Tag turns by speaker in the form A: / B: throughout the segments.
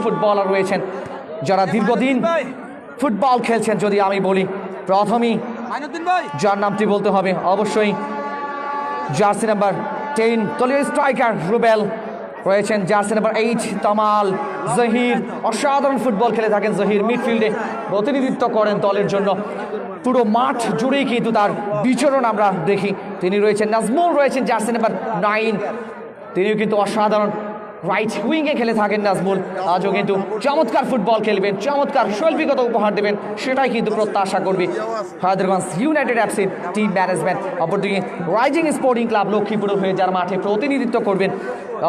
A: Footballer রয়েছেন যারা দীর্ঘদিন ফুটবল খেলছেন। যদি আমি বলি প্রথমেই যার নামটি বলতে হবে অবশ্যই জার্সি নাম্বার 10 দলীয় স্ট্রাইকার রুবেল রয়েছেন, জার্সি নাম্বার 8 তামাল, জহির অসাধারণ ফুটবল খেলে থাকেন। জহির মিডফিল্ডে প্রতিনিধিত্ব করেন দলের জন্য, পুরো মাঠ জুড়েই কিন্তু তার বিচরণ আমরা দেখি। তিনি রয়েছেন নাজমুল, রয়েছেন জার্সি নাম্বার 9, তিনিও কিন্তু অসাধারণ রাইট উইংয়ে খেলে থাকেন নাজমুল। আজও কিন্তু চমৎকার ফুটবল খেলবেন, চমৎকার শৈল্পিকত উপহার দেবেন, সেটাই কিন্তু প্রত্যাশা করবে হায়দ্রাবাদ ইউনাইটেড এফসির টিম ম্যানেজমেন্ট। অপরদিকে রাইজিং স্পোর্টিং ক্লাব লক্ষ্মীপুরের হয়ে যারা মাঠে প্রতিনিধিত্ব করবেন,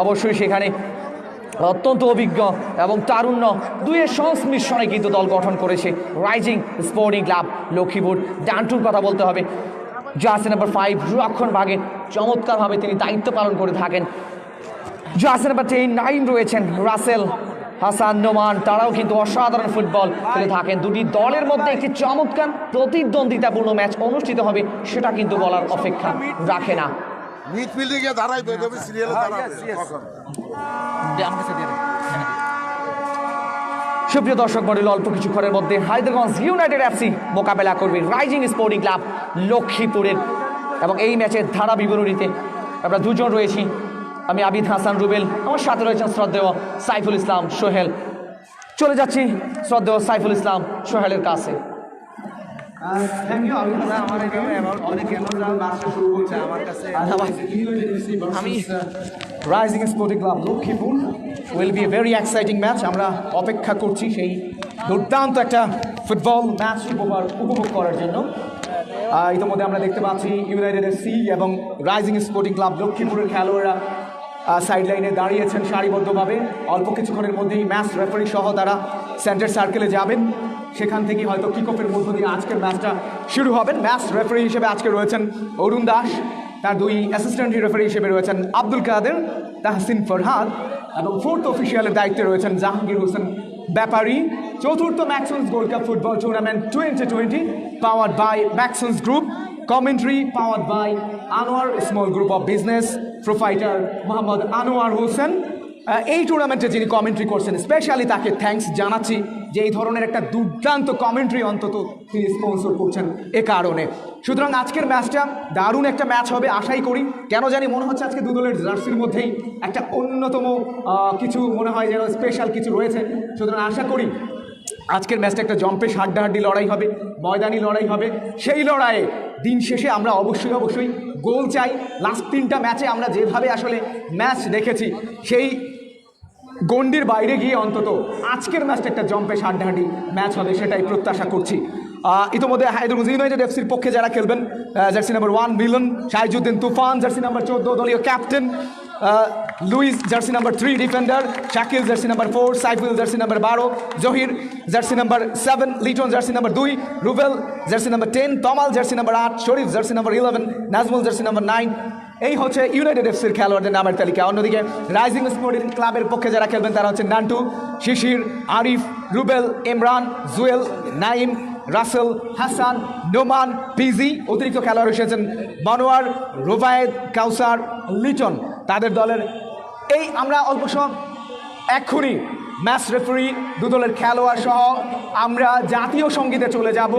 A: অবশ্যই সেখানে অত্যন্ত অভিজ্ঞ এবং তারুণ্য দুইয়ের সংমিশ্রণে কিন্তু দল গঠন করেছে রাইজিং স্পোর্টিং ক্লাব লক্ষ্মীপুর। ডান্টুর কথা বলতে হবে, জার্সি নাম্বার 5 রক্ষণ ভাগে চমৎকারভাবে তিনি দায়িত্ব পালন করে থাকেন। জার্সি নাম্বার 9 রয়েছেন রাসেল, হাসান, নোমান, তারাও কিন্তু অসাধারণ ফুটবল খেলে থাকেন। দুটি দলের মধ্যে একটি চমৎকার প্রতিদ্বন্দ্বিতাপূর্ণ ম্যাচ অনুষ্ঠিত হবে, সেটা কিন্তু বলার অপেক্ষা রাখে না।
B: মিডফিল্ডে গিয়ে দাঁড়াইবে, তবে সিরিয়ালে দাঁড়াবে।
A: সুপ্রিয় দর্শক মণ্ডলী, অল্প কিছুক্ষণের মধ্যে হায়দ্রাবাদ ইউনাইটেড এফসি মোকাবেলা করবে রাইজিং স্পোর্টিং ক্লাব লক্ষ্মীপুরের, এবং এই ম্যাচের ধারা বিবরণীতে আমরা দুজন রয়েছি। আমি আবিদ হাসান রুবেল, আমার সাথে রয়েছেন শ্রদ্ধেয় সাইফুল ইসলাম সোহেল। চলে যাচ্ছি শ্রদ্ধেয় সাইফুল ইসলাম সোহেলের কাছে।
C: আমি rising sporting club Lakshmipur will be a very exciting match. আমরা অপেক্ষা করছি সেই দুর্দান্ত একটা ফুটবল ম্যাচ উপভোগ করার জন্য। ইতিমধ্যে আমরা দেখতে পাচ্ছি ইউনাইটেড এফসি এবং রাইজিং স্পোর্টিং ক্লাব লক্ষ্মীপুরের খেলোয়াড়রা সাইড লাইনে দাঁড়িয়েছেন সারিবদ্ধভাবে। অল্প কিছুক্ষণের মধ্যেই ম্যাচ রেফারি সহ তারা সেন্টার সার্কেলে যাবেন, সেখান থেকে হয়তো কিক অফের মধ্য দিয়ে আজকের ম্যাচটা শুরু হবেন। ম্যাচ রেফারি হিসেবে আজকে রয়েছেন অরুণ দাস, তার দুই অ্যাসিস্ট্যান্ট রেফারি হিসেবে রয়েছেন আব্দুল কাদের, তাহসিন ফরহাদ, এবং ফোর্থ অফিসিয়ালের দায়িত্বে রয়েছেন জাহাঙ্গীর হোসেন ব্যাপারী। চতুর্থ Maxons gold cup football tournament 2020 powered by Maxons group, commentary powered by Anwar small group of business, proprietor Mohammad Anwar Hossain. এই টুর্নামেন্টে যিনি কমেন্ট্রি করছেন, স্পেশালি তাকে থ্যাঙ্কস জানাচ্ছি যে এই ধরনের একটা দুর্দান্ত কমেন্ট্রি অন্তত তিনি স্পন্সর করছেন এ কারণে। সুতরাং আজকের ম্যাচটা দারুণ একটা ম্যাচ হবে আশাই করি। কেন জানি মনে হচ্ছে আজকে দু দলের জার্সির মধ্যেই একটা অন্যতম কিছু মনে হয় যেন স্পেশাল কিছু রয়েছে। সুতরাং আশা করি আজকের ম্যাচটা একটা জম্পেশ হাড্ডাহাড্ডি লড়াই হবে, ময়দানি লড়াই হবে। সেই লড়াইয়ে দিন শেষে আমরা অবশ্যই গোল চাই। লাস্ট 3টা ম্যাচে আমরা যেভাবে আসলে ম্যাচ দেখেছি, সেই গন্ডির বাইরে গিয়ে অন্তত আজকের ম্যাচটা একটা জম্পেশ হাড্ডাহাড্ডি ম্যাচ হবে, সেটাই প্রত্যাশা করছি। ইতিমধ্যে হায়দ্রাবাদ ইউনাইটেড এফসির পক্ষে যারা খেলবেন, jersey number 1 Milon, Shahijuddin Tufan, jersey number 14 দলীয় captain, Luis jersey number 3 defender, Shakil jersey number 4, Saiful jersey number 12, Zahir jersey number 7, Liton jersey number 2, Rubel jersey number 10, Tamal jersey number 8, Sharif jersey number 11, Nazmul jersey number 9। এই হচ্ছে ইউনাইটেড এফসির খেলোয়াড়দের নামের তালিকা। অন্যদিকে রাইজিং স্পোর্টিং ক্লাবের পক্ষে যারা খেলবেন তারা হচ্ছে নান্টু, শিশির, আরিফ, রুবেল, ইমরান, জুয়েল, নাইম, রাসেল, হাসান, নোমান, পিজি। অতিরিক্ত খেলোয়াড় এসেছেন মনোয়ার, রুবায়েদ, কাউসার, লিটন। তাদের দলের এই আমরা অল্প সময় এক্ষুনি ম্যাচ রেফারি, দু দলের খেলোয়াড় সহ আমরা জাতীয় সঙ্গীতে চলে যাব।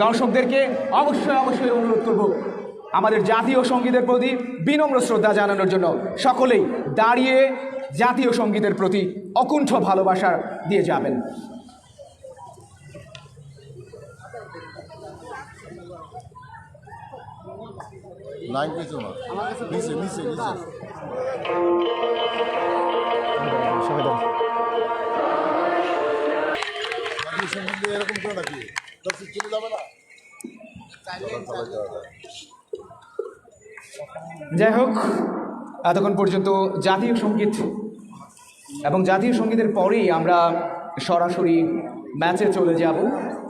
C: দর্শকদেরকে অবশ্যই অনুরোধ করব আমাদের জাতীয় সঙ্গীতের প্রতি বিনম্র শ্রদ্ধা জানানোর জন্য সকলেই দাঁড়িয়ে জাতীয় সঙ্গীতের প্রতি অকুণ্ঠ ভালোবাসা দিয়ে যাবেন।
B: এরকম করে নাকি চলে যাবে না?
C: যাই হোক, এতক্ষণ পর্যন্ত জাতীয় সঙ্গীত এবং জাতীয় সঙ্গীতের পরেই আমরা সরাসরি ম্যাচে চলে যাব।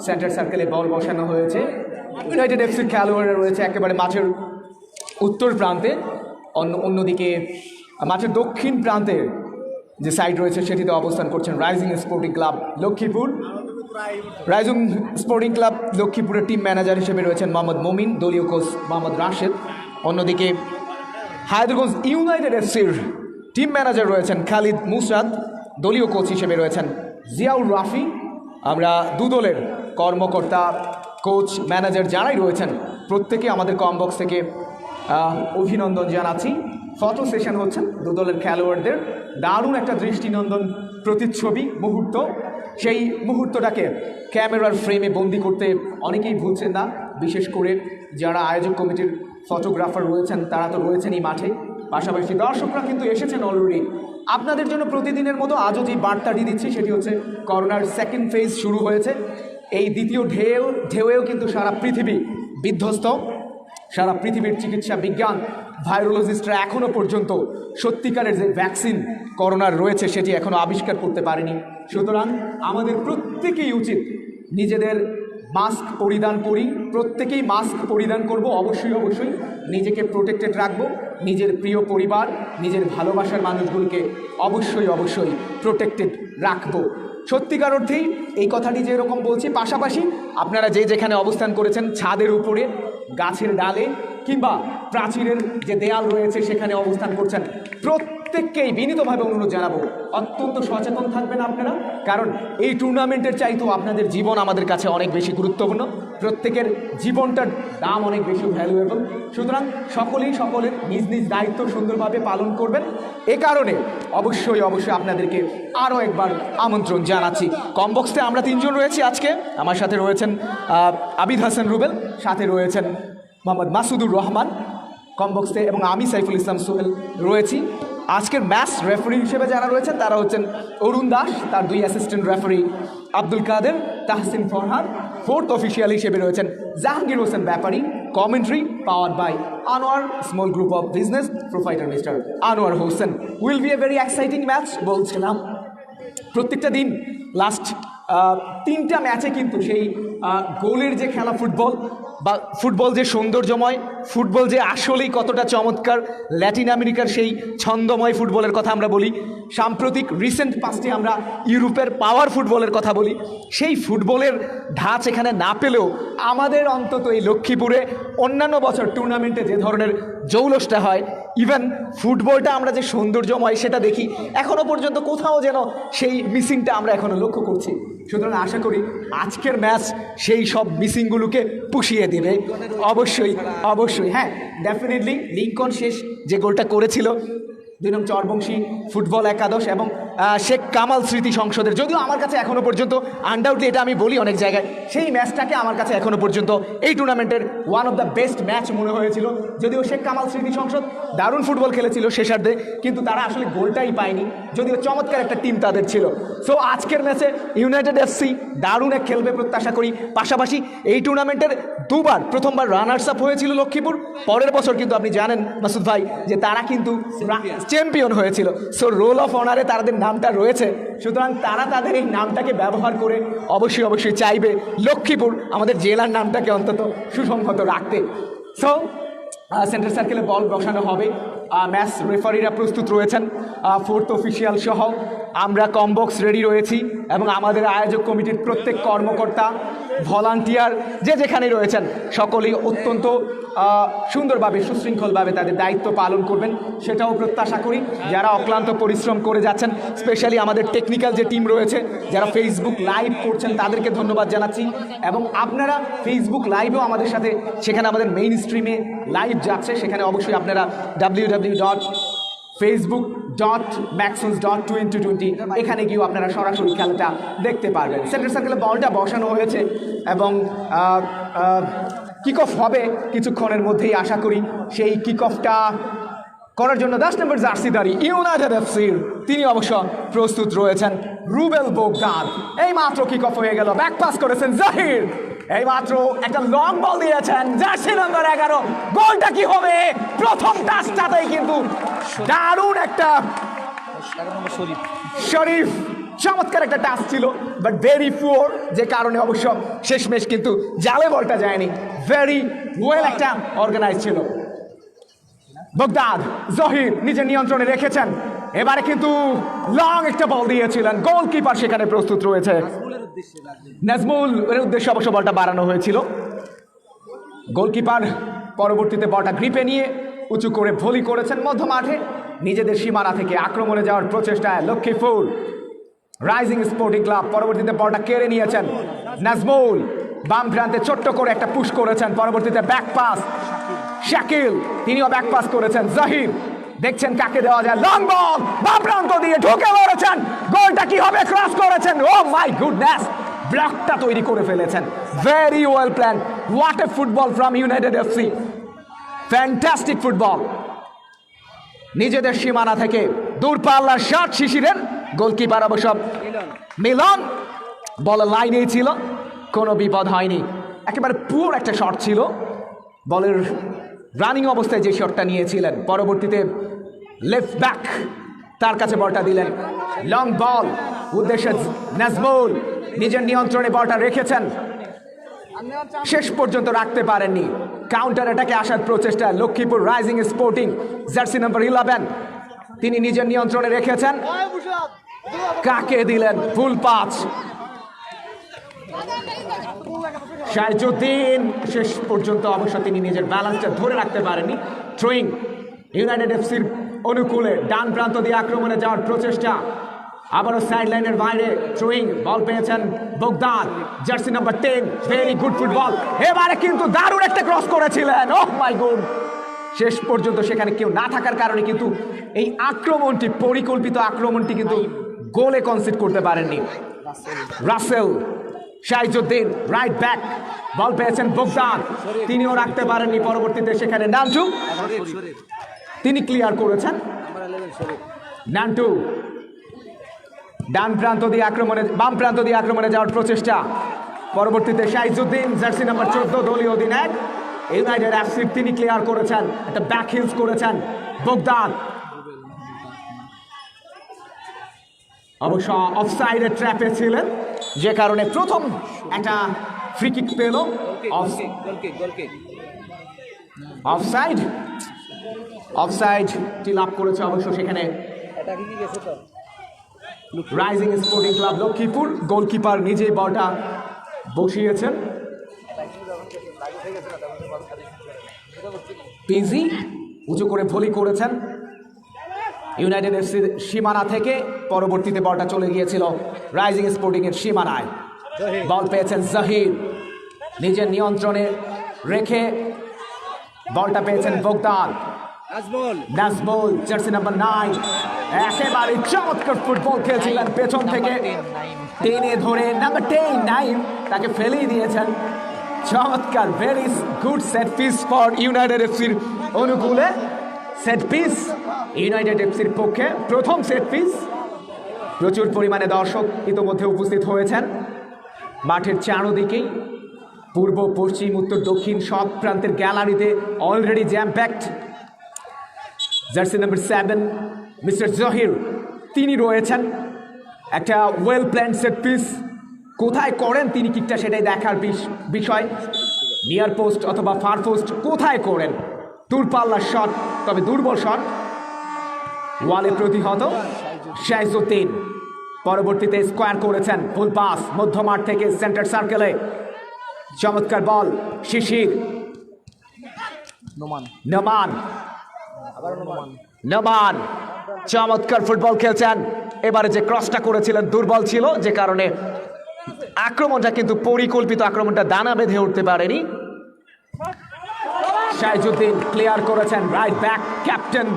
C: সেন্টার সার্কেলে বল বসানো হয়েছে, ইউনাইটেড এফসির খেলোয়াড়রা রয়েছে একেবারে মাঠের উত্তর প্রান্তে, অন্যদিকে মাঠের দক্ষিণ প্রান্তে যে সাইড রয়েছে সেটিতে অবস্থান করছেন rising sporting club Lakshmipur. Rising sporting club লক্ষ্মীপুরের টিম ম্যানেজার হিসেবে রয়েছেন মোহাম্মদ মমিন, দলীয় কোচ মোহাম্মদ রাশেদ। অন্যদিকে হায়দ্রাবাদ ইউনাইটেড এফসির টিম ম্যানেজার রয়েছেন খালিদ মুসরাত, দলীয় কোচ হিসেবে রয়েছেন জিয়াউর রাফি। আমরা দু দলের কর্মকর্তা, কোচ, ম্যানেজার যারাই রয়েছেন প্রত্যেকে আমাদের কমবক্স থেকে অভিনন্দন জানাচ্ছি। ফটো সেশন হচ্ছে দু দলের খেলোয়াড়দের, দারুণ একটা দৃষ্টিনন্দন প্রতিচ্ছবি মুহূর্ত। সেই মুহূর্তটাকে ক্যামেরার ফ্রেমে বন্দি করতে অনেকেই ভুলছেন না, বিশেষ করে যারা আয়োজক কমিটির ফটোগ্রাফার রয়েছেন তারা তো রয়েছেনই মাঠে, পাশাপাশি দর্শকরা কিন্তু এসেছেন অলরেডি। আপনাদের জন্য প্রতিদিনের মতো আজও যে বার্তাটি দিচ্ছি সেটি হচ্ছে করোনার সেকেন্ড ফেজ শুরু হয়েছে। এই দ্বিতীয় ঢেউয়েও কিন্তু সারা পৃথিবী বিধ্বস্ত। সারা পৃথিবীর চিকিৎসা বিজ্ঞান, ভাইরোলজিস্টরা এখনও পর্যন্ত সত্যিকারের যে ভ্যাকসিন করোনার রয়েছে সেটি এখনও আবিষ্কার করতে পারেনি। সুতরাং আমাদের প্রত্যেকেই উচিত নিজেদের মাস্ক পরিধান করি, প্রত্যেকেই মাস্ক পরিধান করব, অবশ্যই নিজেকে প্রোটেক্টেড রাখবো, নিজের প্রিয় পরিবার, নিজের ভালোবাসার মানুষগুলোকে অবশ্যই প্রোটেক্টেড রাখবো। সত্যিকার অর্থেই এই কথাটি যেরকম বলছি, পাশাপাশি আপনারা যে যেখানে অবস্থান করেছেন, ছাদের উপরে, গাছের ডালে কিংবা প্রাচীরের যে দেয়াল রয়েছে সেখানে অবস্থান করছেন, প্রত্যেককেই বিনীতভাবে অনুরোধ জানাবো অত্যন্ত সচেতন থাকবেন আপনারা, কারণ এই টুর্নামেন্টের চাইতেও আপনাদের জীবন আমাদের কাছে অনেক বেশি গুরুত্বপূর্ণ। প্রত্যেকের জীবনটার দাম অনেক বেশি ভ্যালুয়েবল। সুতরাং সকলের নিজ নিজ দায়িত্ব সুন্দরভাবে পালন করবেন। এ কারণে অবশ্যই আপনাদেরকে আরও একবার আমন্ত্রণ জানাচ্ছি। কমবক্সে আমরা তিনজন রয়েছি আজকে। আমার সাথে রয়েছেন আবিদ হাসান রুবেল, সাথে রয়েছেন মোহাম্মদ মাসুদুর রহমান কমবক্সে, এবং আমি সাইফুল ইসলাম সোহেল রয়েছি। আজকের ম্যাচ রেফারি হিসেবে যারা রয়েছেন তারা হচ্ছেন অরুণ দাস, তার দুই assistant referee Abdul Kader, Tahsin Farhad, fourth official হিসেবে রয়েছেন Jahangir Hossain Bepari. Commentary power by Anwar small group of business proprietor mister Anwar Hossain. Will be a very exciting match. বলছিলাম প্রত্যেকটা দিন লাস্ট 3টা ম্যাচে কিন্তু সেই গোলের যে খেলা, ফুটবল যে সৌন্দর্যময়, ফুটবল যে আসলেই কতটা চমৎকার, ল্যাটিন আমেরিকার সেই ছন্দময় ফুটবলের কথা আমরা বলি, সাম্প্রতিক রিসেন্ট পাস্টে আমরা ইউরোপের পাওয়ার ফুটবলের কথা বলি, সেই ফুটবলের ধাঁচ এখানে না পেলেও আমাদের অন্তত এই লক্ষ্মীপুরে অন্যান্য বছর টুর্নামেন্টে যে ধরনের জৌলসটা হয়, ইভেন ফুটবলটা আমরা যে সৌন্দর্যময় সেটা দেখি, এখনও পর্যন্ত কোথাও যেন সেই মিসিংটা আমরা এখনও লক্ষ্য করছি। সুতরাং আশা করি আজকের ম্যাচ সেই সব মিসিংগুলোকে পুষিয়ে দেবে। অবশ্যই হ্যাঁ, ডেফিনেটলি লিঙ্কন শেষ যে গোলটা করেছিল 2 নং চরবংশী ফুটবল একাদশ এবং শেখ কামাল স্মৃতি সংসদের, যদিও আমার কাছে এখনও পর্যন্ত আনডাউটলি এটা আমি বলি অনেক জায়গায়, সেই ম্যাচটাকে আমার কাছে এখনও পর্যন্ত এই টুর্নামেন্টের one of the best match মনে হয়েছিল। যদিও শেখ কামাল স্মৃতি সংসদ দারুণ ফুটবল খেলেছিল শেষার্ধে, কিন্তু তারা আসলে গোলটাই পায়নি, যদিও চমৎকার একটা টিম তাদের ছিল। সো আজকের ম্যাচে ইউনাইটেড এফসি দারুণ এক খেলবে প্রত্যাশা করি। পাশাপাশি এই টুর্নামেন্টের প্রথমবার রানার্স আপ হয়েছিল লক্ষ্মীপুর, পরের বছর কিন্তু আপনি জানেন মাসুদ ভাই যে তারা কিন্তু চ্যাম্পিয়ন হয়েছিল। সো রোল অফ অনারে তাদের নামটা রয়েছে। সুতরাং তারা তাদের এই নামটাকে ব্যবহার করে অবশ্যই চাইবে লক্ষ্মীপুর আমাদের জেলার নামটাকে অন্তত সুসংহত রাখতে। সো সেন্টার সার্কেলে বল বসানো হবে। ম্যাচ রেফারিরা প্রস্তুত রয়েছেন, ফোর্থ অফিসিয়াল সহ আমরা কমবক্স রেডি রয়েছি, এবং আমাদের আয়োজক কমিটির প্রত্যেক কর্মকর্তা, ভলান্টিয়ার যে যেখানে রয়েছেন সকলেই অত্যন্ত সুন্দরভাবে সুশৃঙ্খলভাবে তাদের দায়িত্ব পালন করবেন, সেটাও প্রত্যাশা করি। যারা অক্লান্ত পরিশ্রম করে যাচ্ছেন, স্পেশালি আমাদের টেকনিক্যাল যে টিম রয়েছে যারা ফেসবুক লাইভ করছেন তাদেরকে ধন্যবাদ জানাচ্ছি। এবং আপনারা ফেসবুক লাইভেও আমাদের সাথে, সেখানে আমাদের মেইন স্ট্রিমে লাইভ যাচ্ছে, সেখানে অবশ্যই আপনারা www.facebook.maxons.2020 এখানে গিয়েও আপনারা সরাসরি খেলাটা দেখতে পারবেন। সেন্টার সার্কেলে বলটা বসানো হয়েছে এবং কিক অফ হবে কিছুক্ষণের মধ্যেই আশা করি। সেই কিক অফটা করার জন্য 10 নম্বর জার্সিধারী ইউনাইটেড এফসির তিনি অবশ্য প্রস্তুত রয়েছেন রুবেল বোগদাদ। এই মাত্র কিক অফ হয়ে গেল, ব্যাক পাস করেছেন জাহির, এই মাত্র একটা লং বল দিয়েছেন জার্সি নাম্বার 11। গোলটা কি হবে? প্রথম টাচটাতেই কিন্তু দারুণ একটা শরীফ চমৎকার একটা টাচ ছিল, বাট ভেরি পুয়ার, যে কারণে অবশ্য শেষমেশ কিন্তু জালে বলটা যায়নি। ভেরি ওয়েল একটা অর্গানাইজ ছিল। বগদাদ জহির নিজের নিয়ন্ত্রণে রেখেছেন, এবারে কিন্তু লং একটা বল দিয়েছিলেন, গোলকিপার সেখানে প্রস্তুত রয়েছে। নাজমুল এর উদ্দেশ্যে অবশ্য বলটা বাড়ানো হয়েছিল, গোলকিপার পরবর্তীতে বলটা গ্রিপে নিয়ে উঁচু করে ভলি করেছেন মধ্য মাঠে। নিজেদের সীমানা থেকে আক্রমণে যাওয়ার প্রচেষ্টায় লক্ষ্মীপুর রাইজিং স্পোর্টিং ক্লাব পরবর্তীতে বলটা কেড়ে নিয়েছেন নাজমুল, বাম প্রান্তে ছোট্ট করে একটা পুশ করেছেন, পরবর্তীতে ব্যাক পাস শাকিল, তিনিও ব্যাক পাস করেছেন। জহির দেখছেন কাকে দেওয়া যায়, লং বল বাম প্রান্ত দিয়ে ঢুকে পড়েছেন, গোলটা কি হবে, ক্রস করেছেন, ও মাই গুডনেস, ব্লকটা তৈরি করে ফেলেছেন। Very well plan, what a football from United FC, fantastic football. নিজেদের সীমানা থেকে দূরপাল্লার শট শিশিরের, গোলকিপার অবশ্য মিলন বল লাইনেই ছিল, কোনো বিপদ হয়নি, একেবারে পুরো একটা শট ছিল, বলের রানিং অবস্থায় যে শটটা নিয়েছিলেন। পরবর্তীতে লেফট ব্যাক তার কাছে বলটা দিলেন, লং বল উদ্দেশ্যে নাজমুল নিজের নিয়ন্ত্রণে বলটা রেখেছেন, শেষ পর্যন্ত রাখতে পারেননি। কাউন্টার অ্যাটাকে আসার প্রচেষ্টা Lakshmipur rising sporting, jersey number 11 তিনি নিজের নিয়ন্ত্রণে রেখেছেন, কাকে দিলেন ফুল পাঁচ, শাইজুদ্দিন শেষ পর্যন্ত অবশ্য তিনি নিজের ব্যালেন্সটা ধরে রাখতে পারেননি। থ্রোয়িং ইউনাইটেড এফসির অনুকূলে ডান প্রান্ত দিয়ে আক্রমণে যাওয়ার প্রচেষ্টা, আবারও সাইড লাইনের বাইরে থ্রোয়িং, বল পেয়েছেন Bogdan, jersey number 10, very good football, এবারে কিন্তু দারুণ একটা ক্রস করেছিলেন, ওহ মাই গড, শেষ পর্যন্ত সেখানে কেউ না থাকার কারণে কিন্তু এই আক্রমণটি, পরিকল্পিত আক্রমণটি কিন্তু গোলে কনসিড করতে পারেননি। রাসেল, শাইজুদ্দিন রাইট ব্যাক, বল পেয়েছেন বগদান, তিনিও রাখতে পারেননি, পরবর্তীতে সেখানে নান্টু তিনি ক্লিয়ার করেছেন। নান্টু ডান প্রান্ত দিয়ে আক্রমণে, বাম প্রান্ত দিয়ে আক্রমণে যাওয়ার প্রচেষ্টা, পরবর্তীতে শাইজুদ্দিন জার্সি নাম্বার 14 দলীয় অধিনায়ক ইউনাইটেড এফসি তিনি ক্লিয়ার করেছেন, একটা ব্যাক হিলস করেছেন বগদান, অবশ্য অফসাইডের ট্র্যাপে ছিলেন, যে কারণে প্রথম একটা ফ্রি কিক পেল। অফসাইড, অফসাইডটি লাভ করেছে অবশ্য সেখানে rising sporting club Lakshmipur, goalkeeper নিজেই বলটা বসিয়েছেন। পিজি উঁচু করে ভলি করেছেন ইউনাইটেড এফসির সীমানা থেকে, পরবর্তীতে বলটা চলে গিয়েছিল রাইজিং স্পোর্টিং এর সীমানায়, বল পেয়েছেন জহির, নিজের নিয়ন্ত্রণে রেখে বলটা পেয়েছেন বগদান, নাজমুল জার্সি নাম্বার 9 একেবারে চমৎকার ফুটবল খেলছিলেন, পেছন থেকে টেনে ধরে নাম্বার 9 তাকে ফেলেই দিয়েছেন, চমৎকার, very good set piece for United এফসির অনুকূলে, সেট পিস ইউনাইটেড এফসির পক্ষে প্রথম সেট পিস। প্রচুর পরিমাণে দর্শক ইতোমধ্যে উপস্থিত হয়েছেন মাঠের চারদিকেই, পূর্ব পশ্চিম উত্তর দক্ষিণ সব প্রান্তের গ্যালারিতে already jam packed. Jersey number 7 mister Zahir তিনি রয়েছেন, একটা ওয়েল প্ল্যান্ড সেট পিস, কোথায় করেন তিনি কিকটা সেটাই দেখার বিষয়, নিয়ার পোস্ট অথবা ফার পোস্ট কোথায় করেন, দূরপাল্লার শট, তবে দুর্বল শট, ওয়ালে প্রতিহত শাইজুদ্দিন, পরবর্তীতে স্কোয়ার করেছেন, ফুল পাস মধ্যমাঠ থেকে সেন্টার সার্কেলে, চমৎকার বল শিশির, নোমান চমৎকার ফুটবল খেলছেন, এবারে যে ক্রসটা করেছিলেন দুর্বল ছিল, যে কারণে আক্রমণটা কিন্তু পরিকল্পিত আক্রমণটা দানা বেঁধে উঠতে পারেনি। শাইজুদ্দিন ক্লিয়ার করেছেন, রাইট ব্যাক ক্যাপ্টেন,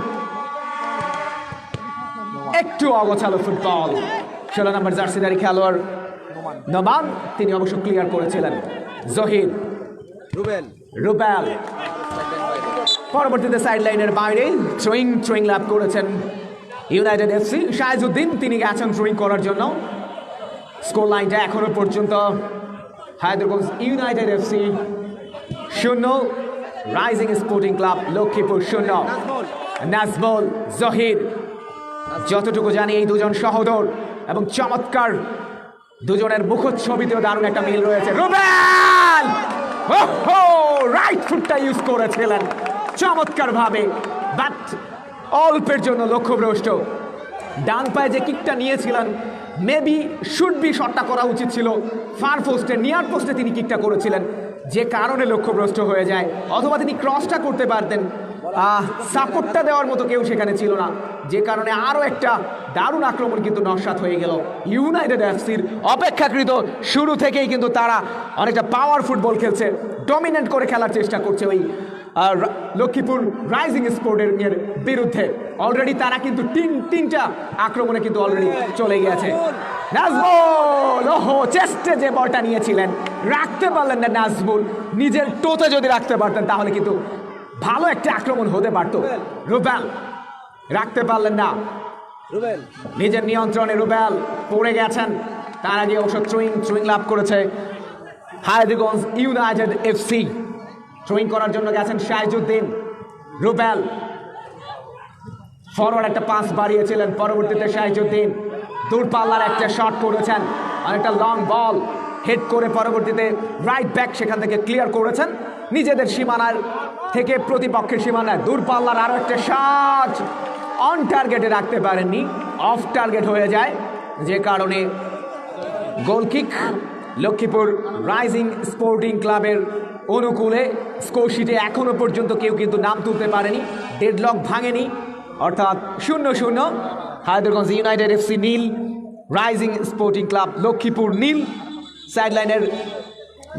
C: একটু অগোছালো ফুটবল, 16 নম্বর জার্সিধারী খেলোয়াড় নোমান তিনি অবশ্য ক্লিয়ার করেছিলেন। জহির, রুবেল পরবর্তীতে সাইড লাইনের বাইরে থ্রোয়িং লাভ করেছেন ইউনাইটেড এফসি, শাইজুদ্দিন তিনি গেছেন থ্রোয়িং করার জন্য। স্কোর লাইনটা এখনো পর্যন্ত Hyderabad united FC 0, rising sporting club Lakshmipur 0। Nazmul, Zahir, যতটুকু জানি এই দুজন সহোদর এবং চমৎকার দুজনের মুখচ্ছবিতেও দারুণ একটা মিল রয়েছে। রুবেল রাইট ফুটটা ইউজ করেছিলেন চমৎকার ভাবে, বাট অল্পের জন্য লক্ষ্যভ্রষ্ট। ডান পায়ে যে কিকটা নিয়েছিলেন, মেবি শুড বি শটটা করা উচিত ছিল, ফার পোস্টে নিয়ার পোস্টে তিনি কিকটা করেছিলেন, যে কারণে লক্ষ্যভ্রষ্ট হয়ে যায়, অথবা তিনি ক্রসটা করতে পারতেন, সাপোর্টটা দেওয়ার মতো কেউ সেখানে ছিল না, যে কারণে আরও একটা দারুণ আক্রমণ কিন্তু নস্যাৎ হয়ে গেল ইউনাইটেড এফসির। অপেক্ষাকৃত শুরু থেকেই কিন্তু তারা অনেকটা পাওয়ার ফুটবল খেলছে, ডমিনেন্ট করে খেলার চেষ্টা করছে ওই লক্ষ্মীপুর রাইজিং স্পোর্টের বিরুদ্ধে। অলরেডি তারা কিন্তু তিনটা আক্রমণে কিন্তু অলরেডি চলে গিয়েছে। নাজমুল, ওহো, চেস্টে যে বলটা নিয়েছিলেন রাখতে পারলেন না নাজমুল। নিজের টোতে যদি রাখতে পারতেন তাহলে কিন্তু ভালো একটা আক্রমণ হতে পারত। রুবেল রাখতে পারলেন না, নিজের নিয়ন্ত্রণে রুবেল পড়ে গেছেন। তার আগে অবশ্য থ্রোয়িং লাভ করেছে হায়দ্রাবাদ ইউনাইটেড এফসি। থ্রোয়িং করার জন্য গেছেন শাহিজউদ্দিন। রুবেল ফরওয়ার্ড একটা পাস বাড়িয়েছিলেন, পরবর্তীতে শাহিজউদ্দিন দূরপাল্লার একটা শট করেছেন, অনেকটা লং বল হেড করে পরবর্তীতে রাইট ব্যাক সেখান থেকে ক্লিয়ার করেছেন নিজেদের সীমানার থেকে প্রতিপক্ষের সীমানায়। দূরপাল্লার আরও একটা শট অন টার্গেটে রাখতে পারেননি, অফ টার্গেট হয়ে যায়, যে কারণে গোলকিক লক্ষ্মীপুর রাইজিং স্পোর্টিং ক্লাবের অনুকূলে। স্কোরশিটে এখনো পর্যন্ত কেউ কিন্তু নাম তুলতে পারেনি, ডেডলক ভাঙেনি, অর্থাৎ 0-0। হায়দ্রাবাদ ইউনাইটেড এফসি নীল, রাইজিং স্পোর্টিং ক্লাব লক্ষ্মীপুর নীল। সাইডলাইনের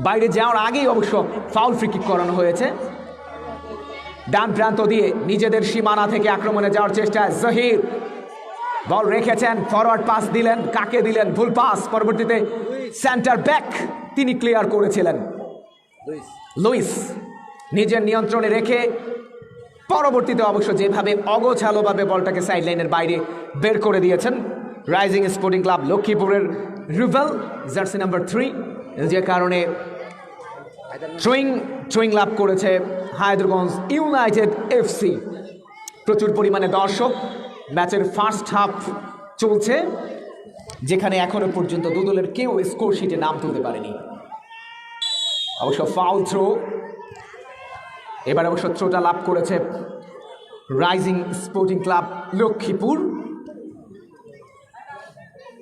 C: বাইরে যাওয়ার আগেই অবশ্য ফাউল ফ্রি কিক করানো হয়েছে। ডান প্রান্ত দিয়ে নিজেদের সীমানা থেকে আক্রমণে যাওয়ার চেষ্টায় জহির বল রেখেছেন, ফরওয়ার্ড পাস দিলেন, কাকে দিলেন? ভুল পাস। পরবর্তীতে সেন্টার ব্যাক তিনি ক্লিয়ার করেছিলেন, লুইস নিজের নিয়ন্ত্রণে রেখে। পরবর্তীতে অবশ্য যেভাবে অগোছালোভাবে বলটাকে সাইডলাইনের বাইরে বের করে দিয়েছেন রাইজিং স্পোর্টিং ক্লাব লক্ষ্মীপুরের রুবেল, জার্সি নাম্বার 3, যে কারণে থ্রোয়িং লাভ করেছে হায়দ্রাবাদ ইউনাইটেড এফসি। প্রচুর পরিমাণে দর্শক, ম্যাচের ফার্স্ট হাফ চলছে, যেখানে এখনো পর্যন্ত দু দলের কেউ স্কোর শিটে নাম তুলতে পারেনি। অবশ্য ফাউল থ্রো, এবার অবশ্য থ্রোটা লাভ করেছে রাইজিং স্পোর্টিং ক্লাব লক্ষ্মীপুর।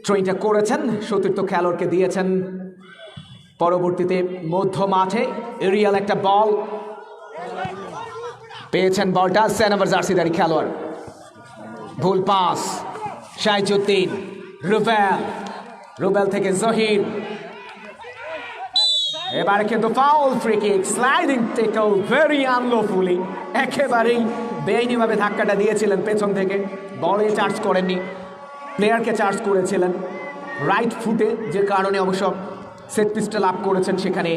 C: থ্রোইংটা করেছেন, সতীর্থ খেলোয়াড়কে দিয়েছেন। পরবর্তীতে মধ্য মাঠে এরিয়াল একটা বল পেয়েছেন, বলটা 7 নম্বর জার্সিধারী খেলোয়াড়। ভুল পাস, শাহিজউদ্দিন, রুবেল থেকে জহির। এবারে কিন্তু foul free kick, sliding tackle, very unlawfully, একেবারেই বেআইনিভাবে ধাক্কাটা দিয়েছিলেন পেছন থেকে, বলে চার্জ করেননি, প্লেয়ারকে চার্জ করেছিলেন রাইট ফুটে, যে কারণে অবশ্য সেট পিসটা লাভ করেছেন সেখানে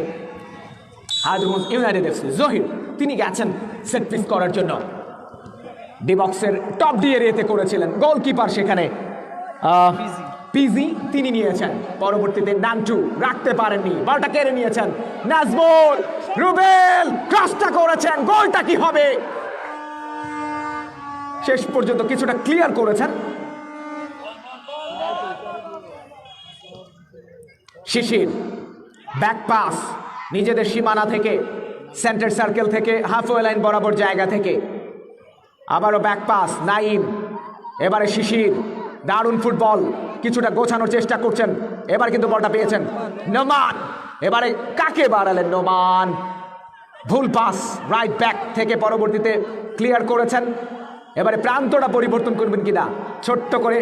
C: হায়দ্রাবাদ ইউনাইটেড এফসি। জহির তিনি গেছেন সেট পিস করার জন্য, ডি বক্সের টপ ডি এরিয়াতে করেছিলেন, গোলকিপার সেখানে পিজি তিনি নিয়েছেন। পরবর্তীতে নান্টু রাখতে পারেননি, বলটা কেড়ে নিয়েছেন নাজমুল। রুবেল ক্রসটা করেছেন, গোলটা কি হবে? শেষ পর্যন্ত কিছুটা ক্লিয়ার করেছেন। শিশির ব্যাক পাস নিজেদের সীমানা থেকে, সেন্টার সার্কেল থেকে হাফওয়ে লাইন বরাবর জায়গা থেকে, আবারও ব্যাক পাস নাইম। এবারে শিশির, দারুণ ফুটবল, কিছুটা গোছানোর চেষ্টা করছেন। এবার কিন্তু বলটা পেয়েছেন নোমান, এবারে কাকে বাড়ালেন নোমান? ভুল পাস, রাইট ব্যাক থেকে পরবর্তীতে ক্লিয়ার করেছেন। এবারে প্রান্তটা পরিবর্তন করবেন কিনা, ছোট্ট করে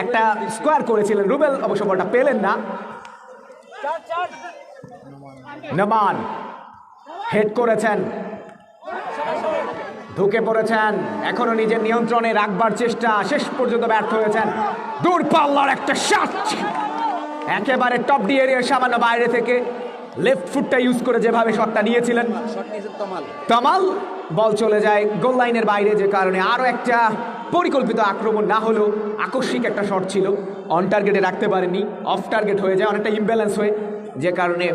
C: একটা স্কোয়ার করেছিলেন রুবেল, অবশ্য বলটা পেলেন না। নোমান হেড করেছেন, ঢুকে পড়েছেন, এখনো নিজের নিয়ন্ত্রণে রাখবার চেষ্টা, শেষ পর্যন্ত ব্যর্থ হয়েছেন। দূরপাল্লার একটা শট, একেবারে টপ ডি এরিয়ার সামান্য বাইরে থেকে লেফট ফুটটা ইউজ করে যেভাবে শটটা নিয়েছিলেন তামাল, বল চলে যায় গোল লাইনের বাইরে, যে কারণে আরও একটা পরিকল্পিত আক্রমণ না হলেও আকস্মিক একটা শট ছিল, অন টার্গেটে রাখতে পারেনি, অফ টার্গেট হয়ে যায়, অনেকটা ইমব্যালেন্স হয়ে, যে কারণে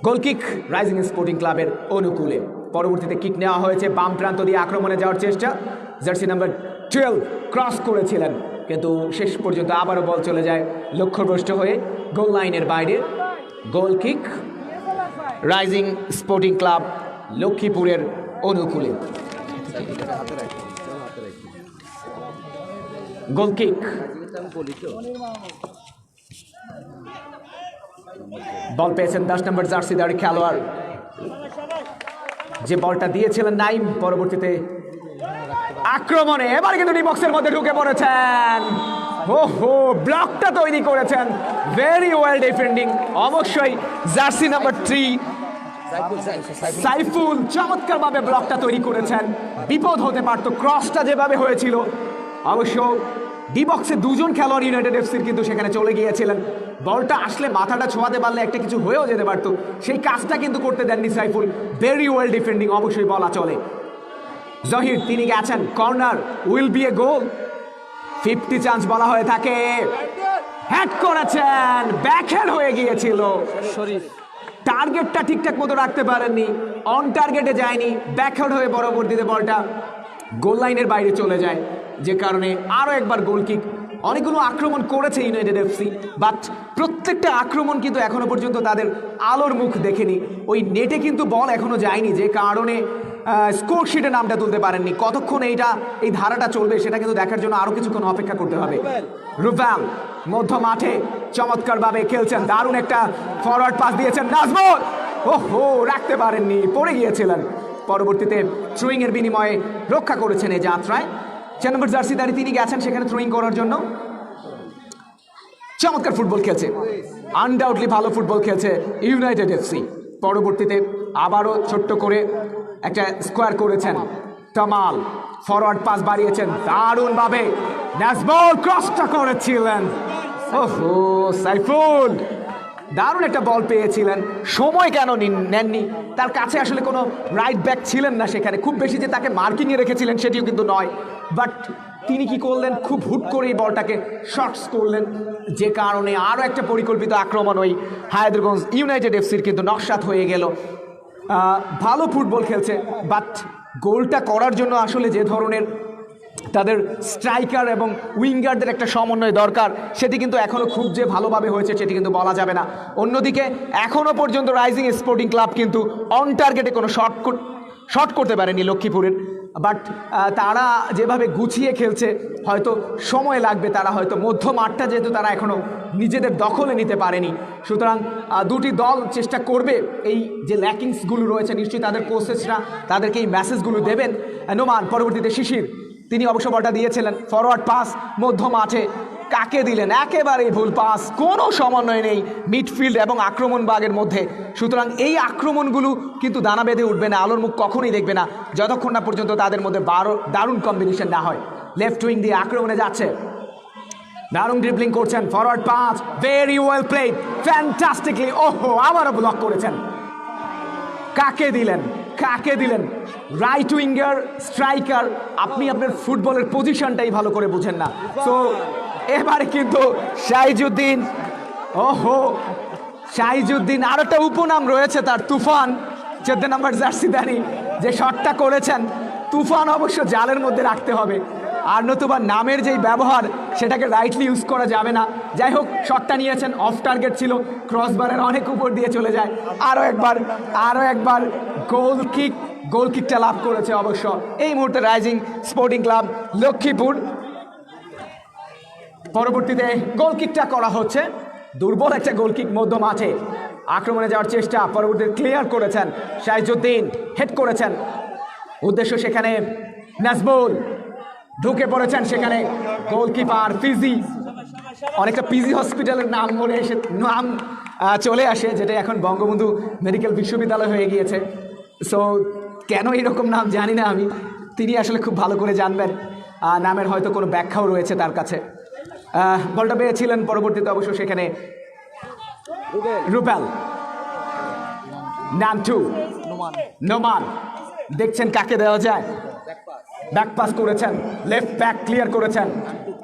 C: গোলকিক রাইজিং স্পোর্টিং ক্লাবের অনুকূলে। পরবর্তীতে কিক নেওয়া হয়েছে, বাম প্রান্ত দিয়ে আক্রমণে যাওয়ার চেষ্টা, জার্সি নাম্বার 12 ক্রস করেছিলেন, কিন্তু শেষ পর্যন্ত আবারও বল চলে যায় লক্ষ্যভ্রষ্ট হয়ে গোল লাইনের বাইরে। গোল কিক রাইজিং স্পোর্টিং ক্লাব লক্ষ্মীপুরের অনুকূলে। গোল কিক, বল পেয়েছেন 10 নম্বর জার্সিধারী খেলোয়াড়, যে বলটা দিয়েছিলেন নাইম, পরবর্তীতে আক্রমণে এবার কিন্তু ডি বক্সের মধ্যে ঢুকে পড়েছেন। ওহো, ব্লকটা তৈরি করেছেন, ভেরি ওয়েল ডিফেন্ডিং। অবশ্যই জার্সি নাম্বার 3 সাইফুল চমৎকার ভাবে ব্লকটা তৈরি করেছেন। বিপদ হতে পারতো, ক্রসটা যেভাবে হয়েছিল। অবশ্য ডি বক্সে দুজন খেলোয়াড় ইউনাইটেড এফসির কিন্তু সেখানে চলে গিয়েছিলেন। বলটা আসলে মাথাটা ছোঁয়াতে পারলে একটা কিছু হয়েও যেতে পারতো, সেই কাজটা কিন্তু করতে দেননি সাইফুল। ভেরি ওয়েল ডিফেন্ডিং অবশ্যই বলা চলে। জহির তিনি গেছেন, corner will be A goal. 50 chance বলা হয়ে থাকে, হেড করেছেন, ব্যাকহ্যান্ড হয়ে গিয়েছিল। টার্গেটটা ঠিকঠাক মতো রাখতে পারেননি, অন টার্গেটে যায়নি, ব্যাকহ্যান্ড হয়ে পরবর্তীতে বলটা গোল লাইনের বাইরে চলে যায়, যে কারণে আরও একবার গোল কিক। অনেকগুলো আক্রমণ করেছে ইউনাইটেড এফসি, বাট প্রত্যেকটা আক্রমণ কিন্তু এখনো পর্যন্ত তাদের আলোর মুখ দেখেনি। ওই নেটে কিন্তু বল এখনো যায়নি, যে কারণে স্কোর শিটে নামটা তুলতে পারেননি। কতক্ষণ এই ধারাটা চলবে সেটা কিন্তু দেখার জন্য আরও কিছুক্ষণ অপেক্ষা করতে হবে। রুবেল মধ্য মাঠে চমৎকারভাবে খেলছেন, দারুণ একটা ফরওয়ার্ড পাস দিয়েছেন নাজমুল। ওহো, রাখতে পারেননি, পড়ে গিয়েছিলেন। পরবর্তীতে থ্রোয়িং এর বিনিময়ে রক্ষা করেছেন এই যাত্রায়। 4 নম্বর জার্সিধারী তিনি গেছেন সেখানে থ্রোয়িং করার জন্য। চমৎকার ফুটবল খেলছে, আনডাউটলি ভালো ফুটবল খেলছে ইউনাইটেড এফসি। পরবর্তীতে আবারও ছোট্ট করে একটা স্কোয়ার করেছেন তামাল, ফরওয়ার্ড পাস বাড়িয়েছেন দারুণভাবে, নাজমুল ক্রসটা করেছিলেন। ওহো, সাইফুল দারুণ একটা বল পেয়েছিলেন, সময় কেন নেননি? তার কাছে আসলে কোনো রাইট ব্যাক ছিলেন না সেখানে, খুব বেশি যে তাকে মার্কিংয়ে রেখেছিলেন সেটিও কিন্তু নয়। বাট তিনি কি করলেন, খুব হুট করে এই বলটাকে শর্টস করলেন, যে কারণে আরও একটা পরিকল্পিত আক্রমণ ওই হায়দ্রাবাদ ইউনাইটেড এফসির কিন্তু নস্যাৎ হয়ে গেল। ভালো ফুটবল খেলছে, বাট গোলটা করার জন্য আসলে যে ধরনের তাদের স্ট্রাইকার এবং উইঙ্গারদের একটা সমন্বয় দরকার, সেটি কিন্তু এখনও খুব যে ভালোভাবে হয়েছে সেটি কিন্তু বলা যাবে না। অন্যদিকে এখনও পর্যন্ত রাইজিং স্পোর্টিং ক্লাব কিন্তু অন টার্গেটে কোনো শট করতে পারেনি লক্ষ্মীপুরের। বাট তারা যেভাবে গুছিয়ে খেলছে, হয়তো সময় লাগবে, তারা হয়তো মধ্য মাঠটা যেহেতু তারা এখনও নিজেদের দখলে নিতে পারেনি। সুতরাং দুটি দল চেষ্টা করবে, এই যে ল্যাকিংসগুলো রয়েছে নিশ্চয়ই তাদের কোচেসরা তাদেরকে এই মেসেজগুলো দেবেন। নোমান পরবর্তীতে শিশির তিনি অবশ্য বলটা দিয়েছিলেন, ফরওয়ার্ড পাস মধ্য মাঠে, কাকে দিলেন? একেবারেই ভুল পাস, কোনো সমন্বয় নেই মিডফিল্ড এবং আক্রমণ ভাগের মধ্যে। সুতরাং এই আক্রমণগুলো কিন্তু দানা বেঁধে উঠবে না, আলোর মুখ কখনোই দেখবে না যতক্ষণ না পর্যন্ত তাদের মধ্যে দারুণ কম্বিনেশন না হয়। লেফট উইং দিয়ে আক্রমণে যাচ্ছে, দারুণ ড্রিবলিং করছেন, forward pass, very well played, ফ্যান্টাস্টিকলি। ওহো, আবারও ব্লক করেছেন। কাকে দিলেন? কাকে দিলেন? রাইট উইঙ্গার, স্ট্রাইকার, আপনি আপনার ফুটবলের পজিশনটাই ভালো করে বুঝেন না। সো এবারে কিন্তু শাহিজুদ্দিন, ওহো শাহিজুদ্দিন, আর একটা উপনাম রয়েছে তার, তুফান, 14 নম্বর জার্সিধারী, যে শটটা করেছেন তুফান অবশ্য জালের মধ্যে রাখতে হবে, আর নতুবা নামের যেই ব্যবহার সেটাকে রাইটলি ইউজ করা যাবে না। যাই হোক, শটটা নিয়েছেন, অফ টার্গেট ছিল, ক্রসবারের অনেক উপর দিয়ে চলে যায়। আরও একবার গোল কিকটা লাভ করেছে অবশ্য এই মুহূর্তে রাইজিং স্পোর্টিং ক্লাব লক্ষ্মীপুর। পরবর্তীতে গোল কিকটা করা হচ্ছে, দুর্বল একটা গোল কিক মধ্য মাঠে, আক্রমণে যাওয়ার চেষ্টা, পরবর্তীতে ক্লিয়ার করেছেন শাহিজুদ্দিন, হেড করেছেন, উদ্দেশ্য সেখানে নাজমুল, ঢুকে পড়েছেন সেখানে গোলকিপার ফিজি, অনেকটা পিজি হসপিটালের নাম চলে আসে, যেটা এখন বঙ্গবন্ধু মেডিকেল বিশ্ববিদ্যালয় হয়ে গিয়েছে। সো কেন এরকম নাম জানি না আমি, তিনি আসলে খুব ভালো করে জানবেন, নামের হয়তো কোনো ব্যাখ্যাও রয়েছে তার কাছে। বলটা পেয়েছিলেন, পরবর্তীতে অবশ্য সেখানে রুবেল, নান্টু, নোমান, দেখছেন কাকে দেওয়া যায়, ব্যাক পাস করেছেন, লেফট ব্যাক ক্লিয়ার করেছেন,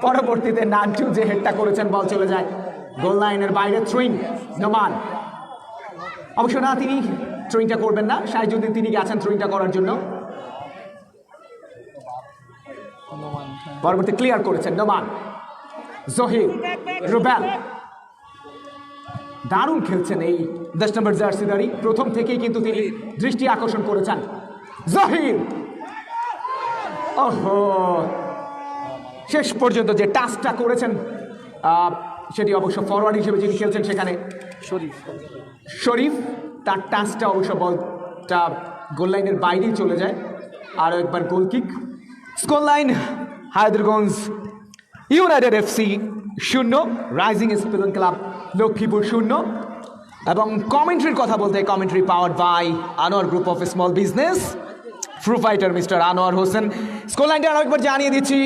C: পরবর্তীতে নান্টু যে হেডটা করেছেন, বল চলে যায় গোল লাইনের বাইরে। থ্রোয়িং নোমান, অবশ্য না, তিনি থ্রোয়িংটা করবেন না, শাহিজুদ্দিন তিনি গেছেন থ্রোয়িংটা করার জন্য, পরবর্তী ক্লিয়ার করেছেন নোমান। জহির, রুবেল, দারুণ খেলছেন এই 10 নম্বর জার্সিধারী, প্রথম থেকেই কিন্তু তিনি দৃষ্টি আকর্ষণ করেছেন। জহির, ওহো, শেষ পর্যন্ত যে টাচটা করেছেন সেটি অবশ্য ফরওয়ার্ড হিসেবে যিনি খেলছেন সেখানে শরীফ, তার টাচটা অবশ্য বলটা গোল লাইনের বাইরেই চলে যায়। আরও একবার goal kick, score line Haidarganj United FC 0, rising student club Lakshmipur 0। এবং কমেন্ট্রির কথা বলতে commentary powered by Anwar group of small business, provider mister Anwar Hossain. Score লাইনটা আরেকবার জানিয়ে দিচ্ছি,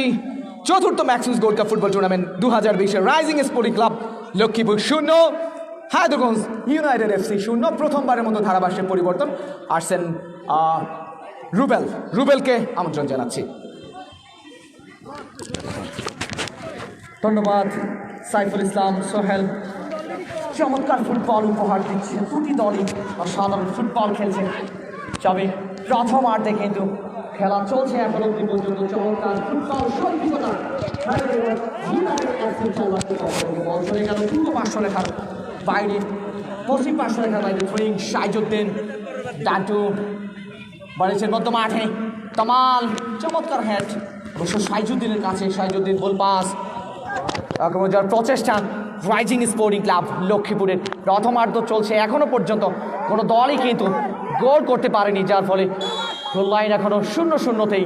C: চতুর্থ Maxims gold cup football tournament 2020 rising sporting club Lakshmipur 0, Haidarganj United FC 0। প্রথমবারের মতো ধারাভাষ্যের পরিবর্তন আসছেন রুবেলকে আমন্ত্রণ জানাচ্ছি।
A: ধন্যবাদ সাইফুল ইসলাম সোহেল। চমৎকার ফুটবল উপহার দিচ্ছেন, দুটি দলই অসাধারণ ফুটবল খেলছে। তবে প্রথমার্ধে কিন্তু খেলা চলছে এখন অব্দি পর্যন্ত। চমৎকার ফুটবল সঠিকতা বল চলে গেল পূর্ব পার্শ্ব রেখার বাইরে, পশ্চিম পার্শ্ব রেখার বাইরে। থ্রোয়িং সাইজুদ্দিন, ডান্টু বাড়িয়েছেন মধ্য মাঠে, কামাল চমৎকার হেড অবশ্য সাইজুদ্দিনের কাছে। সাইজুদ্দিন গোল পাস, আক্রমণ যাওয়ার প্রচেষ্টা রাইজিং স্পোর্টিং ক্লাব লক্ষ্মীপুরের। প্রথমার্ধ চলছে এখনো পর্যন্ত কোনো দলই কিন্তু গোল করতে পারেনি, যার ফলে গোল লাইন এখনো 0-0তেই।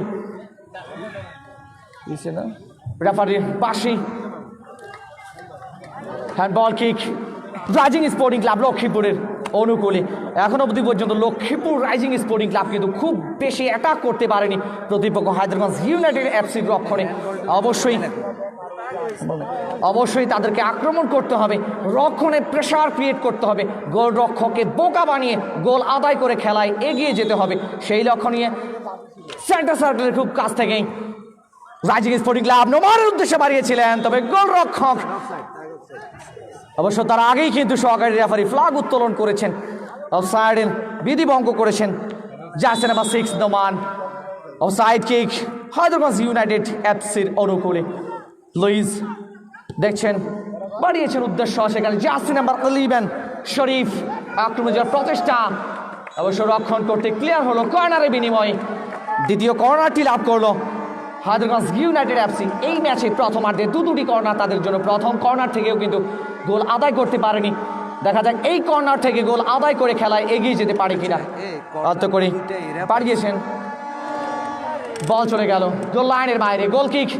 A: রেফারির পাশে handball kick rising sporting club লক্ষ্মীপুরের অনুকূলে। এখন অবধি পর্যন্ত লক্ষ্মীপুর রাইজিং স্পোর্টিং ক্লাব কিন্তু খুব বেশি অ্যাটাক করতে পারেনি প্রতিপক্ষ হায়দ্রাবাদ ইউনাইটেড এফসির রক্ষণে। অবশ্যই তাদেরকে আক্রমণ করতে হবে, রক্ষণে প্রেসার ক্রিয়েট করতে হবে, গোলরক্ষককে বোকা বানিয়ে গোল আদায় করে খেলায় এগিয়ে যেতে হবে। সেই লক্ষ্য নিয়ে সেন্টার সার্কেলের খুব কাছ থেকেই রাইজিং স্পোর্টিং ক্লাব নোমানের উদ্দেশ্যে বাড়িয়েছিলেন, তবে গোলরক্ষক অবশ্য তার আগেই কিন্তু সহকারী রেফারি ফ্ল্যাগ উত্তোলন করেছেন, অফসাইডের বিধিভঙ্গ করেছেন jersey number 6 Noman. Offside kick Hyderabad United এফসির অনুকূলে। লুইস দেখছেন বাড়িয়েছেন উদ্দেশ্য, সেখানে জার্সি নাম্বার 11 শরীফ আক্রমণ যাওয়ার প্রচেষ্টা অবশ্য রক্ষণ করতে ক্লিয়ার হলো কর্নারের বিনিময়ে। দ্বিতীয় কর্নারটি লাভ করলো হায়দ্রাবাদ ইউনাইটেড এফসি। এই ম্যাচে প্রথমার্ধে দুটি কর্নার তাদের জন্য। প্রথম কর্নার থেকেও কিন্তু গোল আদায় করতে পারেনি। দেখা যাক এই কর্নার থেকে গোল আদায় করে খেলায় এগিয়ে যেতে পারে কিনা। আত্ম করে পাঠিয়েছেন, বল চলে গেল গোল লাইনের বাইরে। গোল কিক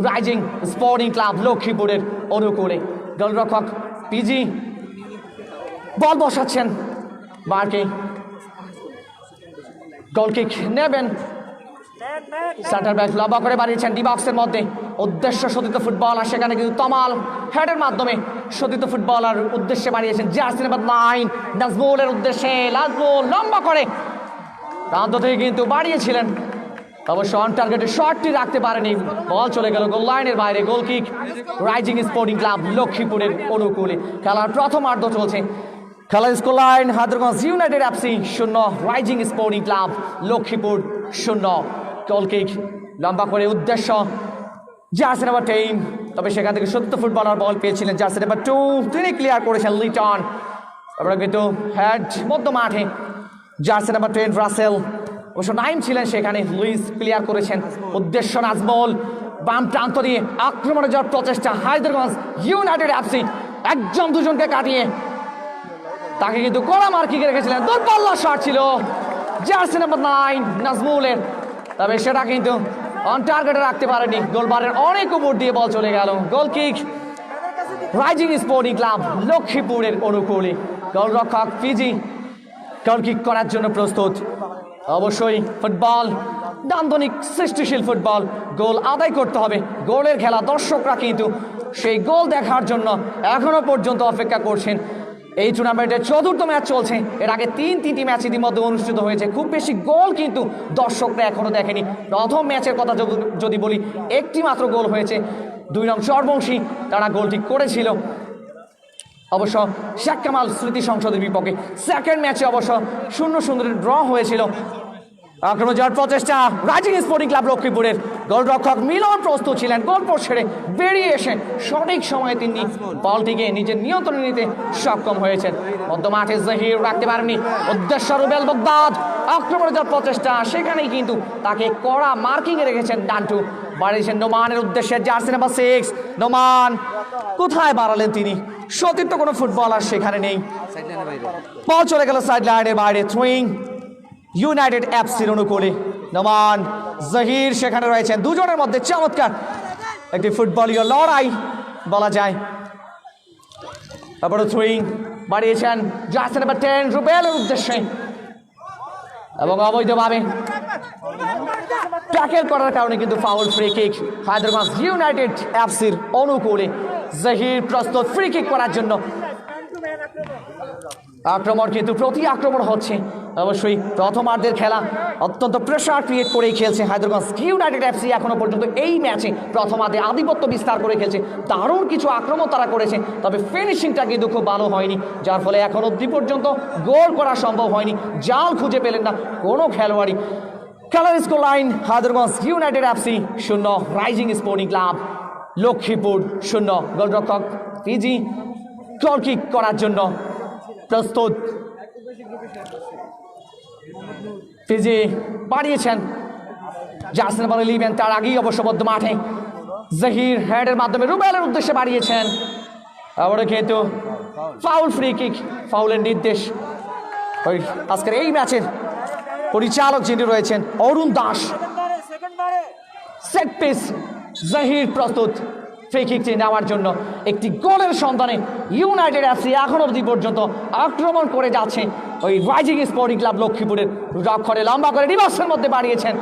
A: রাইজিং স্পোর্টিং ক্লাব লক্ষ্মীপুরের অনুকূলে। গোলরক্ষক পিজি বল বসাচ্ছেন মার্কে, গোল কিক নেবেন। সেন্টার ব্যাক লম্বা করে বাড়িয়েছেন ডি বক্সের মধ্যে, উদ্দেশ্য সতীর্থ ফুটবলার, সেখানে কিন্তু তমাল হেডের মাধ্যমে সতীর্থ ফুটবলার উদ্দেশ্যে বাড়িয়েছেন জার্সি নাম্বার 9 নাজমুলের উদ্দেশ্যে। নাজমুল লম্বা করে প্রান্ত থেকে কিন্তু বাড়িয়েছিলেন, অবশ্য অন টার্গেটে শটটি রাখতে পারেনি, বল চলে গেল গোল লাইনের বাইরে। গোল কিক রাইজিং স্পোর্টিং ক্লাব লক্ষ্মীপুরের অনুকূলে। খেলার প্রথমার্ধ চলছে। খেলার score line Hyderabad united FC 0, rising sporting club Lakshmipur 0। গোল কিক লম্বা করে উদ্দেশ্য জার্সি নাম্বার 10, তবে সেখান থেকে সত্য ফুটবলার বল পেয়েছিলেন জার্সি নাম্বার 2, তিনি ক্লিয়ার করেছেন লিটন। আমরা কিন্তু হেড মধ্য মাঠে জার্সি নাম্বার 10 রাসেল, অবশ্য নাইম ছিলেন সেখানে। লুইস ক্লিয়ার করেছেন, উদ্দেশ্য নাজমুল বাম প্রান্ত দিয়ে আক্রমণে যাওয়ার প্রচেষ্টা হায়দ্রাবাদ ইউনাইটেড এফসি। একজন দুজনকে কাটিয়ে তাকে কিন্তু কড়া মার্কিংয়ে রেখেছিলেন। দূরপাল্লা শট ছিল জার্সি নাম্বার 9 নাজমুলের, তবে সেটা কিন্তু অন টার্গেটে রাখতে পারেনি। গোলবারের অনেক উপর দিয়ে বল চলে গেল। গোল কিক রাইজিং স্পোর্টিং ক্লাব লক্ষ্মীপুরের অনুকূলে। গোলরক্ষক পিজি গোল কিক করার জন্য প্রস্তুত। অবশ্যই ফুটবল নান্দনিক সৃষ্টিশীল ফুটবল, গোল আদায় করতে হবে, গোলের খেলা। দর্শকরা কিন্তু সেই গোল দেখার জন্য এখনো পর্যন্ত অপেক্ষা করছেন। এই টুর্নামেন্টের চতুর্থ ম্যাচ চলছে। এর আগে তিনটি ম্যাচ ইতিমধ্যে অনুষ্ঠিত হয়েছে। খুব বেশি গোল কিন্তু দর্শকরা এখনো দেখেনি। প্রথম ম্যাচের কথা যদি বলি, একটি মাত্র গোল হয়েছে। 2 নং চরবংশী তারা গোলটি করেছিল, অবশ্য শেখ কামাল স্মৃতি সংসদের বিপক্ষে। সেকেন্ড ম্যাচে অবশ্য 0-0 ড্র হয়েছিল। আক্রমণ যাওয়ার প্রচেষ্টা রাইজিং স্পোর্টিং ক্লাব লক্ষ্মীপুরের। গোলরক্ষক মিলন প্রস্তুত ছিলেন, গোলপোস্ট ছেড়ে বেরিয়ে এসে সঠিক সময়ে তিনি বলটিকে নিজের নিয়ন্ত্রণে নিতে সক্ষম হয়েছেন। মধ্য মাঠে জহির রাখতে পারেননি, উদ্দেশ্য রুবেল বগদাদ। আক্রমণে যাওয়ার প্রচেষ্টা, সেখানেই কিন্তু তাকে কড়া মার্কিংয়ে রেখেছেন ডান্টু। বাড়িয়েছেন নোমানের উদ্দেশ্যে জার্সি নাম্বার 6 নোমান। কোথায় বাড়ালেন তিনি? সতীর্থ কোনো ফুটবলার সেখানে নেই, বল চলে গেল সাইড লাইনের বাইরে। থ্রোয়িং ইউনাইটেড এফসির অনুকূলে। নোমান জহির সেখানে রয়েছেন, দুজনের মধ্যে চমৎকার একটি ফুটবলীয় লড়াই বলা যায়। তারপরে থ্রোয়িং বাড়িয়েছেন জার্সি নাম্বার 10 রুবেলের উদ্দেশ্যে এবং অবৈধভাবে ট্যাকেল করার কারণে কিন্তু foul free kick Hyderabad United এফসির অনুকূলে। জহির প্রস্তুত ফ্রি কিক করার জন্য। আক্রমণ কিন্তু প্রতি আক্রমণ হচ্ছে। অবশ্যই প্রথমার্ধের খেলা অত্যন্ত প্রেসার ক্রিয়েট করেই খেলছে হায়দ্রাবাদ ইউনাইটেড এফসি। এখনো পর্যন্ত এই ম্যাচে প্রথমার্ধে আধিপত্য বিস্তার করে খেলছে, দারুণ কিছু আক্রমণ তারা করেছে, তবে ফিনিশিংটা কিন্তু খুব ভালো হয়নি, যার ফলে এখন অবধি পর্যন্ত গোল করা সম্ভব হয়নি। জাল খুঁজে পেলেন না কোনো খেলোয়াড়ই। খেলার score line Hyderabad united FC 0, rising sporting club Lakshmipur 0। গোলরক্ষক পিজি গোল কিক করার জন্য প্রস্তুত। পিজি বাড়িয়েছেন জার্সি নাম্বার 11, তার আগেই অবশ্য মধ্য মাঠে জহির হেডের মাধ্যমে রুবেলের উদ্দেশ্যে বাড়িয়েছেন। আবারও কিন্তু ফাউল ফ্রি কিক, ফাউলের নির্দেশ। ওই আজকের এই ম্যাচের পরিচালক যিনি রয়েছেন অরুণ দাস। সেট পিস জহির প্রস্তুত ফ্রি কিকটি নেওয়ার জন্য। একটি গোলের সন্ধানে ইউনাইটেড এফসি এখন অবধি পর্যন্ত আক্রমণ করে যাচ্ছে। ওই রাইজিং স্পোর্টিং ক্লাব লক্ষ্মীপুরের রক্ষণে লম্বা করে রিভার্সের মধ্যে বাড়িয়েছেন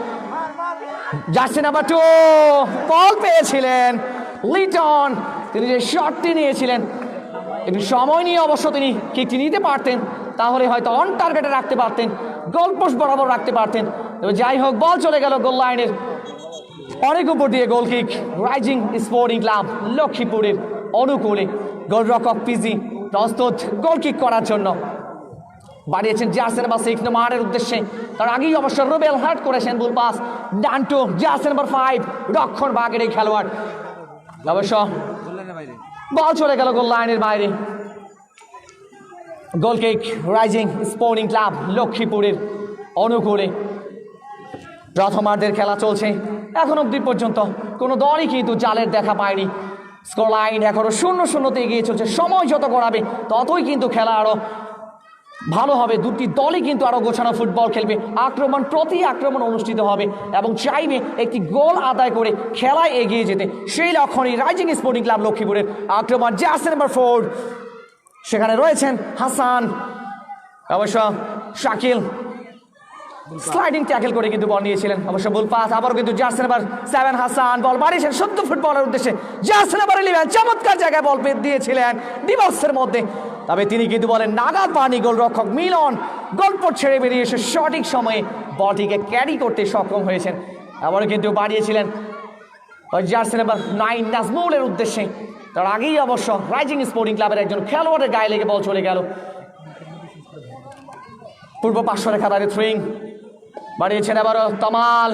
A: জার্সি নাম্বার 2। বল পেয়েছিলেন লিটন, তিনি যে শটটি নিয়েছিলেন একটু সময় নিয়ে অবশ্য তিনি কিকটি নিতে পারতেন, তাহলে হয়তো অন টার্গেটে রাখতে পারতেন, গোল পোস্ট বরাবর রাখতে পারতেন। তবে যাই হোক, বল চলে গেল গোল লাইনের অনেক উপর দিয়ে। গোল কিক রাইজিং স্পোর্টিং ক্লাব লক্ষ্মীপুরের অনুকূলে। গোলরক্ষক পিজি প্রস্তুত গোল কিক করার জন্য। বাড়িয়েছেন জার্সি নাম্বার 6 নোমানের উদ্দেশ্যে, তার আগেই অবশ্য রুবেল হার্ট করেছেন bull pass done to jersey number 5 রক্ষণ ভাগের এই খেলোয়াড়। অবশ্য বল চলে গেল গোল লাইনের বাইরে। গোল কিক রাইজিং স্পোর্টিং ক্লাব লক্ষ্মীপুরের অনুকূলে। প্রথমার্ধের খেলা চলছে, এখন অবধি পর্যন্ত কোনো দলই কিন্তু জালের দেখা পায়নি। স্কোর লাইন এখনো 0-0তে এগিয়ে চলছে। সময় যত গড়াবে ততই কিন্তু খেলা আরো ভালো হবে। দুটি দলই কিন্তু আরো গোছানো ফুটবল খেলবে, আক্রমণ প্রতি আক্রমণ অনুষ্ঠিত হবে এবং চাইবে একটি গোল আদায় করে খেলায় এগিয়ে যেতে। সেই লক্ষণে রাইজিং স্পোর্টিং ক্লাব লক্ষ্মীপুরের আক্রমণ জার্সি নাম্বার 4 সেখানে রয়েছেন হাসান। অবশ্য শাকিল স্লাইডিং ট্যাকেল করে কিন্তু বল নিয়েছিলেন। অবশ্য বল পাস আবারও কিন্তু জার্সি নাম্বার 7 হাসান বল বাড়িয়েছেন সদ্য ফুটবলের উদ্দেশ্যে। জার্সি নাম্বার 11 চমৎকার জায়গায় বল দিয়েছিলেন ডিবক্সের মধ্যে, তবে তিনি কিন্তু বলেন নাগাদ পানি। গোলরক্ষক মিলন গোলপোস্ট ছেড়ে বেরিয়ে এসে সঠিক সময়ে বলটিকে ক্যারি করতে সক্ষম হয়েছেন। আবারও কিন্তু বাড়িয়েছিলেন ওই জার্সি নাম্বার 9 নাজমুলের উদ্দেশ্যে, তার আগেই অবশ্য রাইজিং স্পোর্টিং ক্লাবের একজন খেলোয়াড়ের গায়ে লেগে বল চলে গেল। পূর্ব পার্শ্ব রেখা দাঁড়িয়ে থ্রোয়িং বাড়িয়েছেন এবারও তমাল,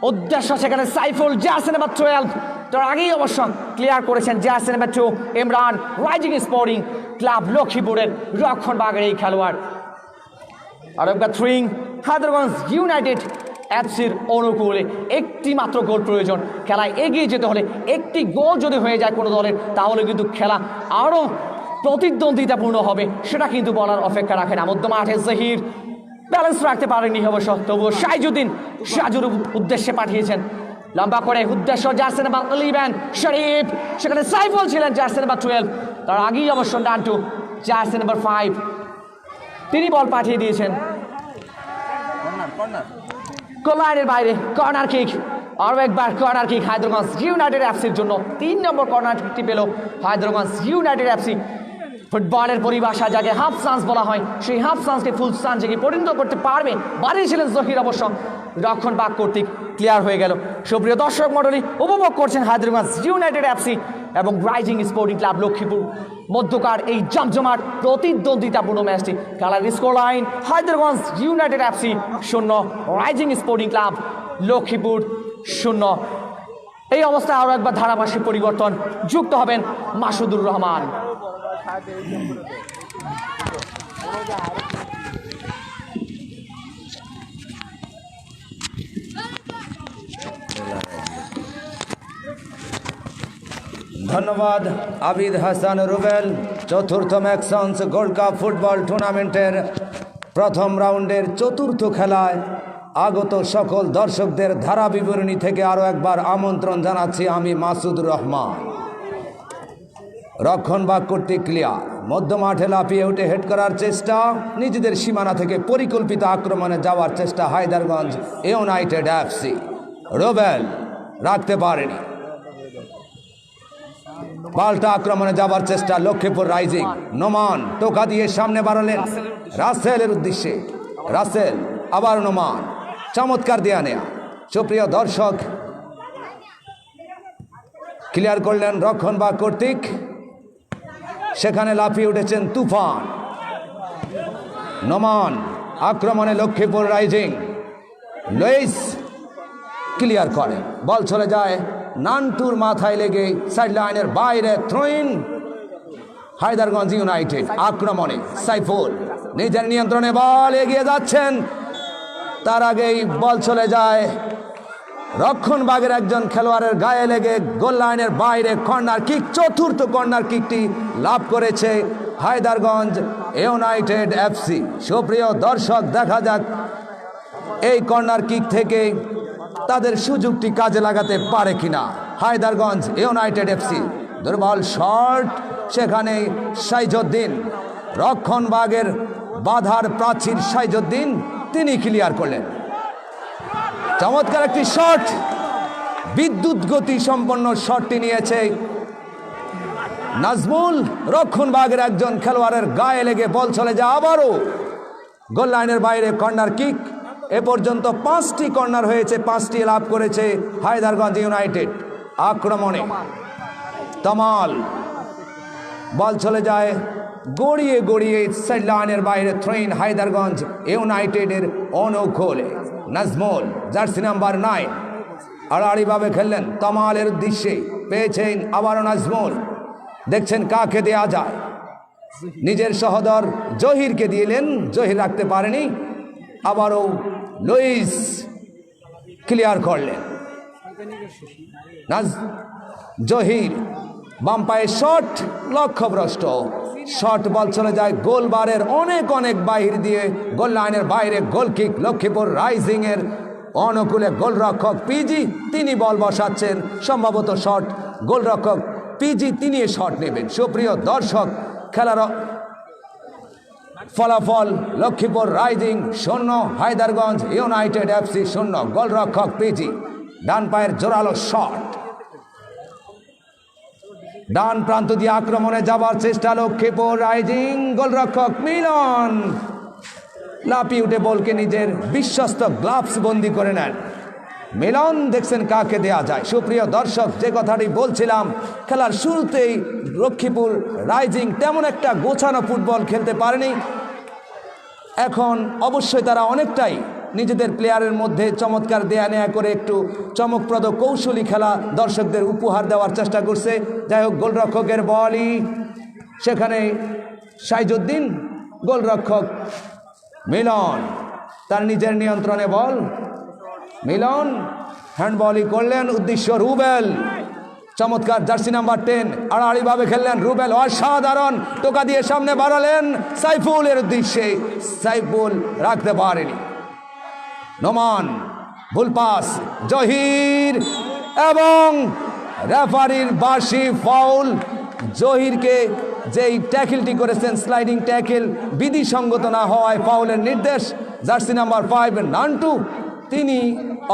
A: উদ্দেশ্য সেখানে সাইফুল জার্সি নাম্বার 12, তার আগেই অবশ্য ক্লিয়ার করেছেন jersey number 2 Imran. Rising sporting club লক্ষ্মীপুরের রক্ষণ ভাগের এই খেলোয়াড়। আর একবার থ্রোয়িং হায়দ্রাবাদ ইউনাইটেড এফসির অনুকূলে। একটি মাত্র গোল প্রয়োজন খেলায় এগিয়ে যেতে হলে। একটি গোল যদি হয়ে যায় কোনো দলের, তাহলে কিন্তু খেলা আরও প্রতিদ্বন্দ্বিতাপূর্ণ হবে, সেটা কিন্তু বলার অপেক্ষা রাখে না। মধ্য মাঠে জহির ব্যালেন্স রাখতে পারেননি অবশ্য, তবুও সাইজুদ্দিন সাজুর উদ্দেশ্যে পাঠিয়েছেন লম্বা করে। উদ্দেশ্য জার্সি নাম্বার 11 শরীফ, সেখানে সাইফুল ছিলেন জার্সি নাম্বার 12, তার আগেই অবশ্য ডান্টু জার্সি নাম্বার 5 তিনি বল পাঠিয়ে দিয়েছেন গোল লাইনের বাইরে। কর্নার কিক, আরও একবার কর্নার কিক হায়দ্রাবাদ ইউনাইটেড এফসির জন্য। 3 নম্বর কর্নার কিকটি পেল হায়দ্রাবাদ ইউনাইটেড এফসি। ফুটবলের পরিভাষা যাকে হাফ চান্স বলা হয়, সেই হাফ চান্সকে ফুল চান্সে কি পরিণত করতে পারবে বাড়িয়েছিলেন জহির। অবশ্য রক্ষণ ভাগ কর্তৃক ক্লিয়ার হয়ে গেল। সুপ্রিয় দর্শক মণ্ডলী, উপভোগ করছেন হায়দ্রাবাদ ইউনাইটেড এফসি এবং রাইজিং স্পোর্টিং ক্লাব লক্ষ্মীপুর মধ্যকার এই জমজমাট প্রতিদ্বন্দ্বিতাপূর্ণ ম্যাচটি। খেলার score line Hyderabad united FC 0, rising sporting club Lakshmipur 0। এই অবস্থায় আরও একবার ধারাভাষ্যিক পরিবর্তন যুক্ত হবেন মাসুদুর রহমান।
D: ধন্যবাদ আবিদ হাসান রুবেল। চতুর্থ ম্যাক্সন্স গোল্ড কাপ ফুটবল টুর্নামেন্টের প্রথম রাউন্ডের চতুর্থ খেলায় আগত সকল দর্শকদের ধারা বিবরণী থেকে আরও একবার আমন্ত্রণ জানাচ্ছি আমি মাসুদুর রহমান। রক্ষণভাগ কর্তৃক ক্লিয়ার, মধ্য মাঠে লাফিয়ে উঠে হেড করার চেষ্টা, নিজেদের সীমানা থেকে পরিকল্পিত আক্রমণে যাওয়ার চেষ্টা হায়দারগঞ্জ ইউনাইটেড এফসি। রুবেল রাখতে পারেনি, পাল্টা আক্রমণে যাবার চেষ্টা লক্ষ্মীপুর রাইজিং। নোমান টোকা দিয়ে সামনে বাড়ালেন রাসেলের উদ্দেশ্যে, রাসেল আবার নোমান, চমৎকার দেয়া নেয়া। সুপ্রিয় দর্শক, ক্লিয়ার করলেন রক্ষণভাগ কর্তৃক, সেখানে লাফিয়ে উঠেছেন তুফান। নোমান আক্রমণে লক্ষ্মীপুর রাইজিং, লুইস ক্লিয়ার করে, বল চলে যায় নান্টুর মাথায় লেগে সাইড লাইনের বাইরে, থ্রোইন হায়দারগঞ্জ ইউনাইটেড। আক্রমণে সাইফুল নিজের নিয়ন্ত্রণে বল এগিয়ে যাচ্ছেন, তার আগেই বল চলে যায় রক্ষণভাগের একজন খেলোয়াড়ের গায়ে লেগে গোল লাইনের বাইরে। কর্নার কিক, চতুর্থ কর্নার কিকটি লাভ করেছে হায়দারগঞ্জ ইউনাইটেড এফসি। সুপ্রিয় দর্শক, দেখা যাক এই কর্নার কিক থেকে তাদের সুযোগটি কাজে লাগাতে পারে কিনা হায়দারগঞ্জ ইউনাইটেড এফসি। দুর্বল শট, সেখানে সাইজুদ্দিন, রক্ষণভাগের বাধার প্রাচীর সাইজুদ্দিন, তিনি ক্লিয়ার করলেন। চমৎকার একটি শট, বিদ্যুৎ গতি সম্পন্ন শটটি নিয়েছে নাজমুল। রক্ষণভাগের একজন খেলোয়াড়ের গায়ে লেগে বল চলে যায় আবারও গোল লাইনের বাইরে। কর্নার কিক, এ পর্যন্ত 5টি কর্নার হয়েছে, 5টি লাভ করেছে হায়দারগঞ্জ ইউনাইটেড। আক্রমণে তমাল, বল চলে যায় গড়িয়ে গড়িয়ে সাইড লাইনের বাইরে। থ্রোইন হায়দারগঞ্জ ইউনাইটেডের অনুকূলে। নাজমুল জার্সি নাম্বার 9 আড়াআড়িভাবে খেললেন তমালের উদ্দেশ্যে, পেয়েছেন আবারও নাজমুল, দেখছেন কাকে দেয়া যায়, নিজের সহদর জহিরকে দিলেন, জহির রাখতে পারেনি, আবারও লুইস ক্লিয়ার করলেন। জহির বাম পায়ে শট, লক্ষ্যভ্রষ্ট শট, বল চলে যায় গোলবারের অনেক অনেক বাহির দিয়ে গোল লাইনের বাইরে। গোল কিক লক্ষ্মীপুর রাইজিং এর অনুকূলে। গোলরক্ষক পিজি তিনি বল বসাচ্ছেন, সম্ভবত শট, গোলরক্ষক পিজি তিনি শট নেবেন। সুপ্রিয় দর্শক, খেলার ফলাফল Lakshmipur rising 0, Haidarganj United FC 0। গোলরক্ষক পিজি, ডান পায়ের জোরালো শট, ডান প্রান্ত দিয়ে আক্রমণে যাবার চেষ্টা লক্ষ্মীপুর রাইজিং। গোলরক্ষক মিলন লাফিয়ে উঠে বলকে নিজের বিশ্বস্ত গ্লাভস বন্দি করে নেন। মিলন দেখছেন কাকে দেয়া যায়। সুপ্রিয় দর্শক, যে কথাটি বলছিলাম, খেলার শুরুতেই লক্ষ্মীপুর রাইজিং তেমন একটা গোছানো ফুটবল খেলতে পারেনি। এখন অবশ্যই তারা অনেকটাই নিজেদের প্লেয়ারের মধ্যে চমৎকার দেয়া নেয়া করে একটু চমকপ্রদ কৌশলী খেলা দর্শকদের উপহার দেওয়ার চেষ্টা করছে। যাই হোক, গোলরক্ষকের বলই, সেখানে সাইজুদ্দিন, গোলরক্ষক মিলন তার নিজের নিয়ন্ত্রণে বল, মিলন হ্যান্ডবলই করলেন, উদ্দেশ্য রুবেল, চমৎকার জার্সি নাম্বার 10 আড়াআড়িভাবে খেললেন রুবেল, অসাধারণ টোকা দিয়ে সামনে বাড়ালেন সাইফুলের উদ্দেশ্যে, সাইফুল রাখতে পারেনি। নোমান, ভুল পাস, জহির, এবং রেফারির বাঁশি, ফাউল। জহিরকে যেই ট্যাকেলটি করেছেন, স্লাইডিং ট্যাকেল, বিধিসঙ্গত না হওয়ায় ফাউলের নির্দেশ। জার্সি নাম্বার 5 নান্টু, তিনি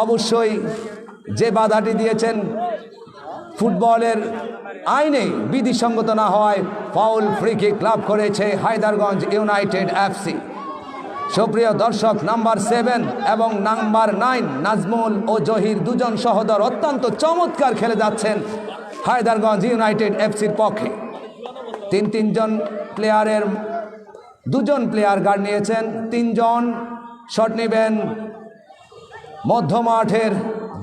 D: অবশ্যই যে বাধাটি দিয়েছেন ফুটবলের আইনে বিধিসঙ্গত না হওয়ায় ফাউল, ফ্রি কিক লাভ করেছে হায়দারগঞ্জ ইউনাইটেড এফসি। সুপ্রিয় দর্শক, নাম্বার 7 এবং নাম্বার 9 নাজমুল ও জহির, দুজন সহদর অত্যন্ত চমৎকার খেলে যাচ্ছেন হায়দারগঞ্জ ইউনাইটেড এফসির পক্ষে। 3 প্লেয়ারের 2 প্লেয়ার গার্ড নিয়েছেন, 3 জন শট নেবেন। মধ্য মাঠের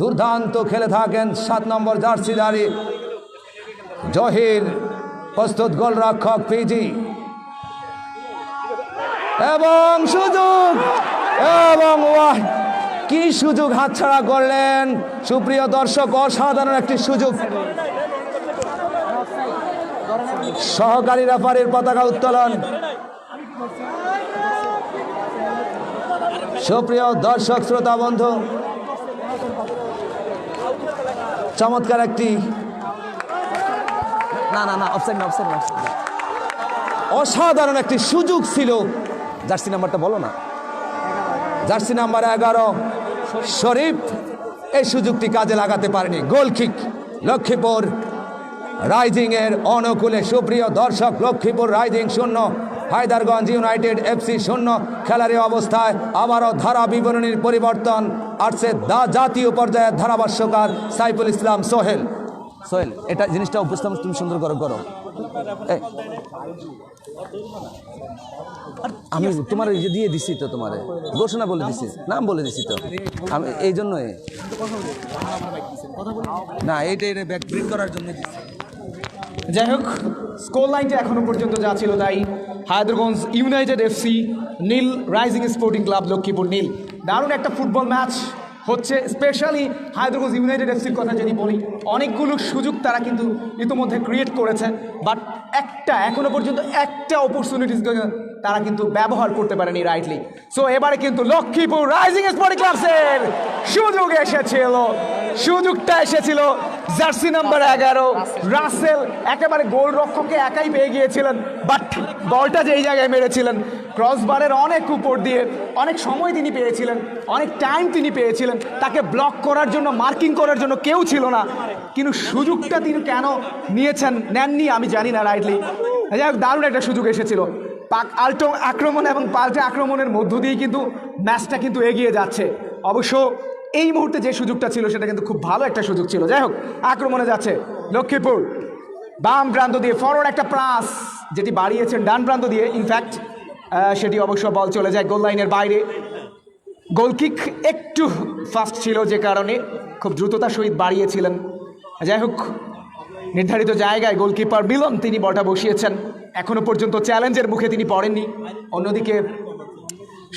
D: দুর্দান্ত খেলে থাকেন 7 নম্বর জার্সিধারী জহির, প্রস্তুত গোলরক্ষক পিজি, এবং সুযোগ, এবং কি সুযোগ হাতছাড়া করলেন। সুপ্রিয় দর্শক, অসাধারণ একটি সুযোগ। সহকারী রেফারির পতাকা উত্তোলন। সুপ্রিয় দর্শক শ্রোতা বন্ধু, চমৎকার একটি অসাধারণ একটি সুযোগ ছিল। জার্সি নাম্বারটা বলো না। জার্সি নাম্বার 11 শরীফ এই সুযোগটি কাজে লাগাতে পারেনি। গোল কিক লক্ষ্মীপুর রাইজিং এর অনুকূলে। সুপ্রিয় দর্শক, Lakshmipur rising 0, Haidarganj United FC 0। খেলার এই অবস্থায় আবারও ধারা বিবরণীর পরিবর্তন আসছে জাতীয় পর্যায়ের ধারাভাষ্যকার সাইফুল ইসলাম সোহেল। সোহেল, এটা জিনিসটা উপস্থাপন তুমি সুন্দর করো। আমি তোমার দিয়ে দিছি তো, তোমার ঘোষণা বলে দিছি, নাম বলে দিছি তো আমি, এই জন্যই না, এইটা ব্যাক ব্রিক করার জন্য দিছি।
C: যাই হোক, স্কোর লাইনটা এখনো পর্যন্ত যা ছিল তাই। হায়দ্রাবাদ ইউনাইটেড FC নীল, রাইজিং স্পোর্টিং ক্লাব লক্ষ্মীপুর নীল। দারুণ একটা ফুটবল ম্যাচ হচ্ছে। স্পেশালি হায়দ্রাবাদ ইউনাইটেড FCর কথা যদি বলি, অনেকগুলো সুযোগ তারা কিন্তু ইতিমধ্যে ক্রিয়েট করেছে, বাট এখনো পর্যন্ত একটা অপরচুনিটিস তারা কিন্তু ব্যবহার করতে পারেনি রাইটলি। সো এবারে কিন্তু লক্ষ্মীপুর রাইজিং স্পোর্টিং ক্লাবসের সুযোগটা এসেছিল জার্সি নাম্বার 11 রাসেল। একেবারে গোলরক্ষককে একাই পেয়ে গিয়েছিলেন, বাট বলটা যেই জায়গায় মেরেছিলেন ক্রসবারের অনেক উপর দিয়ে, অনেক সময় তিনি পেয়েছিলেন, অনেক টাইম তিনি পেয়েছিলেন। তাকে ব্লক করার জন্য, মার্কিং করার জন্য কেউ ছিল না, কিন্তু সুযোগটা তিনি কেন নেননি আমি জানি না রাইটলি। যাই হোক, দারুণ একটা সুযোগ এসেছিল। আক্রমণ এবং পাল্টে আক্রমণের মধ্য দিয়েই কিন্তু ম্যাচটা কিন্তু এগিয়ে যাচ্ছে। অবশ্য এই মুহূর্তে যে সুযোগটা ছিল সেটা কিন্তু খুব ভালো একটা সুযোগ ছিল। যাই হোক, আক্রমণে যাচ্ছে লক্ষ্মীপুর। বাম প্রান্ত দিয়ে ফরওয়ার্ড একটা পাস যেটি বাড়িয়েছেন ডান প্রান্ত দিয়ে, ইনফ্যাক্ট সেটি অবশ্য বল চলে যায় গোল লাইনের বাইরে। গোলকিক একটু ফাস্ট ছিল, যে কারণে খুব দ্রুততার সহিত বাড়িয়েছিলেন। যাই হোক, নির্ধারিত জায়গায় গোলকিপার মিলন তিনি বলটা বসিয়েছেন। এখনো পর্যন্ত চ্যালেঞ্জের মুখে তিনি পড়েননি। অন্যদিকে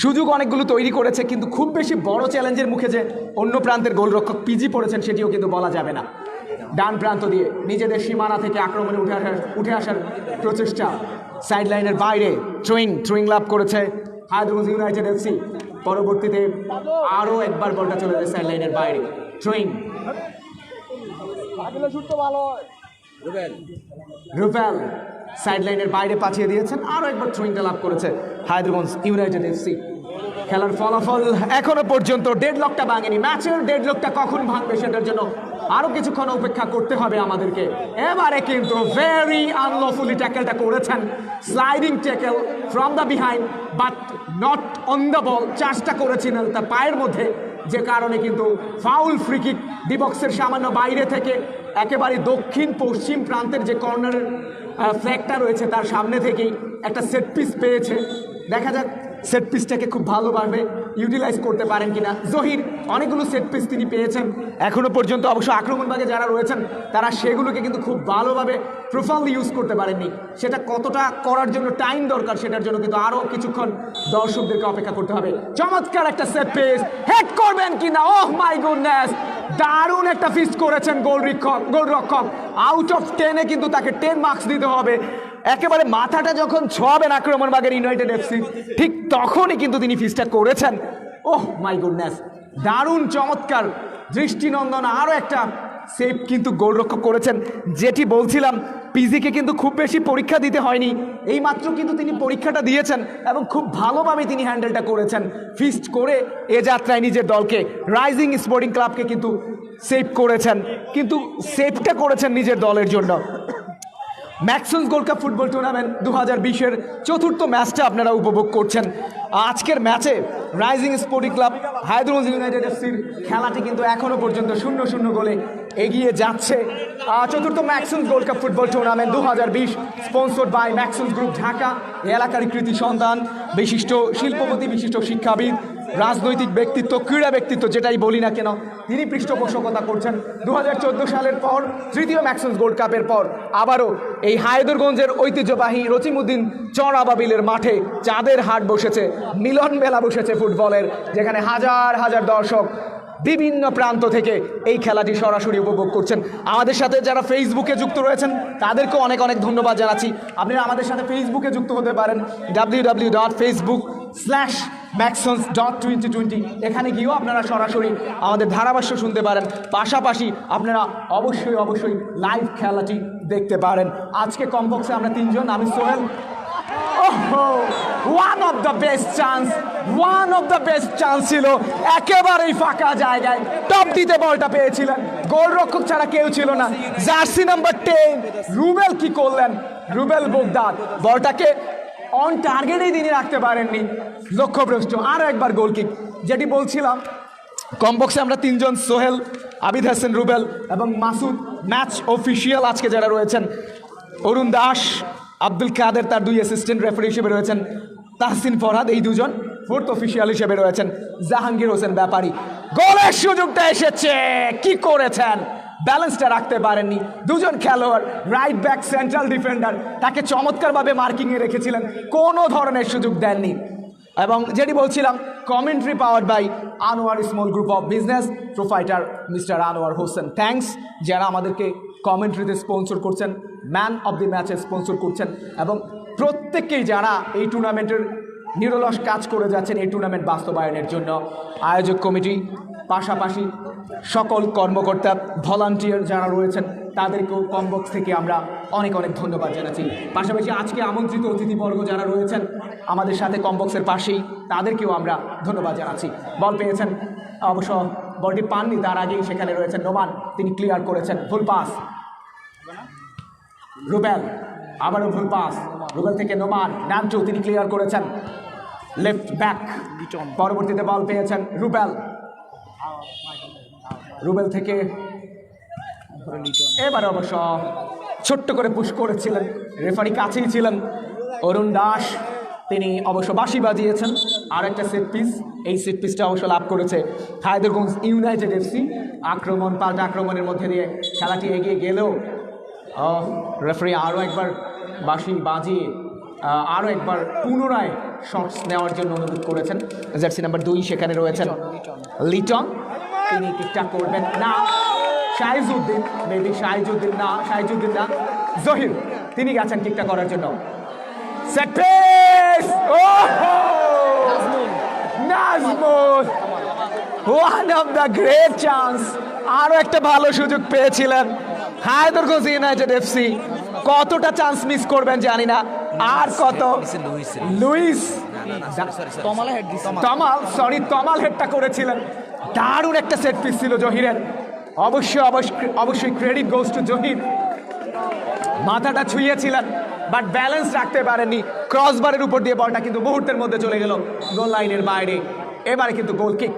C: সুযোগ অনেকগুলো তৈরি করেছে, কিন্তু খুব বেশি বড় চ্যালেঞ্জের মুখে যে অন্য প্রান্তের গোলরক্ষক পিজি পড়েছেন সেটিও কিন্তু বলা যাবে না। ডান প্রান্ত দিয়ে নিজেদের সীমানা থেকে আক্রমণে উঠে আসার প্রচেষ্টা। সাইড লাইনের বাইরে থ্রোয়িং লাভ করেছে হায়দ্রাবাদ ইউনাইটেড FC। পরবর্তীতে আরও একবার বলটা চলে যায় সাইড লাইনের বাইরে। থ্রোয়িং রুবেল সাইড লাইনের বাইরে পাঠিয়ে দিয়েছেন। আরও একবার থ্রোয়িংটা লাভ করেছে হায়দ্রাবাদ ইউনাইটেড FC। খেলার ফলাফল এখনো পর্যন্ত ডেডলকটা ভাঙেনি। ম্যাচের ডেডলকটা কখন ভাঙবে সেটার জন্য আরও কিছুক্ষণ অপেক্ষা করতে হবে আমাদেরকে। এবারে কিন্তু ভেরি আনলফুলি ট্যাকেলটা করেছেন, sliding tackle from the behind, but not on the ball. চার্জটা করেছিলেন তার পায়ের মধ্যে, যে কারণে কিন্তু ফাউল ফ্রি কিক। ডি বক্সের সামান্য বাইরে থেকে একেবারে দক্ষিণ পশ্চিম প্রান্তের যে কর্নারের ফ্ল্যাগটা রয়েছে তার সামনে থেকেই একটা সেট পিস পেয়েছে। দেখা যাক সেট পিসটাকে খুব ভালোভাবে ইউটিলাইজ করতে পারেন কিনা জহির। অনেকগুলো সেট পিস তিনি পেয়েছেন এখনো পর্যন্ত। অবশ্য আক্রমণভাগে যারা রয়েছেন তারা সেগুলোকে কিন্তু খুব ভালোভাবে প্রোফাইলি ইউজ করতে পারেননি। সেটা কতটা করার জন্য টাইম দরকার সেটার জন্য কিন্তু আরও কিছুক্ষণ দর্শকদেরকে অপেক্ষা করতে হবে। চমৎকার একটা সেট পিস, হেড করবেন কিনা, ওহ মাই গুডনেস, দারুণ একটা ফিস্ট করেছেন গোলরক্ষক। আউট অফ 10-এ কিন্তু তাকে 10 মার্কস দিতে হবে। একেবারে মাথাটা যখন ছোঁয়াবেন আক্রমণ ভাগের ইউনাইটেড FC, ঠিক তখনই কিন্তু তিনি ফিস্টটা করেছেন। ওহ মাই গুডনেস, দারুণ চমৎকার দৃষ্টিনন্দন আরও একটা সেভ কিন্তু গোলরক্ষক করেছেন। যেটি বলছিলাম, পিজিকে কিন্তু খুব বেশি পরীক্ষা দিতে হয়নি, এইমাত্র কিন্তু তিনি পরীক্ষাটা দিয়েছেন এবং খুব ভালোভাবে তিনি হ্যান্ডেলটা করেছেন। ফিস্ট করে এ যাত্রায় নিজের দলকে, রাইজিং স্পোর্টিং ক্লাবকে কিন্তু সেভ করেছেন, কিন্তু সেভটা করেছেন নিজের দলের জন্য। Maxons gold cup football tournament 2020-এর চতুর্থ ম্যাচটা আপনারা উপভোগ করছেন। আজকের ম্যাচে rising sporting club Hyderabad United FCর খেলাটি কিন্তু এখনও পর্যন্ত 0-0 গোলে এগিয়ে যাচ্ছে। চতুর্থ Maxons gold cup football tournament 2020 sponsored by Maxons group Dhaka. এলাকার কৃতি সন্তান, বিশিষ্ট শিল্পপতি, বিশিষ্ট শিক্ষাবিদ, রাজনৈতিক ব্যক্তিত্ব, ক্রীড়া ব্যক্তিত্ব যেটাই বলি না কেন, তিনি পৃষ্ঠপোষকতা করছেন। 2014 সালের পর, তৃতীয় ম্যাক্সন্স গোল্ড কাপের পর আবারও এই হায়দরগঞ্জের ঐতিহ্যবাহী রচিমুদ্দিন চর আবাবিলের মাঠে চাঁদের হাট বসেছে, মিলন মেলা বসেছে ফুটবলের, যেখানে হাজার হাজার দর্শক বিভিন্ন প্রান্ত থেকে এই খেলাটি সরাসরি উপভোগ করছেন। আমাদের সাথে যারা ফেসবুকে যুক্ত রয়েছেন তাদেরকেও অনেক অনেক ধন্যবাদ জানাচ্ছি। আপনারা আমাদের সাথে ফেসবুকে যুক্ত হতে পারেন, www.facebook/ maxons.2020 এখানে গিয়েও আপনারা সরাসরি আমাদের ধারাভাষ্য শুনতে পারেন, পাশাপাশি আপনারা অবশ্যই লাইভ খেলাটি দেখতে পারেন। আজকে কমপক্ষে আমরা তিনজন, আমি Sohel. One of the best chance ছিল, একেবারেই ফাঁকা জায়গায় টপ দিতে বলটা পেয়েছিলেন, গোলরক্ষক ছাড়া কেউ ছিল না। জার্সি নাম্বার 10 রুবেল কি করলেন, রুবেল বোগদাদ বলটাকে অন টার্গেটেই তিনি রাখতে পারেননি, লক্ষ্যভ্রষ্ট। আরও একবার গোল কিক, যেটি বলছিলাম কমপক্ষে আমরা তিনজন, সোহেল, আবিদ হাসান, রুবেল এবং মাসুদ ম্যাচ অফিসিয়াল আজকে যারা রয়েছেন, অরুণ দাস, আব্দুল কাদের তার 2 অ্যাসিস্ট্যান্ট রেফারি হিসেবে রয়েছেন, তাহসিন ফরহাদ এই দুজন, 4th অফিসিয়াল হিসেবে রয়েছেন জাহাঙ্গীর হোসেন ব্যাপারী। গোলের সুযোগটা এসেছে, কি করেছেন, ব্যালেন্সটা রাখতে পারেননি দুজন খেলোয়াড়। রাইট ব্যাক, সেন্ট্রাল ডিফেন্ডার, তাকে চমৎকারভাবে মার্কিংয়ে রেখেছিলেন, কোনো ধরনের সুযোগ দেননি। এবং যেটি বলছিলাম, commentary powered by Anwar small group of business, proprietor mister Anwar Hossain. Thanks যারা আমাদেরকে কমেন্ট্রিতে স্পন্সর করছেন, ম্যান অফ দি ম্যাচে স্পন্সর করছেন, এবং প্রত্যেককেই যারা এই টুর্নামেন্টের নিরলস কাজ করে যাচ্ছেন এই টুর্নামেন্ট বাস্তবায়নের জন্য, আয়োজক কমিটি, পাশাপাশি সকল কর্মকর্তা, ভলান্টিয়ার যারা রয়েছেন তাদেরকেও কমবক্স থেকে আমরা অনেক ধন্যবাদ জানাচ্ছি। পাশাপাশি আজকে আমন্ত্রিত অতিথিবর্গ যারা রয়েছেন আমাদের সাথে কমবক্সের পাশেই, তাদেরকেও আমরা ধন্যবাদ জানাচ্ছি। বল পেয়েছেন, অবশ্য বলটি পাননি, তার আগেই সেখানে রয়েছেন নোমান, তিনি ক্লিয়ার করেছেন, ফুল পাস। রুবেল, আবারও ফুল পাস, রুবেল থেকে নোমান, নামচু, তিনি ক্লিয়ার করেছেন, লেফট ব্যাক। পরবর্তীতে বল পেয়েছেন রুবেল, রুবেল থেকে এবারে অবশ্য ছোট্ট করে পুশ করেছিলেন, রেফারি কাছেই ছিলেন অরুণ দাস, তিনি অবশ্য বাঁশি বাজিয়েছেন। আর একটা সেট পিস, এই সেট পিসটা অবশ্য লাভ করেছে হায়দরগঞ্জ ইউনাইটেড এফসি। আক্রমণ, পাল্টা আক্রমণের মধ্যে দিয়ে খেলাটি এগিয়ে গেলেও রেফারি আরও একবার বাঁশি বাজিয়ে আরও একবার পুনরায় শটস নেওয়ার জন্য অনুরোধ করেছেন। জার্সি নাম্বার 2 সেখানে রয়েছেন লিটন, তিনি কিকটা করবেন না, শাহিজউদ্দিন, মেবি শাহিজউদ্দিন না, জহির, তিনি গেছেন কিকটা করার জন্য। Set piece, Nazmul, one of the great chance, আরও একটা ভালো সুযোগ পেয়েছিলেন হায়দরগঞ্জ ইউনাইটেড এফসি। কতটা চান্স মিস করবেন জানি না, আর কত। লুইস তমাল হেডটা করেছিলেন, দারুণ একটা সেট পিস ছিল জহিরের। অবশ্যই ক্রেডিট গোজ টু জহির, মাথাটা ছুঁয়েছিলেন বাট ব্যালেন্স রাখতে পারেননি, ক্রসবারের উপর দিয়ে বলটা কিন্তু মুহূর্তের মধ্যে চলে গেল গোল লাইনের বাইরে। এবারে কিন্তু গোল কিক,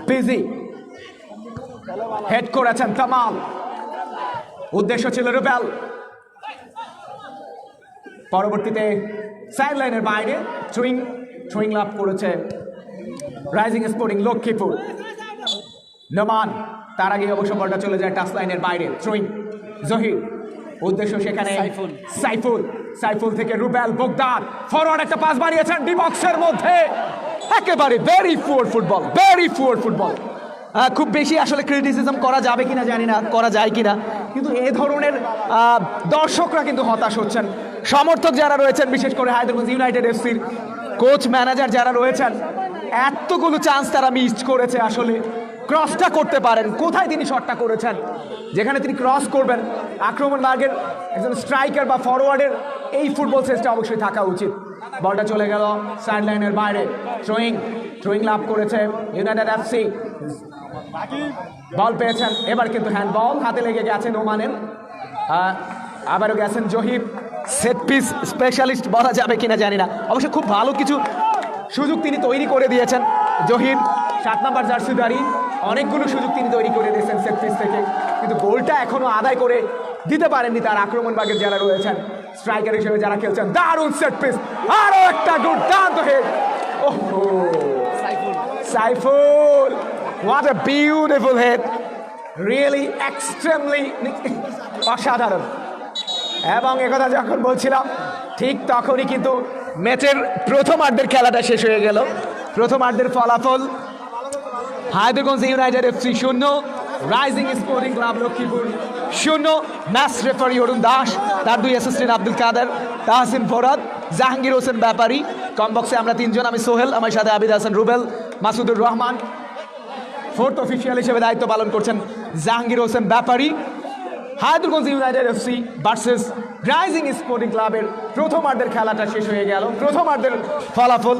C: বিজি হেড করেছেন তামাল, উদ্দেশ্য ছিল রুবেল। পরবর্তীতে সাইড লাইনের বাইরে থ্রোয়িং লাভ করেছে রাইজিং স্পোর্টিং লক্ষ্মীপুর। নোমান, তার আগে অবশ্য বলটা চলে যায় টাচ লাইনের বাইরে, থ্রোয়িং জহির, উদ্দেশ্য সেখানে সাইফুল থেকে রুবেল বোগদাদ, ফরওয়ার্ড একটা পাস বাড়িয়েছেন ডি বক্সের মধ্যে, একেবারে ভেরি পুয়ার ফুটবল। খুব বেশি আসলে ক্রিটিসিজম করা যাবে কিনা জানি না, করা যায় কিনা, কিন্তু এ ধরনের দর্শকরা কিন্তু হতাশ হচ্ছেন, সমর্থক যারা রয়েছেন, বিশেষ করে হায়দরগঞ্জ ইউনাইটেড এফসির কোচ ম্যানেজার যারা রয়েছেন, এতগুলো চান্স তারা মিস করেছে। আসলে ক্রসটা করতে পারেন, কোথায় তিনি শটটা করেছেন, যেখানে তিনি ক্রস করবেন, আক্রমণ মার্গের একজন স্ট্রাইকার বা ফরওয়ার্ডের এই ফুটবল সেন্সটা অবশ্যই থাকা উচিত। বলটা চলে গেল সাইড লাইনের বাইরে, থ্রোয়িং লাভ করেছে ইউনাইটেড এফসি, বল পেয়েছেন, এবার কিন্তু হ্যান্ডবল হাতে লেগে গেছে নোমানের, আবারও গেছেন জহির। সেট পিস স্পেশালিস্ট বলা যাবে কিনা জানি না, অবশ্য খুব ভালো কিছু সুযোগ তিনি তৈরি করে দিয়েছেন জহির, 7 নম্বর জার্সিদারি, অনেকগুলো সুযোগ তিনি তৈরি করে দিয়েছেন সেট পিস থেকে, কিন্তু গোলটা এখনো আদায় করে দিতে পারেননি তার আক্রমণ ভাগের যারা রয়েছেন, স্ট্রাইকার হিসেবে যারা খেলছেন। দারুণ সেট পিস, আরো একটা দুর্দান্ত head, Saiful, what a beautiful head, really extremely অসাধারণ। এবং একথা যখন বলছিলাম ঠিক তখনই কিন্তু ম্যাচের প্রথমার্ধের খেলাটা শেষ হয়ে গেল। প্রথমার্ধের ফলাফল Haidarganj United FC 0, rising sporting club Lakshmipur 0। Match referee Arun Das, তার 2 অ্যাসিস্ট্যান্ট আব্দুল কাদের, তাহসিন ফরহাদ, জাহাঙ্গীর হোসেন ব্যাপারী। কমবক্সে আমরা তিনজন, আমি সোহেল, আমার সাথে আবিদ হাসান রুবেল, মাসুদুর রহমান। ফোর্থ অফিসিয়াল হিসেবে দায়িত্ব পালন করছেন Jahangir Hossain Bepari. Haidarganj United FC versus rising sporting ক্লাবের প্রথমার্ধের খেলাটা শেষ হয়ে গেল। প্রথমার্ধের ফলাফল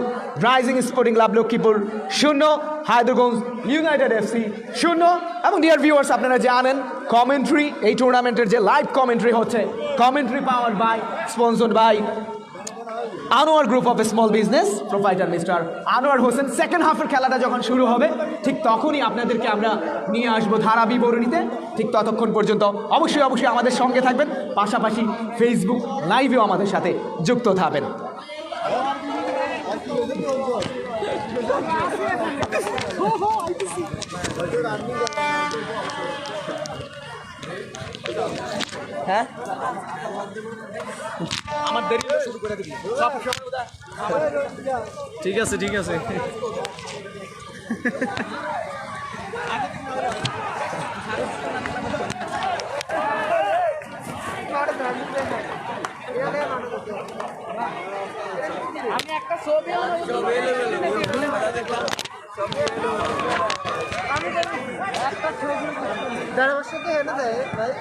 C: rising sporting club Lakshmipur 0, Haidarganj United FC 0। এবং ডিয়ার ভিউয়ার্স, আপনারা জানেন কমেন্ট্রি, এই টুর্নামেন্টের যে লাইভ কমেন্ট্রি হচ্ছে, commentary power by, sponsored by Anwar group of small business, proprietor mister Anwar Hossain. Second হাফের খেলাটা যখন শুরু হবে ঠিক তখনই আপনাদেরকে আমরা নিয়ে আসবো ধারা বিবরণীতে। ঠিক ততক্ষণ পর্যন্ত অবশ্যই আমাদের সঙ্গে থাকবেন, পাশাপাশি ফেসবুক লাইভেও আমাদের সাথে যুক্ত থাকবেন। হ্যাঁ, আমার দেরি শুরু করে দিবি। ঠিক আছে, ঠিক আছে।
E: আমি একটা ছবি দেড় বছর তো এনে দেয় ভাই।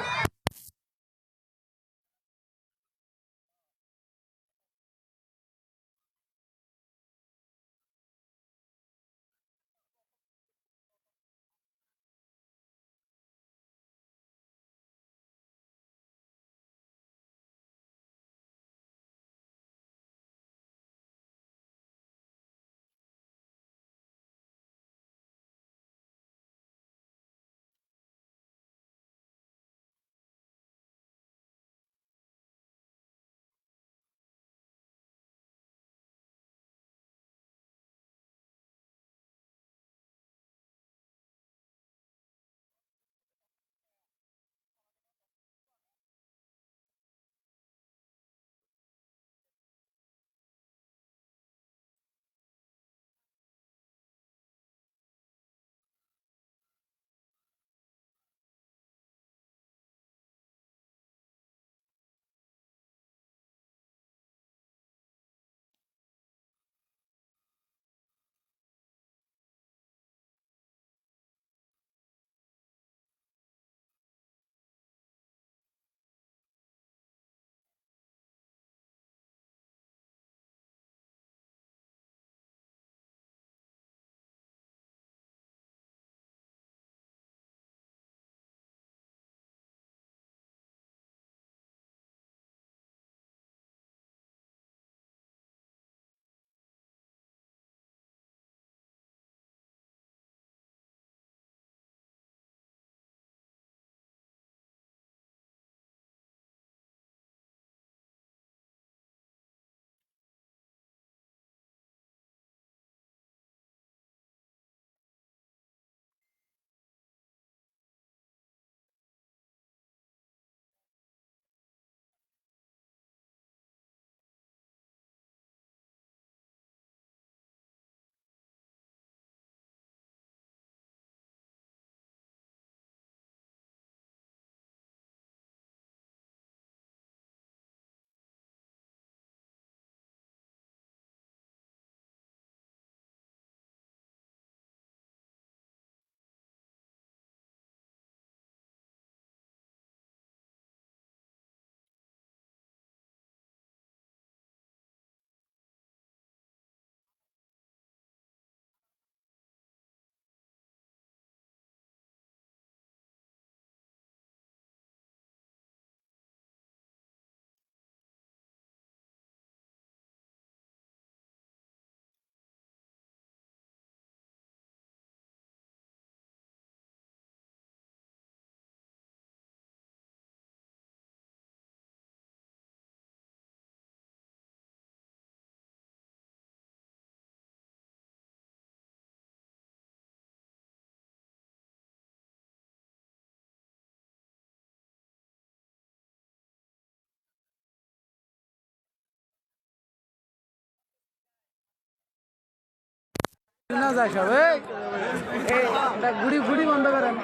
E: গুড়ি বন্ধ করেন।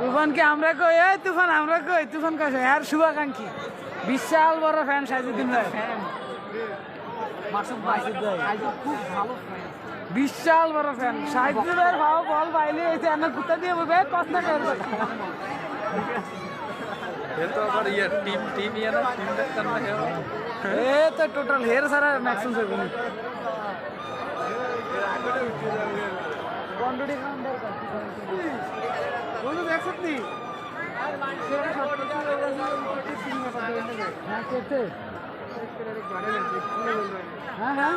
E: তুফানকে আমরা কই, তুফান আমরা কই, তুফান কাছে আর শুভাকাঙ্ক্ষী বিশাল বড় ফ্যান সাইজুদ্দিন ভাই মাসুদ ভাই খুব ভালো ফ্যান বিশাল বড় ফ্যান সাইজুদ্দিন ভাই ভাও বল বাইলে এসে এনে কুত্তা দিয়ে বলবে কষ্ট করবে
F: ये तो अगर ये टीम ये ना टीम देखता ना है
E: এ তো টোটাল হেয়ার সারা ম্যাক্সিমাম যাবে না কোয়ান্টিটি কাউন্ট দরকার বলু দেখছত নি হ্যাঁ হ্যাঁ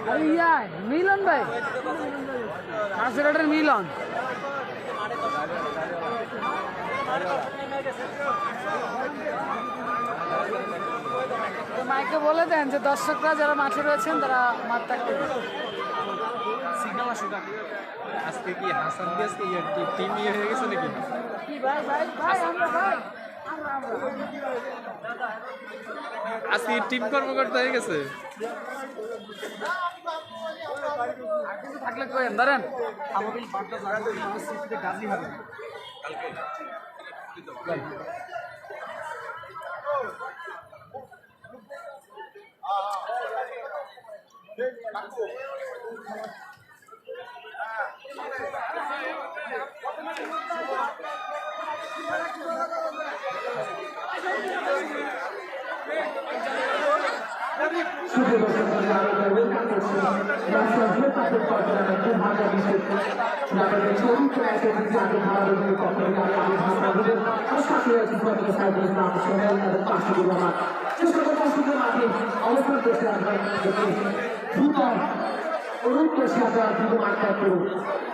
E: আরে ইয়া মিলন ভাই আসরেটার মিলন মাইকে বলে দেন যে দর্শকরা যারা মাঠে রয়েছেন তারা মাঠ থাকতে
F: सिग्नल আসুক আজকে কি হাসান গেছে ये टीम ये হয়ে গেছে নাকি
E: কি ভাই ভাই ভাই আমরা ভাই আমরা
F: আজকে টিম কর্মকর্তা হয়ে গেছে
E: থাকলে করেন ধরেন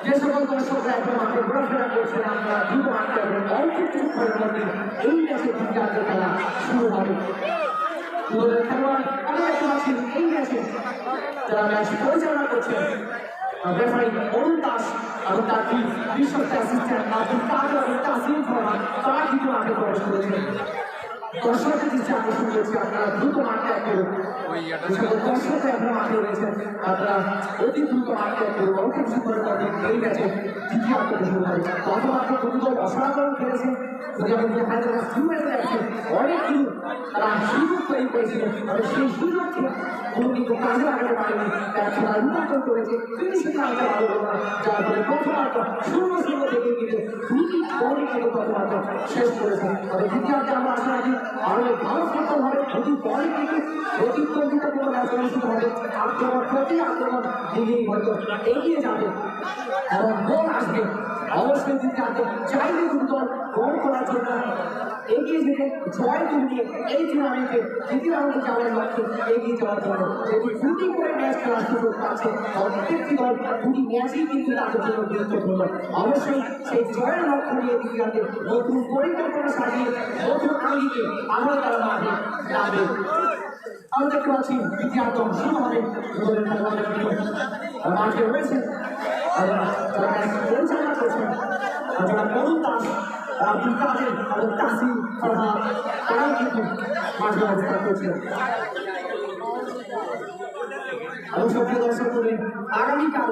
G: যে সকল দর্শকরা এখন মাঠে ঘোরাফেরা করছেন আপনারা দ্রুত মাঠটা অল্প কিছুক্ষণের মধ্যে এই ম্যাচের জাতীয় খেলা শুরু হবে খেলোয়াড় আমরা দেখতে পাচ্ছি এই ম্যাচে যারা ম্যাচ পরিচালনা করছেন রেফারি অরুণ দাস এবং তার টিম বিশ্বস্ত অ্যাসিস্ট্যান্ট আব্দুল কাদের এবং তাসিম ফরহাদ তারা কিন্তু মাঠে প্রবেশ করেছেন দর্শকদের দৃষ্টি আকর্ষণ করছি আপনারা দ্রুত মাঠ ত্যাগ করুন দর্শকরা এখন মাঠে রয়েছেন আপনারা অতি দ্রুত মাঠ ত্যাগ করুন অল্প কিছুক্ষণের মধ্যে এই ম্যাচে দ্বিতীয় আত্মীয় শুরু হবে গত মাঠে দুটো অসাধারণ খেলেছে যদি আমি হায়দ্রাবাদ সিউএসে আছে অনেক কিন্তু তারা সুযোগ তৈরি করেছিল তবে সেই সুযোগকে কোনো কিন্তু কাজে লাগাতে পারেনি তারা খেলা রূপান্তর করেছে তিনি সেটা আনতে পারবো না যার ফলে প্রথমার্থ শূন্য শূন্য থেকে কিন্তু দুটি বলই কিন্তু প্রথমার্থ শেষ করেছে তবে দ্বিতীয়ার্থে আমরা আশা রাখি আরো ভালো ফুটবল হবে দুটি বলই কিন্তু প্রতিদ্বন্দ্বিতাপূর্ণ ম্যাচ অনুষ্ঠিত হবে আক্রমণ প্রতি আক্রমণ দিকেই হয়তো এগিয়ে যাবে এবং গোল আসবে অবশ্যই দ্বিতীয়ার্থে চাইলে দুটো দল গোল করার জন্য এগিয়ে যেতে জয় তুলে নিয়ে এই টুর্নামেন্টে দ্বিতীয় রাউন্ডে যাওয়ার লক্ষ্যে এগিয়ে যাওয়ার জন্য যদি দুটি করে ম্যাচ খেলার সুযোগ পাচ্ছে প্রত্যেকটি দল দুটি ম্যাচই কিন্তু তাদের জন্য গুরুত্বপূর্ণ অবশ্যই সেই জয়ের লক্ষ্য নিয়ে দ্বিতীয়ার্থে নতুন পরিকল্পনা সাজিয়ে নতুন আঙ্গিকে আবার তারা মাঠে নামবে আমরা দেখতে পাচ্ছি দ্বিতীয়ার্থ শুরু হবে মাঠে রয়েছেন পরিচালনা করছেন যারা অরুণ দাস আব্দুল কাদের এবং তাসিম ফরহাদ তারাও কিন্তু মাঠে অবস্থান করছেন অবশ্যই দর্শক করে আগামীকাল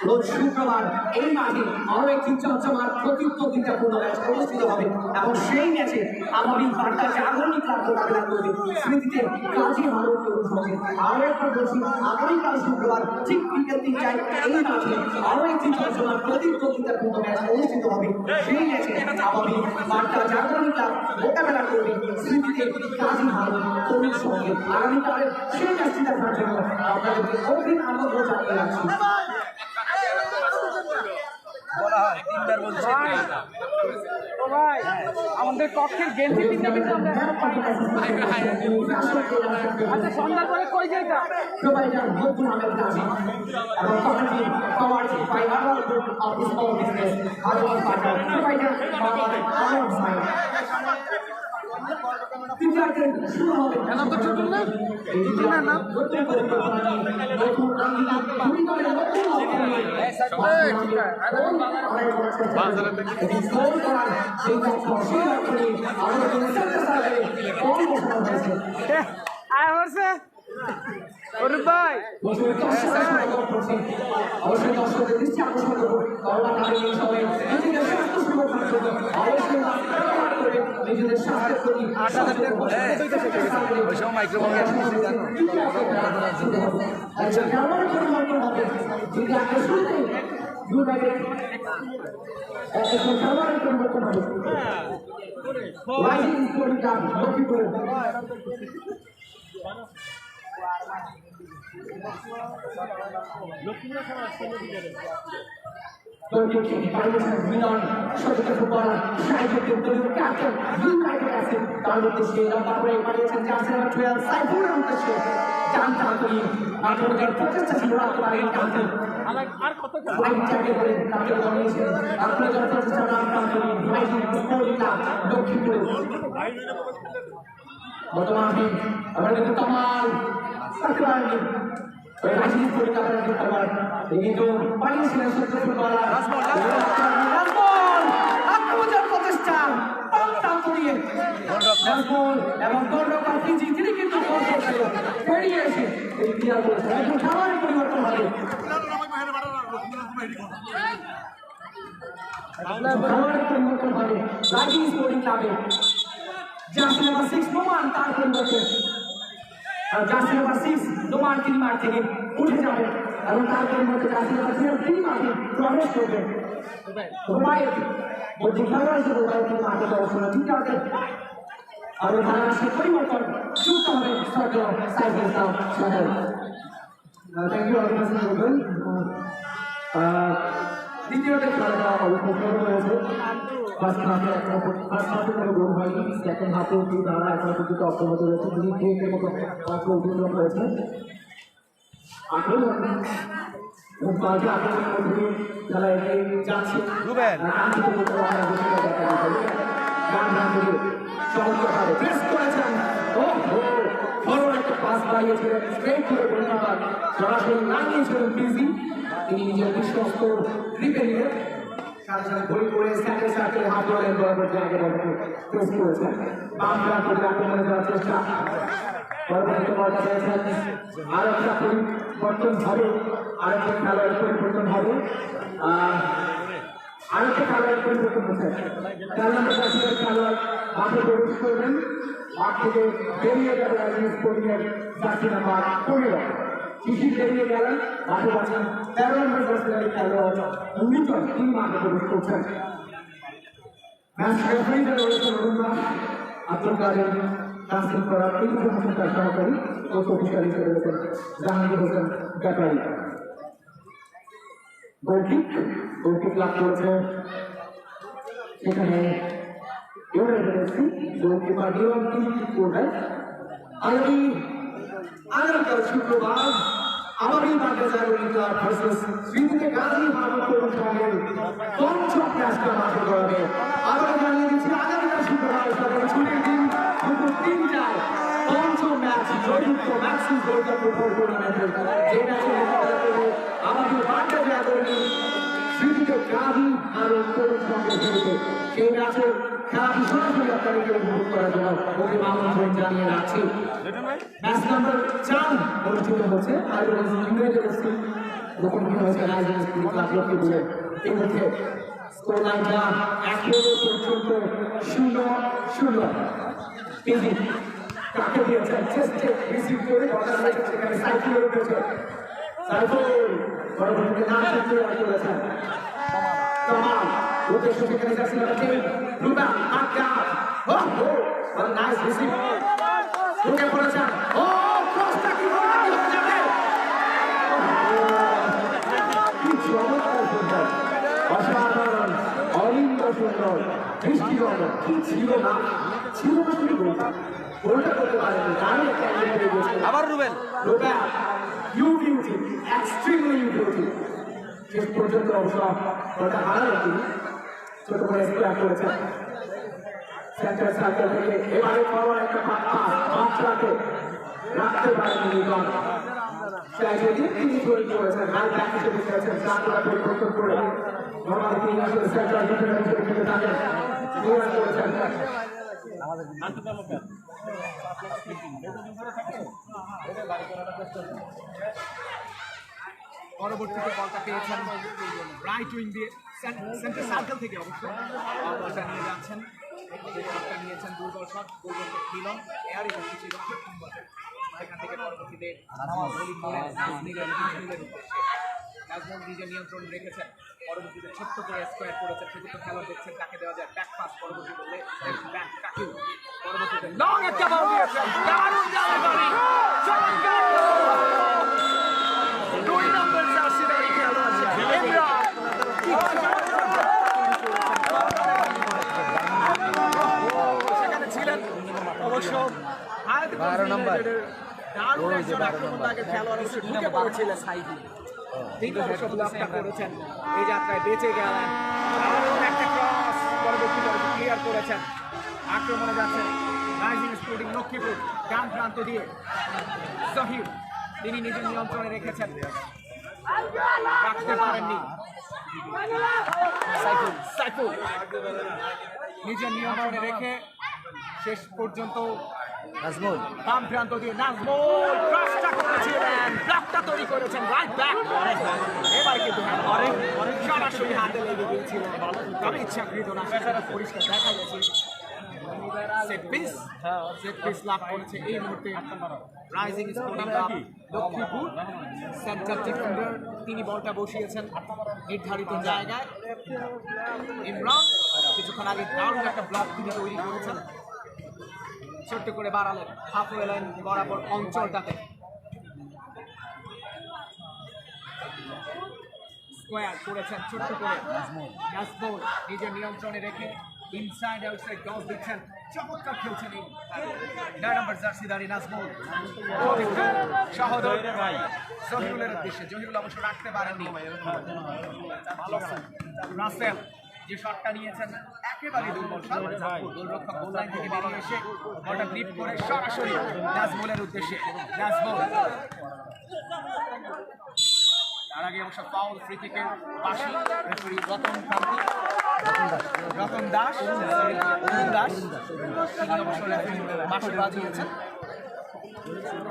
G: রোজ শুক্রবার এই মাঠে আরো একটি চমচমার প্রতিদ্বন্দ্বিতাপূর্ণ ম্যাচ অনুষ্ঠিত হবে এবং সেই ম্যাচে আগামী বার্তা জাগরণী ক্লাব মোকাবিলা করবে স্মৃতিতে কাজী হারুনের সঙ্গে আরো একবার বলছি আগামীকাল শুক্রবার ঠিক বিকেল 3টায় এই মাঠে আরো একটি চমচমার প্রতিদ্বন্দ্বিতাপূর্ণ ম্যাচ অনুষ্ঠিত হবে সেই ম্যাচে আগামী বার্তা জাগরণী ক্লাব মোকাবিলা করবে স্মৃতিতে কাজী হারুনের সঙ্গে আগামীকালের সেই ম্যাচটি দেখার জন্য আপনাদেরকে অগ্রিম আনন্দ জানিয়ে রাখছি
E: ও ভাই আমাদের কক্ষের গেঞ্জি পিনতে পিনতে আমরা এখনো পাই না। আচ্ছা সন্ধ্যার পরে কই যাইতা
G: provider both tournament dancing and community covered by other group of this small business other partner provider other side দ্বিতীয়ার্থে শুরু হবে
E: এনাম তো ছোট না ছোট না না
G: নতুন পরিকল্পনা নিয়ে নতুন আঙ্গিকে দুই দলের নতুন এটি গোল করার সেই লক্ষ্য সেই লক্ষ্য নিয়ে আমাদের সেন্টার সার্ভে গোল ঘোষণা হয়েছে
E: আয় হচ্ছে ওরে ভাই
G: বছরের দর্শকরা সমাগম করছে। অবশ্যই দর্শকদের দৃষ্টি আকর্ষণ করবো। করোনা কালীন সময়ে নিজেদের স্বাস্থ্য সুরক্ষার জন্য অবশ্যই মাস্ক ব্যবহার করে নিজেদের স্বাস্থ্যের প্রতি একজন খেলোয়াড়ের পরিবর্তন হবে। যদি আগে শুরুতে ইউনাইটেড একজন খেলোয়াড়ের পরিবর্তন হবে। রাইজিং স্পোর্টিং ক্লাব লক্ষ্মীপুর মিলন সচেত ফুটবলার সাইফুল দলীয় ক্যাপ্টেন ইউনাইটেড আছে তার উদ্দেশ্যে লম্বা করে পাঠিয়েছেন জার্সি নাম্বার 12 সাইফুলের উদ্দেশ্যে জানতে আন্তরি মাঠের প্রচেষ্টা ছিল রাখতে পারেন ক্যাপ্টেন
E: আর কত
G: লাইন চাকে করে ক্যাপ্টেন বানিয়েছেন আপনার জন্য প্রচেষ্টা রাখতে আন্তরি রাইজিং স্পোর্টিং ক্লাব লক্ষ্মীপুর বর্তমানে আমরা কিন্তু কামাল সাকরানি রাইজিং স্পোর্টিং ক্লাবের খেলোয়াড় কিন্তু বানিয়েছিলেন সচেত ফুটবলার আক্রমণের প্রচেষ্টা পাল্টান করিয়ে নাজমুল এবং গোলরক্ষক ফিজি তিনি কিন্তু গোল করছিল বেরিয়ে এসে এই ক্লিয়ার করেছেন এখন খেলোয়াড়ের পরিবর্তন হবে খেলোয়াড়ের পরিবর্তন হবে রাইজিং স্পোর্টিং ক্লাবে জার্সি নাম্বার 6 নোমান তার পরিবর্তে জার্সি নাম্বার 6 নোমান তিনি মাঠ থেকে উঠে যাবেন এবং তার পরিবর্তে জার্সি নাম্বার 0 তিনি মাঠে প্রবেশ করবেন রুবাইয়ের বলছি খেলোয়াড় হিসেবে রুবাইয়ের কিন্তু মাঠে প্রবেশ করবেন ঠিক আছে আর ধারাভাষ্যের পরিবর্তন শুরু হবে সর্ব সাইকেল ইসলাম সাহেব থ্যাংক ইউ অর্গানাইজেশন করবেন দ্বিতীয়তে খেলাটা অবশ্যই শুরু হয়েছে ফার্স্ট হাফে কোনো গোল হয়নি সেকেন্ড হাফে দুই ধারা এখনো পর্যন্ত অব্যাহত রয়েছে দুই গোলের মতো অঙ্ক উদ্বোধন হয়েছে 18 এবং 5 মধ্যে খেলা এগিয়ে যাচ্ছে চমৎকারভাবে প্রেস করেছেন বড় একটা পাস বাড়িয়েছিলেন স্ট্রেট করে গোলকিপার সরাসরি লাগিয়েছিলেন বিজি তিনি নিজের বিশ্বস্ত গ্রিপে নিয়ে সাথে সাথে গোল করে সেকেন্ড সার্কেলে হাত ধরে বরাবর জায়গায় প্রেস করেছেন বাম প্রান্ত থেকে আক্রমণে যাওয়ার চেষ্টা পরবর্তীতে বলা পেয়েছেন আর একটা পরিবর্তন হবে আরেকটা খেলোয়াড়ের পরিবর্তন হবে আরেকটা খেলোয়াড়ের পরিবর্তন হচ্ছে 4 নম্বর জার্সির খেলোয়াড় মাঠে প্রবেশ করবেন মাঠ থেকে বেরিয়ে যাবে রাইজিং স্পোর্টিং এর জার্সি নাম্বার 15 শিশির বেরিয়ে গেলেন মাঠে আছেন 13 নম্বর জার্সির খেলোয়াড় লিটন তিনি মাঠে প্রবেশ করছেন ম্যাচ রেফারিতে রয়েছে রবীন্দ্রনাথ আব্দুল কাদের ট্রান্সফার করার এই প্রশাসন তার সহকারী ও অফিসার হিসেবে রয়েছেন জাহাঙ্গীর হোসেন ব্যাপারী গোলকিক লাভ করেছে সেখানে গোলকিপার ডিওয়ান কিক করবেন আগামীকাল শুক্রবার আবারই মাঠে যাবে ক্লাব ভার্সেস শ্রীদিকে গাজী মাহমুদপুর সঙ্গে পঞ্চম ম্যাচটা মাঠে করাবে আবারও জানিয়ে দিচ্ছি আগামীকাল শুক্রবার সকালে ছুটির দিন দুপুর 3টায় পঞ্চম ম্যাচ জয়যুক্ত ম্যাক্সিস গোল্ড কাপ ফুটবল টুর্নামেন্টের যে ম্যাচে মোকাবেলা করবে আমাদের মাঠে যাবে শ্রীদিকে গাজী মাহমুদপুর সঙ্গে খেলবে সেই ম্যাচের খেলাটি সরাসরি আপনাদেরকে উপভোগ করার জন্য ওকে আমন্ত্রণ জানিয়ে রাখছি ম্যাচ নাম্বার 4 অনুষ্ঠিত হচ্ছে আয়োজন ইউনাইটেড এফসি মুখোমুখি হয়েছে রাইজিং স্পোর্টিং ক্লাব লক্ষ্মীপুরে এই মধ্যে স্কোর লাইনটা এখনো পর্যন্ত 0-0 পিজি কাকে দিয়েছেন চেষ্টা রিসিভ করে বর্ডার লাইন সেখানে সাইফুলের উপরে সাইফুল পরবর্তীতে নাম চেষ্টা করেছেন কামাল উদ্দেশ্য সেখানে যাচ্ছে না রুবা আটকা ও নাইস রিসিভ ঢুকে পড়েছেন ও ক্রসটা কি হয়ে যাবে কি চমৎকার সুন্দর অসাধারণ অলিন্দ সুন্দর দৃষ্টিগত কি ছিল না শুধু বলতে ওটা করতে পারেনি দাঁড়িয়ে একটা এলিমেন্টে গেছে
F: আবার রুবেল
G: রুবা you beauty extremely you beauty শেষ পর্যন্ত অবশ্য ওটা হারালো তিনি ছোট করে স্কোয়ার করেছেন সেন্টার সার্কেল থেকে এবারে বড় একটা মাত্রাকে রাখতে পারেনি নিগম তিনি তৈরি করেছেন রান ব্যাক হিসেবে খেলেছেন চারটা পরিবর্তন করে নর্মালি তিনি আসলে সেন্টার ডিফেন্ডার হিসেবে খেলে থাকেন ক্লিয়ার করেছেন আমাদের
C: পরবর্তীতে বলটা পেয়েছেন রাইট উইং দিয়ে সেন্টার সার্কেল থেকে অবশ্য বলটা নিয়ে যাচ্ছেন। এই শটটা নিয়েছেন দুর্বল শট, গোলরক্ষক মিলন এয়ারই বাকি ছিল এখান থেকে পরবর্তীতে বোলিং করে নাজমুলের উদ্দেশ্যে নাজমুল নিজে নিয়ন্ত্রণ রেখেছেন। পরবর্তীতে ছোট্ট করে স্কোয়ার করেছেন, সেক্ষেত্রে খেলোয়াড় দেখছেন কাকে দেওয়া যায় ব্যাক পাস। পরবর্তী বলে ব্যাক কাকেও পরবর্তীতে লং একটা বল দিয়েছেন, দারুণ ডেলিভারি, চমৎকার গোল! 2 নম্বর জার্সিধারী খেলোয়াড় ইমরান সেখানে ছিলেন অবশ্য 12 নম্বর দারুণ একজন আক্রমণকারী খেলোয়াড় অবশ্য ঢুকে পড়েছিলেন সাইডে। তিনি অবশ্য ব্লকটা করেছেন, এই যাত্রায় বেঁচে গেলেন। দারুণ একটা ক্রস পরবর্তীতে ক্লিয়ার করেছেন। আক্রমণে যাচ্ছেন রাইজিং স্পোর্টিং লক্ষ্মীপুর, ডান প্রান্ত দিয়ে জহির, তিনি নিজের নিয়ন্ত্রণে রেখেছেন, রাখতে পারেননি। সাইফুল নিজের নিয়ন্ত্রণে রেখে শেষ পর্যন্ত নাজমুল বাম প্রান্ত দিয়ে নাজমুল ক্রসটা করেছিলেন, ব্লকটা তৈরি করেছেন রাইট ব্যাক। এবার কিন্তু সরাসরি হাতে লেগে গিয়েছিল, তবে ইচ্ছাকৃত না, সেটা পরিষ্কার দেখা গেছে। সেট পিস লাভ করেছে এই মুহূর্তে rising sporting club Lakshmipur. Centre defender তিনি বলটা বসিয়েছেন নির্ধারিত জায়গায়। ইমরান কিছুক্ষণ আগে দারুণ একটা ব্লক তিনি তৈরি করেছেন, ছোট্ট করে বাড়ালেন হাফওয়ে লাইন বরাবর অঞ্চলটাতে। স্কোয়ার করেছেন ছোট্ট করে নাজমুল নিজের নিয়ন্ত্রণে রেখে ইনসাইড আউটসাইড টস দিচ্ছেন, চমৎকার খেলছেন এই 9 নম্বর জার্সিধারী নাজমুল। সহদর জহিরুলের উদ্দেশ্যে, জহিরুল অবশ্য রাখতে পারেননি। রাসেল যে শটটা নিয়েছেন একেবারে দুর্বল শট, গোলরক্ষক গোল লাইন থেকে বেরিয়ে এসে বলটা গ্রিপ করে সরাসরি নাজমুলের উদ্দেশ্যে। নাজমুল তার আগে অবশ্য ফাউল, ফ্রি কিকের বাঁশি রেফারি রতন দাস তিনি অবশ্য রেফারি বাঁশি বাজিয়েছেন।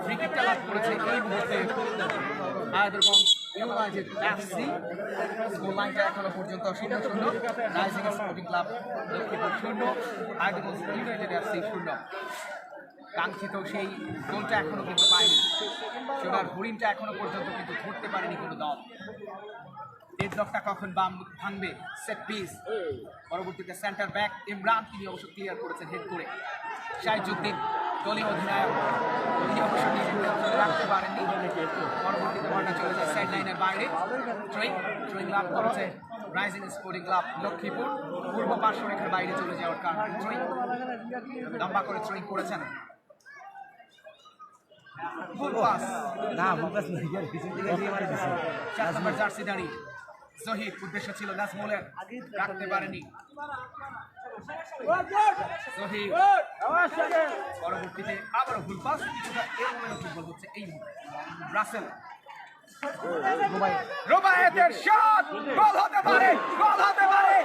C: ফ্রি কিকটা লাভ করেছে এই মুহূর্তে হায়দ্রাবাদ ইউনাইটেড এফসি। স্কোর লাইনটা এখনো পর্যন্ত 0-0, rising sporting club Lakshmipur 0, Hyderabad united FC 0। কাঙ্ক্ষিত সেই গোলটা এখনো কিন্তু পায়নি, সোনার হরিণটা এখনো পর্যন্ত কিন্তু ধরতে পারেনি কোনো দল। ডেডলকটা কখন ভাঙবে? সেট পিস, পরবর্তীতে সেন্টার ব্যাক ইমরান তিনি অবশ্য ক্লিয়ার করেছেন হেড করে। শাহিজুদ্দিন দলীয় অধিনায়ক তিনি অবশ্য নিজের নিয়ন্ত্রণে রাখতে পারেননি, পরবর্তীতে বলটা চলে যায় সাইড লাইনের বাইরে। থ্রোয়িং লাভ করেছে রাইজিং স্পোর্টিং ক্লাব লক্ষ্মীপুর, পূর্ব পার্শ্বরেখার বাইরে চলে যাওয়ার কারণে থ্রোয়িং লম্বা করে থ্রোয়িং করেছেন। ফুল পাস না, ফুল পাস না, 4 নম্বর জার্সিধারী জহির, উদ্দেশ্য ছিল নাজমুলের, রাখতে পারেনি জহির। পরবর্তীতে আবারও ফুল পাস, কিছুটা এলোমেলো ফুটবল হচ্ছে এই মুহূর্তে। রাসেল রুবায়েতের শট, গোল হতে পারে, গোল হতে পারে।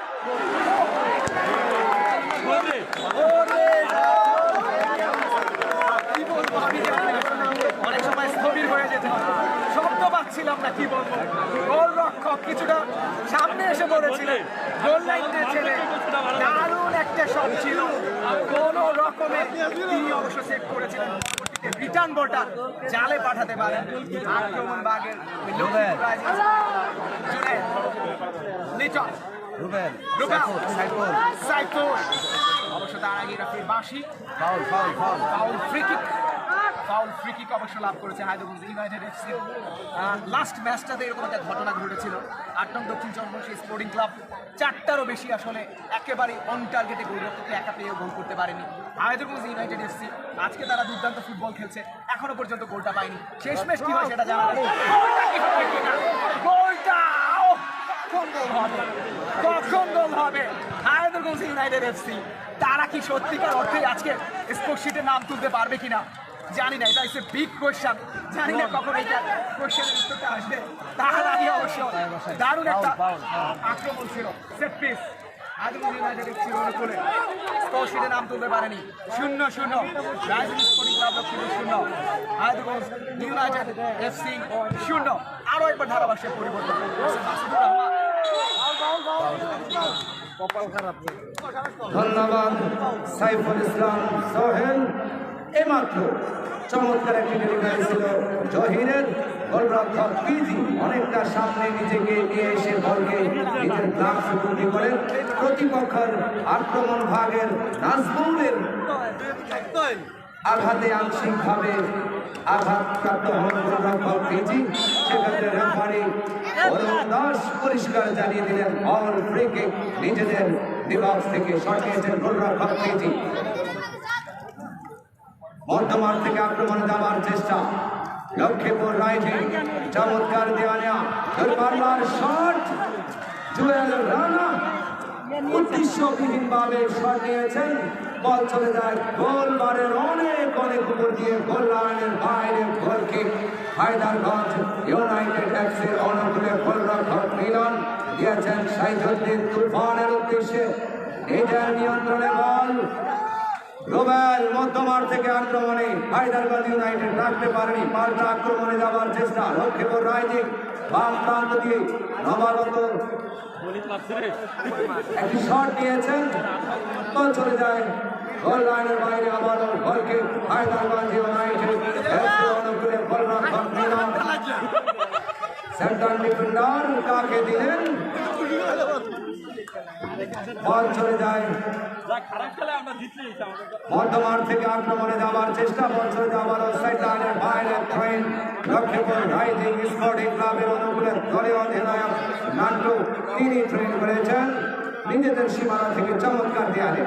C: অনেক সময় স্থবির হয়ে যেতে হয়, শব্দ পাচ্ছিলাম না কি বলবো। গোল রক্ষক কিছুটা সামনে এসে পড়েছিলেন, গোল লাইনটা ছেড়ে দারুণ একটা শট ছিল, কোন রকমে তিনি অবশ্য সেভ করেছিলেন। রিটার্ন বলটা জালে পাঠাতে পারেন আক্রমণ বাগের লিটন সাইফুল। অবশ্য তার আগে রেফারি বাঁশি, ফাউল ফ্রি কিক অবশ্য লাভ করেছে হায়দ্রাবাদ ইউনাইটেড এফসি। লাস্ট ম্যাচটাতে এরকম একটা ঘটনা ঘটেছিল, 8 নং দক্ষিণ চন্দ্রবংশী স্পোর্টিং ক্লাব 4টারও বেশি আসলে একেবারে অন টার্গেটে গোলরক্ষককে একা পেয়েও গোল করতে পারেনি হায়দ্রাবাদ ইউনাইটেড এফসি। আজকে তারা দুর্দান্ত ফুটবল খেলছে, এখনো পর্যন্ত গোলটা পায়নি। শেষমেশ কি হয় সেটা জানা নেই, গোলটা কখন গোল হবে হায়দ্রাবাদ ইউনাইটেড এফসি। তারা কি সত্যিকার অর্থে আজকে স্কোরশিটে নাম তুলতে পারবে কিনা জানি না, এটা হচ্ছে বিগ কোয়েশ্চেন। জানি না কখন এইটা কোয়েশ্চেনের উত্তরটা আসবে। তার আগে অবশ্য দারুণ একটা আক্রমণ ছিল, সেট পিস আদিবাসী ইউনাইটেড এফসি অনুকূলে স্কোর শিটে নাম তুলতে পারেনি 0-0 রাইজিং স্পোর্টিং ক্লাব লক্ষ্মীপুর 0 আদিবাসী ইউনাইটেড এফসি 0 আরো একবার ধারাভাষ্যের পরিবর্তন করছে মাসুদুর রহমান
D: ধন্যবাদ সাইফুল ইসলাম সোহেল। এইমাত্র চমৎকার একটি ডেলিভারি ছিল জহিরের। গোলরক্ষক পিজি অনেকটা সামনে নিজেকে নিয়ে এসে বলকে নিজের গ্লাভস বন্দি করেন। প্রতিপক্ষের আক্রমণ ভাগের নাজমুলের আঘাতে আংশিকভাবে আঘাতপ্রাপ্ত হন গোলরক্ষক পিজি। সেক্ষেত্রে রেফারি অরুণ দাস পরিষ্কার জানিয়ে দিলেন অল ফ্রি কিক নিজেদের ডিবক্স থেকে শট নিয়েছেন গোলরক্ষক পিজি। মধ্যমাঠ থেকে আক্রমণে যাওয়ার চেষ্টা লক্ষ্মীপুর রাইজিং চমৎকার দেওয়ানিয়া দূরপাল্লার শট জুয়েল রানা উদ্দেশ্যবিহীন ভাবে শট নিয়েছেন। বল চলে যায় গোলবারের অনেক অনেক উপর দিয়ে গোল লাইনের বাইরে গোল কিক। হায়দারগঞ্জ ইউনাইটেড এফসির অনুকূলে গোলরক্ষক মিলন দিয়েছেন সাইফুদ্দিন তুফানের উদ্দেশ্যে। নিজের নিয়ন্ত্রণে বল রুবেল মধ্যমাঠ থেকে আক্রমণে হায়দারগঞ্জ ইউনাইটেড রাখতে পারেনি। পাল্টা আক্রমণে যাওয়ার চেষ্টা লক্ষ্মীপুর রাইজিং বাম প্রান্ত দিয়ে নবাগত একটি শট নিয়েছেন। বল চলে যায় গোল লাইনের বাইরে আবারও গোলকে হায়দারগঞ্জ ইউনাইটেড অনুকূলে গোলরক্ষক মিলন সেন্টার ডিফেন্ডার কাকে দিলেন। বল চলে যায় মধ্যমাঠ থেকে আক্রমণে যাওয়ার চেষ্টা। বল চলে যাওয়ার সাইড লাইনের বাইরে ট্রেন লক্ষ্মীপুর রাইজিং স্পোর্টিং ক্লাবের অনুকূলে দলীয় অধিনায়ক নান্টু তিনি ট্রেন করেছেন নিজেদের সীমানা থেকে চমৎকার দেয়ালে।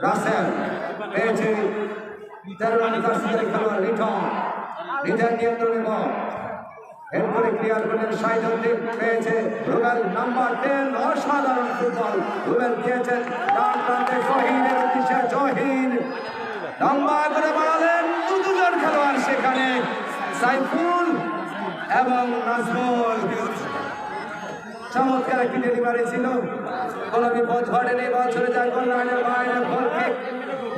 D: রাসেল পেয়েছে খেলোয়াড় লিটন নিজের নিয়ন্ত্রণে বল এরপরে ক্লিয়ার করলেন সাইদুদ্দিন পেয়েছে রুবেল নাম্বার 10 অসাধারণ ফুটবল রুবেল দিয়েছেন ডান প্রান্তে জহিরের উদ্দেশ্যে জহির লম্বা করে বাড়ালেন দুজন খেলোয়াড় সেখানে সাইফুল এবং নাজমুল। চমৎকার একটি ডেলিভারি ছিল কোনো বিপদ ঘটেনি। বল চলে যায় গোল লাইনের বাইরে গোল কিক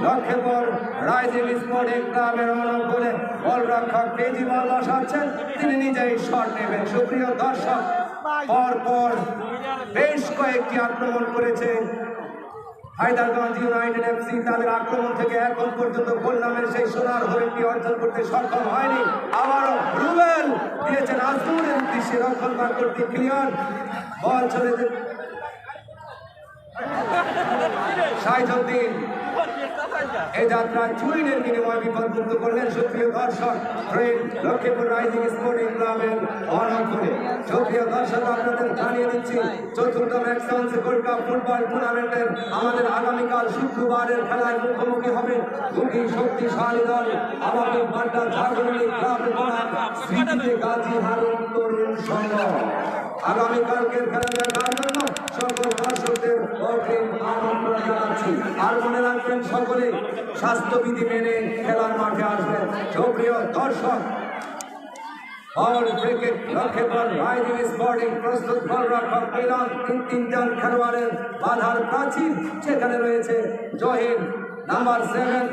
D: লক্ষ্মীপুর রাইজিং স্পোর্টিং ক্লাবের অনুকূলে গোলরক্ষক পেজি বল বসাচ্ছেন তিনি নিজেই শট নেবেন। সুপ্রিয় দর্শক পরপর বেশ কয়েকটি আক্রমণ করেছে হায়দারগঞ্জ ইউনাইটেড এফসি। তাদের আক্রমণ থেকে এখন পর্যন্ত গোল নামের সেই সোনার হরিণটি অর্জন করতে সক্ষম হয়নি। আবারও রুবেল দিয়েছেন আজমুরের উদ্দেশ্যে রক্ষণভাগ করতে ক্লিয়ার বল চলে সাইফুদ্দিন এই যাত্রায় চুইনের বিনিময়ে বিপদমুক্ত করলেন। সুপ্রিয় দর্শক ট্রেন লক্ষ্মীপুর রাইজিং স্পোর্টিং ক্লাবের অনুকূলে। সুপ্রিয় দর্শক আপনাদের জানিয়ে দিচ্ছি চতুর্থ এক্সচেঞ্জ গোল্ড কাপ ফুটবল টুর্নামেন্টের আমাদের আগামীকাল শুক্রবারের খেলায় মুখোমুখি হবে দুটি শক্তিশালী দল আবাবিল বাড্ডা ঝাড়খণ্ডী ক্লাবের স্মৃতিতে গাজী হারুন তরুণ সংঘ। আগামীকালকের খেলা দেখার জন্য সকল দর্শকদের অগ্রিম আমন্ত্রণ জানাচ্ছি। আর মনে রাখবেন সকলে স্বাস্থ্যবিধি মেনে খেলার মাঠে আসবেন। সুপ্রিয় দর্শক ball cricket Lakshmipur rising sporting প্রস্তুত গোলরক্ষক মিলন তিনজন খেলোয়াড়ের বাধার প্রাচীর সেখানে রয়েছে জহির নাম্বার 7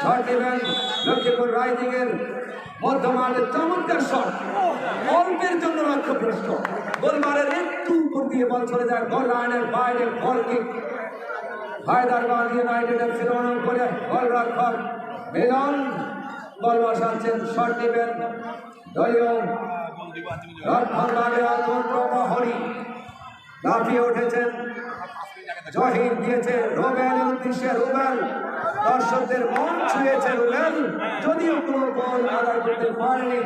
D: শট নেবেন লক্ষ্মীপুর রাইজিং এর মধ্যমাঠের চমৎকার শট অল্পের জন্য লক্ষ্যভ্রষ্ট গোলমারের একটু উপর দিয়ে বল চলে যায় গোল লাইনের বাইরে গোল কিক হায়দারগঞ্জ ইউনাইটেড এফসি অনুকূলে গোলরক্ষক মিলন বল বসাচ্ছেন শট নেবেন দলীয় রক্ষণভাগের প্রহরী লাফিয়ে উঠেছেন জহির দিয়েছে রুবেলের উদ্দেশ্যে রুবেল দর্শকদের মন ছুঁয়েছে রুবেল যদিও কোনো গোল আদায় করতে পারেনি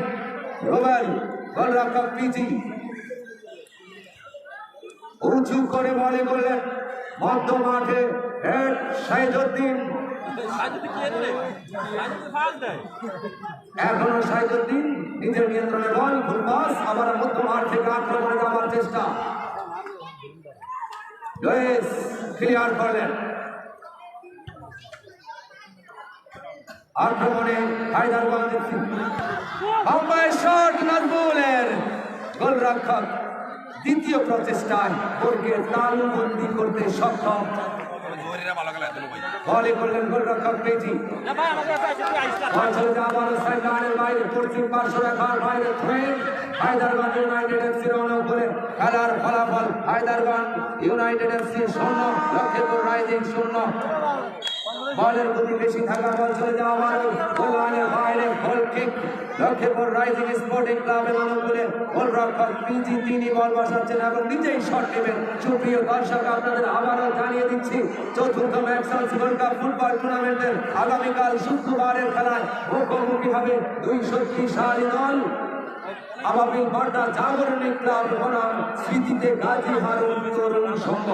D: রুবেল গোলরক্ষক পিজি উঁচু করে বলে করলেন মধ্য মাঠে হেড সাইদুদ্দিন এখনো সাইদুদ্দিন নিজের নিয়ন্ত্রণে বল ফুল পাস আবার মধ্য মাঠ থেকে আক্রমণে যাওয়ার চেষ্টা লয়েস ক্লিয়ার করলেন আক্রমণে হায়দারগঞ্জ বাম্বাই শট নাজমুলের গোলরক্ষক দ্বিতীয় প্রচেষ্টায় গোলকে তালবন্দি করতে সক্ষম। বলে করলেন গোলরক্ষক পেজি। বল চলে যাওয়া বল সাইডলাইনের বাইরে, পশ্চিম পার্শ্ব রেখার বাইরে থ্রেন। হায়দ্রাবাদ ইউনাইটেড এফসি রওনা করে খেলার ফলাফল Hyderabad united FC 0, Lakshmipur rising 0। বলের গতি বেশি থাকা বল চলে যাওয়া বল গোল লাইনের বাইরে, গোল কিক। লক্ষ্মীপুর রাইজিং স্পোর্টিং ক্লাবের অনুকূলে গোলরক্ষক পিজি তিনি বল বসাচ্ছেন এবং নিজেই শট নেবেন। সুপ্রিয় দর্শক, আপনাদের আবারও জানিয়ে দিচ্ছি চতুর্থ ম্যাক্সন্স গোল্ড কাপ ফুটবল টুর্নামেন্টের আগামীকাল শুক্রবারের খেলায় মুখোমুখি হবে দুই শক্তিশালী দল। আবাবিল বাড্ডা জাগরণী ক্লাব বনাম স্মৃতিতে গাজী হারুন তরুণ সংঘ।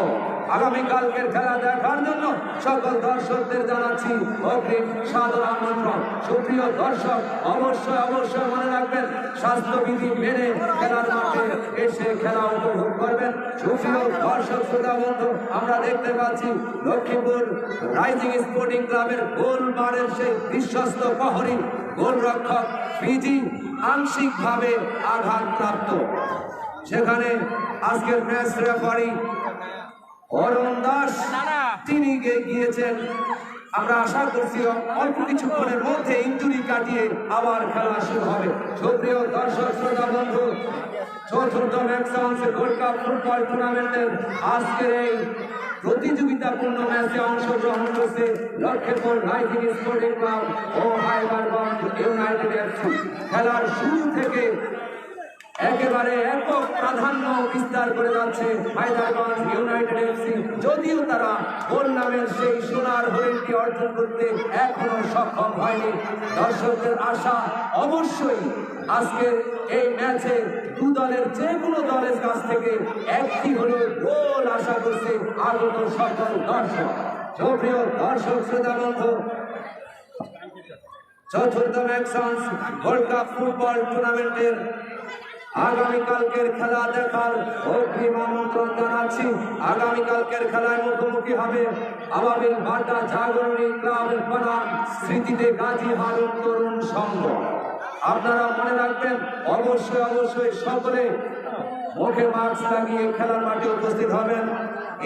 D: আগামীকালকের খেলা দেখার জন্য সকল দর্শকদের জানাচ্ছি অগ্রিম সাদর আমন্ত্রণ। সুপ্রিয় দর্শক, অবশ্যই মনে রাখবেন স্বাস্থ্যবিধি মেনে খেলার মাঠে এসে খেলা উপভোগ করবেন। সুপ্রিয় দর্শক শ্রোতা বন্ধু, আমরা দেখতে পাচ্ছি লক্ষ্মীপুর রাইজিং স্পোর্টিং ক্লাবের গোলমারের সেই বিশ্বস্ত প্রহরী গোলরক্ষক পিজি আংশিকভাবে আঘাতপ্রাপ্ত। সেখানে আজকের ম্যাচ রেফারি অরুণ দাস তিনি গিয়েছেন। আমরা আশা করছি অল্প কিছুক্ষণের মধ্যে ইনজুরি কাটিয়ে আবার খেলা শুরু হবে। সুপ্রিয় দর্শক শ্রোতা বন্ধু, চতুর্থ ম্যাক্সন্স গোল্ড কাপ ফুটবল টুর্নামেন্টের আজকের এই প্রতিযোগিতাপূর্ণ ম্যাচে অংশগ্রহণ করছে লক্ষ্মীপুর রাইজিং স্পোর্টিং ক্লাব ও হায়দ্রাবাদ ইউনাইটেড এফসি। খেলার শুরু থেকে একেবারে একক প্রাধান্য বিস্তার করে যাচ্ছে হায়দ্রাবাদ ইউনাইটেড এফসি। যদিও তারা গোল নামের সেই সোনার হরিণটি অর্জন করতে এখনো সক্ষম হয়নি। দর্শকদের আশা অবশ্যই আজকের এই ম্যাচে দু দলের যে কোনো দলের কাছ থেকে একটি হলো গোল আশা করছে আগত সকল দর্শক। সুপ্রিয় দর্শক শ্রোতা বন্ধু, চতুর্থ ম্যাক্সন্স গোল্ড কাপ ফুটবল টুর্নামেন্টের আগামীকালকের খেলা দেখার অগ্রিম আমন্ত্রণ জানাচ্ছি। আগামীকালকের খেলায় মুখোমুখি হবে আবাবিল বাড্ডা জাগরণী ক্লাবের বনাম স্মৃতিতে গাজী হারুন তরুণ সংঘ। আপনারা মনে রাখবেন, অবশ্যই সকলে মুখে মাস্ক লাগিয়ে খেলার মাঠে উপস্থিত হবেন।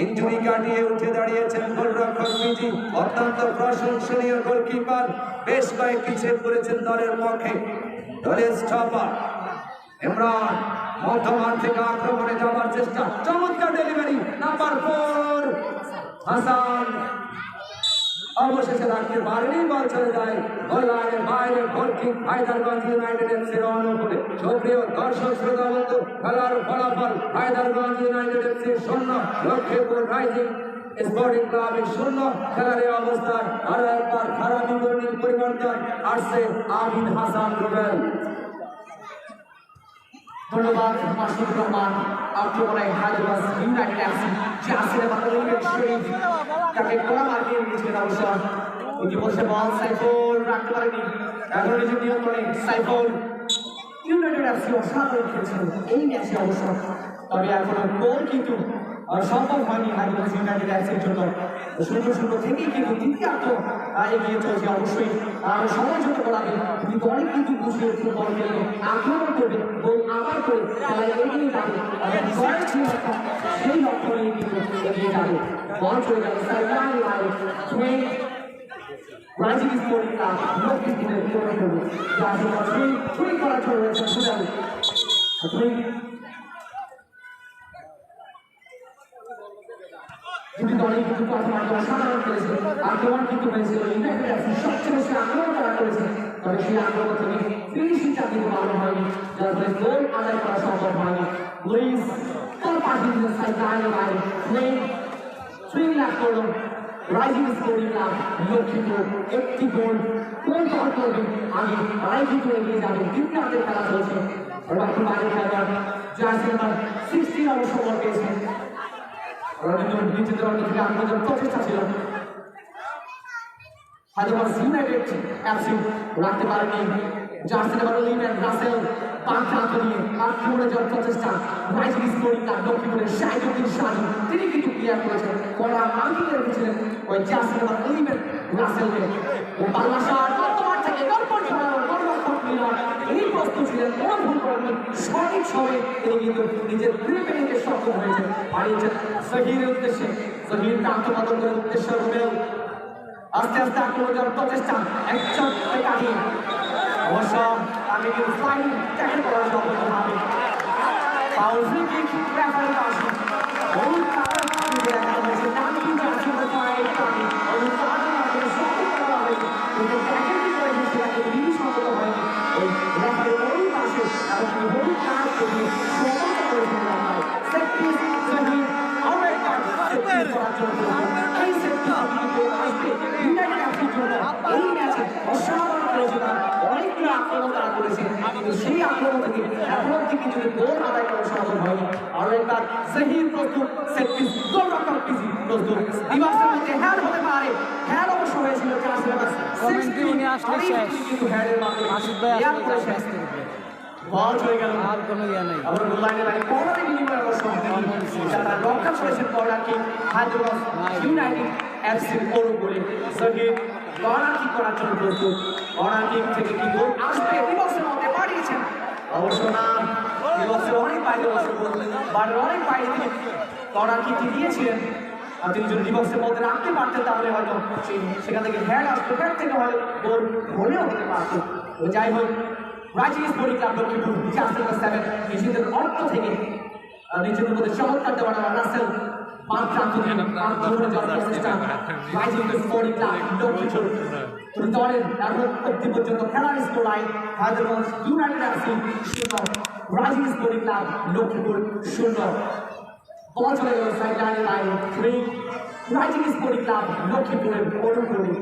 D: ইনজুরি কাটিয়ে উঠে দাঁড়িয়েছেন গোলরক্ষক পিজি, অত্যন্ত প্রশংসনীয় গোলকিপার। বেশ কয়েকটি সেভ করেছেন দলের পক্ষে। দলের স্টপার ইমরান মধ্যমাঠ থেকে আক্রমণে যাওয়ার চেষ্টা, চমৎকার ডেলিভারি। নাম্বার 4 হাসান অবশেষে রাখতে পারেনি, বল চলে যায় গোল লাইনের বাইরে। গোল কিক হায়দ্রাবাদ ইউনাইটেড এফসির অনুকূলে। সুপ্রিয় দর্শক শ্রোতা বন্ধু, খেলার ফলাফল Hyderabad united FC 0, Lakshmipur rising sporting ক্লাবের 0। খেলার এই অবস্থায় আরো একবার খারাপ বিবরণীর পরিবর্তন আসছে আমিন হাসান রুবেল।
G: ধন্যবাদ মাসুদ রহমান। আক্রমণে হায়দ্রাবাদ ইউনাইটেড এফসি যে আসলে বাংলাদেশের শরীফ তাকে গোলা মারিয়ে নিয়েছিলেন। অবশ্য ইতিমধ্যে বল সাইফুল রাখতে পারেনি, এখন নিজের নিয়ন্ত্রণে সাইফুল। ইউনাইটেড এফসি অসাধারণ খেলছিল এই ম্যাচে অবশ্য, তবে এখনো গোল কিন্তু সম্ভব হয়নি হায়দ্রাবাদ ইউনাইটেড এফসির জন্য। 0-0 থেকেই কিন্তু দ্বিতীয়ার্ধ এগিয়ে চলছে। অবশ্যই সময় যত বলাবে দুই দলই কিন্তু বুঝিয়ে ফুটবল খেলবে, আক্রমণ করবে, গোল আবার করে খেলায় এগিয়ে যাবে। সেই লক্ষ্য নিয়ে কিন্তু এগিয়ে যাবে। বল চলে যাবে সাইডলাইনের বাইরে। রাইজিং স্পোর্টিং ক্লাব লক্ষ্মীপুরের বিরোধী করবে, যার জন্য থ্রি করার জন্য রয়েছে সুদান। দুটি দলই কিন্তু প্রথম অসাধারণ করেছে। আক্রমণ কিন্তু হয়েছিল ইউনাইটেড এফসি সবচেয়ে বেশি আক্রমণ করা করেছে, তবে সেই আক্রমণ থেকে ফিনিশিংটা কিন্তু ভালো হয়নি, যার ফলে গোল আদায় করা সম্ভব হয়নি। লুইস বল পাঠিয়ে দিলেন সাইডলাইনের বাইরে। সুইং লাভ করলো রাইজিং স্পোর্টিং ক্লাব লক্ষ্মীপুর। একটি গোল কোন দল করবে আগে রাইজিং এগিয়ে যাবে। দ্বিতীয়ার্ধের খেলা চলছে। রবার্টো বাইরে খেলোয়াড় জার্সি নাম্বার 16 অবশ্য বল পেয়েছেন। প্রচেষ্টা ছিল হায়দ্রাবাদ ইউনাইটেড এফসি রাখতে পারেনি। জার্সি নাম্বার 11 রাসেল পাঁচ নিয়ে আক্রমণে যাওয়ার প্রচেষ্টা। রাইজিং স্পোর্টিং ক্লাব লক্ষ্মীপুরের শাহিদুদ্দিন শাহী তিনি কিন্তু ক্লিয়ার করেছেন। কড়া মার্কিং রেখেছিলেন ওই জার্সি নাম্বার 11 রাসেলকে। ও বাংলাদেশ বর্তমান থেকে দর্পণ ছড়ানোর গোলরক্ষক মিলন এই প্রস্তুত করেছিলেন, কোনো ভুল করেননি, সঠিক সময়ে তিনি কিন্তু নিজের গ্রিপে নিতে সক্ষম হয়েছেন। বাড়িয়েছেন জহিরের উদ্দেশ্যে, জহির আত্মপতন করে উদ্দেশ্য রুবেল আস্তে আস্তে আক্রমণ করার প্রচেষ্টা, একজন কাটিয়ে অবশ্য আমি কিন্তু স্লাইডিং ট্যাকেল করার সফল হবে। Foul free kick referee pass. হলুদ কার্ড দিয়ে দেখানো হয়েছে, ডান কিন্তু আসলে ফাইল কাটি হলুদ কার্ড দিয়ে সফল করা হয়েছে, কিন্তু ট্যাকেলটি করেছে সেটাকে বিধি সম্মত হয়নি। ওই রেফারি হলুদ আসে এবং হলুদ কার্ড দিয়ে সফল করেছেন রেফারি। সেট পিস জহির আরও এক কার্ড সেট পিস করার জন্য এই সেট পিস আসবে ইউনাইটেড এফসির জন্য। এই ম্যাচে অসাধারণ করেছিল, অনেকগুলো আক্রমণ তারা করেছে, কিন্তু সেই আক্রমণ থেকে এখন অব্দি কিছু গোল আদায় করা সম্ভব হয়নি। আরও একবার জহির প্রস্তুত, সেট পিস গোলরক্ষক পিসি প্রস্তুত, দিবাসের মধ্যে হ্যাড হতে পারে। হ্যাড অবশ্য হয়েছিল
E: কমেন্টে উনি আসলে শেষ।
G: কিন্তু হ্যাডের মাধ্যমে
E: মাসুদ ভাই আসলে
G: করে শেষ।
E: ব্যস্ত রূপে।
G: বল চলে গেল,
E: আর কোনো ইয়া নেই।
G: আবার গোল লাইনে লাইনে কর্নারে বিনিময় অবশ্য যারা রক্ষা করেছেন কর্নার কিক হায়দ্রাবাদ ইউনাইটেড এফসির বড় গোলে জহির কর্নার কিক করার জন্য প্রস্তুত। কর্নার কিক থেকে কি গোল আসবে দিবসের মধ্যে বাড়িয়েছেন, অবশ্য না, দিবসের অনেক বাইরে অবশ্য বাড়ির অনেক বাইরে তিনি কর্নার কিকটি দিয়েছিলেন। আর তিনি যদি দিবসের মধ্যে রাখতে পারতেন তাহলে হয়তো সেখান থেকে হ্যাড আসতো, হ্যাড থেকে হয়তো গোল হলেও হতে পারত। যাই হোক, রাইজিং স্পোর্টিং ক্লাব লক্ষ্মীপুর 4-7 নিজেদের অর্থ থেকে নিজেদের মধ্যে চমৎকার দেওয়া Rasel rising sporting club Lakshmipur দলের এখন অব্দি পর্যন্ত খেলার score line Hyderabad united FC 0, rising sporting club Lakshmipur 0। Ball চলে গেল side line 3, rising sporting club লক্ষ্মীপুরের অনুকূলে।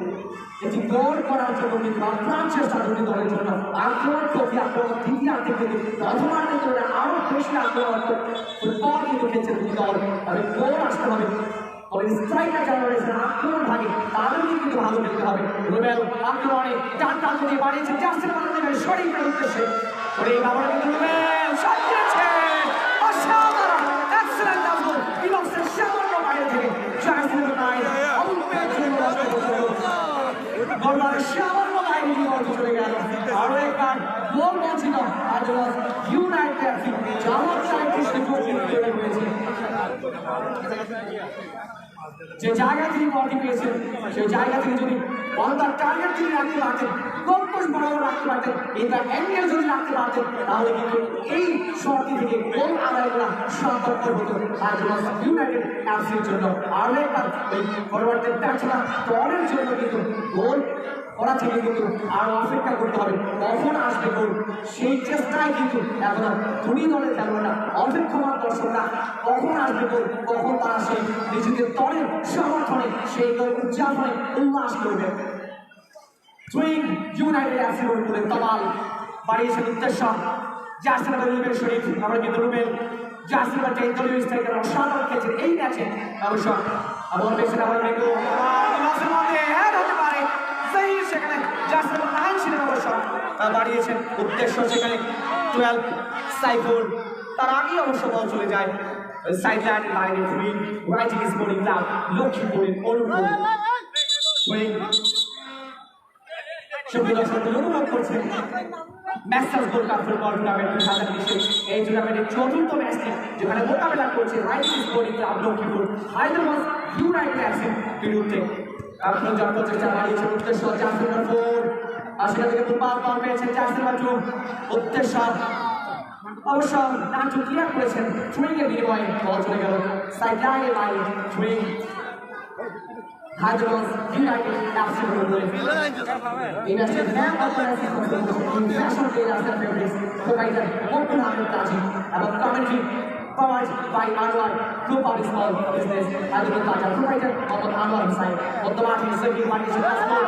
G: এটি গোল করার জন্য কিন্তু আক্রমণ চেষ্টা দুটি দলের জন্য আক্রমণ প্রতি আক্রমণ দ্বিতীয়ার্ধে কিন্তু প্রথমার্ধের তুলনায় আরো বেশি আক্রমণাত্মক ফুটবল কিন্তু খেলছে দুটি দল। তবে গোল আসতে হবে, তবে স্ট্রাইকার যারা রয়েছে আক্রমণ ভাগে তাদেরকে কিন্তু ভালো খেলতে হবে। রুবেল আক্রমণে ডান প্রান্ত দিয়ে বাড়িয়েছে, জার্সির বানানো দেবেন শরীফের উদ্দেশ্যে, আবার কিন্তু রুবেল শট দিয়েছে, অসাধারণ এক্সেলেন্ট ডাবল বিলক্সের সামান্য বাইরে থেকে জার্সির গোলবারের সামান্য বাইরে দিয়ে বল চলে গেল। আরও একবার গোল বলছিল হায়দ্রাবাদ ইউনাইটেড এফসি, চমৎকার একটি সুযোগ তৈরি হয়েছে। যে জায়গা থেকে বলটি পেয়েছেন সেই জায়গা থেকে যদি বল তার টার্গেট যদি রাখতে পারতেন, গোলপোস্ট বরাবর রাখতে পারতেন, এই তার অ্যাঙ্গেল যদি রাখতে পারতেন, তাহলে কিন্তু এই শটটি থেকে গোল আদায় করা সম্ভব হতো হায়দ্রাবাদ ইউনাইটেড এফসির জন্য। আরও একবার এই ফরওয়ার্ডের ব্যাটসম্যান দলের জন্য কিন্তু গোল করা থেকে কিন্তু আরো অপেক্ষা করতে হবে, কখন আসবে গোল সেই চেষ্টায় কিন্তু এখন দুই দলের খেলোয়াড়রা অপেক্ষমান দর্শকরা কখন আসবে গোল, কখন তারা সেই নিজেদের দলের সমর্থনে সেই গোল উদযাপনে উল্লাস করবে। সুইং ইউনাইটেড এফসি বলে তমাল বাড়িয়েছেন উদ্দেশ্য, জার্সি নাম্বার 11 শরীফ, আমরা কিন্তু রুবেল জার্সি নাম্বার 10 দলীয় স্ট্রাইকার অসাধারণ খেলছেন এই ম্যাচে। অবশ্য আবার বেশি আবার দেখো লসের মধ্যে হেড হতে পারে, সেখানে জার্সি নাম্বার 9 ছিলেন অবশ্য বাড়িয়েছেন উদ্দেশ্য, সেখানে 12 সাইফুল, তার আগে অবশ্য বল চলে যায় সাইড লাইনের বাইরে। সুইং রাইজিং স্পোর্টিং ক্লাব লক্ষ্মীপুরের অনুকূল সুইং অনুভব করছেন masters gold cup football tournament 2020 এই টুর্নামেন্টের চতুর্থ ম্যাচটি যেখানে মোকাবেলা করছে rising sporting club Lakshmipur Hyderabad United এফসির বিরুদ্ধে। এখন যার প্রচেষ্টা বাড়িয়েছে উদ্দেশ্য জার্সি নাম্বার 4, আর সেখান থেকে ফুটবল বল পেয়েছেন জার্সি নাম্বার 2 উদ্দেশ্য, অবশ্য নাচু ক্লিয়ার করেছেন সুইং এর বিনিময়ে বল চলে গেল সাইড লাইনের বাইরে। সুইং হায়দ্রাবাদ ইউনাইটেড এফসি বলে এই ম্যাচের man of the match national player of the favourites provider Mohammad Ahmed Taji এবং commentary powered by Anwar group of small business Hyderabad Bazar provider Mohammad Anwar Hossain. বর্তমান হিসেবে বানিয়েছে নাজমুল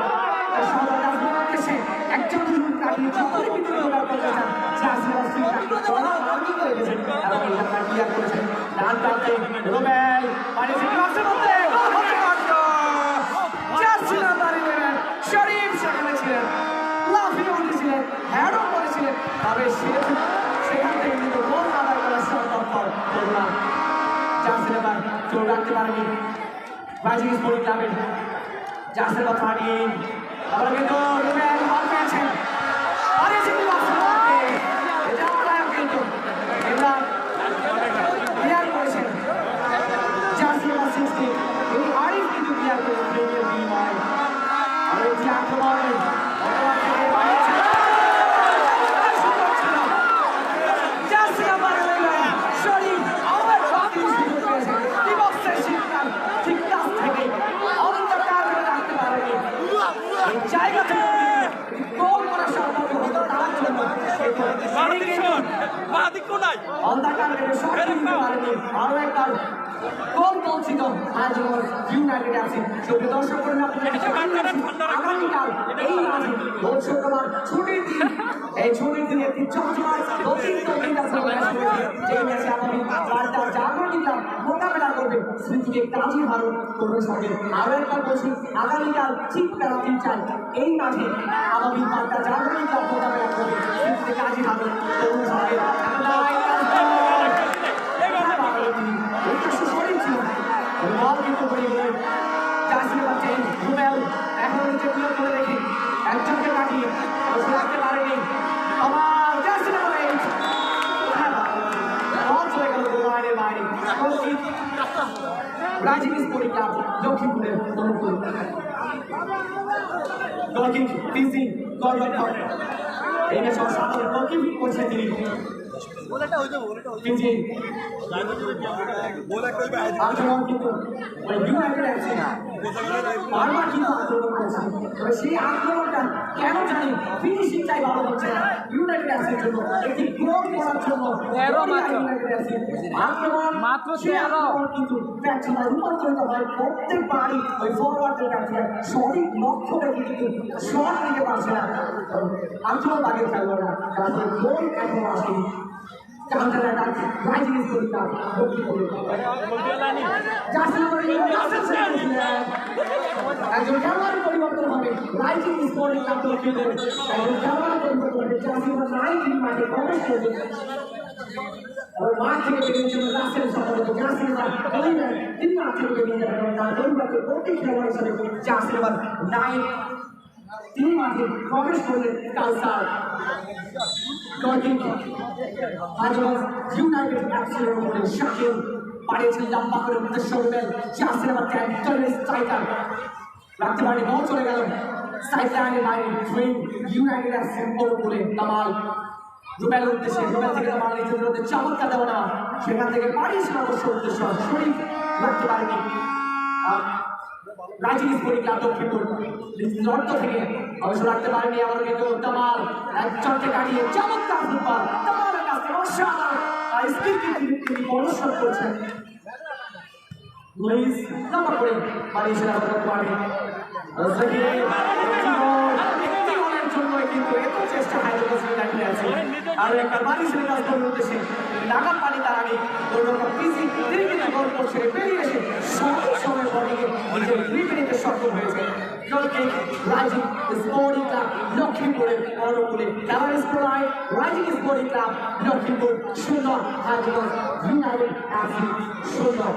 G: সদর নাজমুল এসে একজন কাটিয়ে চলে কিন্তু গোল করতে চান জার্সি ওয়াসি বলা মার্কিং করে গেছেন এবং এই আপনার ক্লিয়ার করেছেন ডান প্রান্তে রুবেল বানিয়েছে ক্রসের মধ্যে গোল হতে পারত, জার্সি নাম্বার 11 শরীফ সেখানে ছিলেন, লাফিয়ে উঠেছিলেন, হ্যাডও করেছিলেন, তবে সেখান থেকে কিন্তু গোল আদায় করা সম্ভব হল না। জার্সি নাম্বার 2 রাখতে পারেনি রাইজিং স্পোর্টিং ক্লাবের জার্সি নাম্বার 13, আবার কিন্তু রুবেল বল পেয়েছেন, বানিয়েছে জায়গা থেকে গোল করা সম্ভব হতো তার জন্য অন্ধকার থেকে সঠিক দিতে পারেনি আরো একবার গোল বঞ্চিত আজীবন ইউনাইটেড আছে সব দর্শক করেন আগামীকাল এই মাঠে শুক্রবার ছুটির দিন এই ছুটির দিনে একটি চমৎকার অতিরিক্ত এই ম্যাচে আগামী বার্তা জার্মানি ক্লাব মোকাবেলা করবে স্মৃতিকে কাজী ভারত তরুণ সঙ্গে আরো একবার বলছি আগামীকাল ঠিক বেলা 3টায় এই মাঠে আগামী বার্তা জার্মানি ক্লাব মোকাবেলা করবে স্মৃতিকে কাজী ভারত তরুণ সঙ্গে একজনকে কাটিয়ে রাখতে পারেনি আমার চলে গেল গোলাইনের বাইরে রাইজিং স্পোর্টিং ক্লাব লক্ষ্মীপুরের অনুকূল গোলকিক পিসি গোলরক্ষক এই ম্যাচে অসাধারণ গোলকিপিং করছেন তিনি পিসি আক্রমণ কিন্তু ইউনাইটেড আছে বারবার কিন্তু আক্রমণ করেছে তবে সেই আক্রমণটা কেন জানি ফিনিশিং চাই ভালো হচ্ছে না ইউনাইটেড আছে জন্য একটি গোল করার জন্য আক্রমণ
E: মাত্র 13
G: কিন্তু প্র্যাকটিসে রূপান্তরিত হয় প্রত্যেকবারই ওই ফরওয়ার্ডের কাছে সঠিক লক্ষ্য রেখে কিন্তু শট নিতে পারছে না আক্রমণ বাগের খেলোয়াড়রা তাদের গোল এখন আসেনি counter attack rising sporting club Lakshmipur একজন খেলোয়াড়ের পরিবর্তন হবে রাইজিং স্পোর্টিং ক্লাব লক্ষ্মীপুর একজন খেলোয়াড়ের পরিবর্তন হবে জাসিম নাইন মাঠে প্রবেশ করবে মাঠ থেকে বেরিয়ে জন্য রাসেল সম্পর্কে জাসিম তিনি মাঠ থেকে বেরিয়ে যাবেন তার পরিবর্তে প্রতি খেলোয়াড় হিসেবে জাসিম নাইন তিনি মাঠে প্রবেশ করলেন কাউসার ইউনাইটেড অ্যাকশনের উপরে শাকিল পাঠিয়েছেন লম্বা করে উদ্দেশ্য করবেন জাসিম স্ট্রাইকার রাখতে পারেনি বল চলে গেল সাইড লাইনের বাইরে ট্রেন ইউনাইটেড অ্যাকশন উপরে কামাল রুবেলের উদ্দেশ্যে রুবেল থেকে কামাল নিজের মধ্যে চমৎকার দেওয়া না সেখান থেকে পাঠিয়েছেন অবশ্য উদ্দেশ্য শরীফ রাখতে পারেনি রাইজিং স্পোর্টিং ক্লাব লক্ষ্মীপুর লড়তো থেকে অবশ্য রাখতে পারেনি আবার কিন্তু তামাল একজনকে কাটিয়ে চমৎকার ফুটবল তামালের কাছ থেকে অসাধারণ স্কিলকে তিনি অনুসরণ করছেন লুইস নাম্বার করে পাঠিয়েছেন আবার পারে জন্য কিন্তু এত চেষ্টা হাইদ্রাবাদ দাঁড়িয়ে আছে আর একটা বারিশের কাজ করার উদ্দেশ্যে নাগাল পানি তার আগে পিসি তিনি কিন্তু গোল করছে বেরিয়ে এসে সঠিক সময় বডিকে নিজের রিপে নিতে সক্ষম হয়েছে রাইজিং স্পোর্টিং ক্লাব লক্ষ্মীপুরের অনুকূলে খেলার স্কোরায় rising sporting club Lakshmipur 0 Hyderabad united FC 0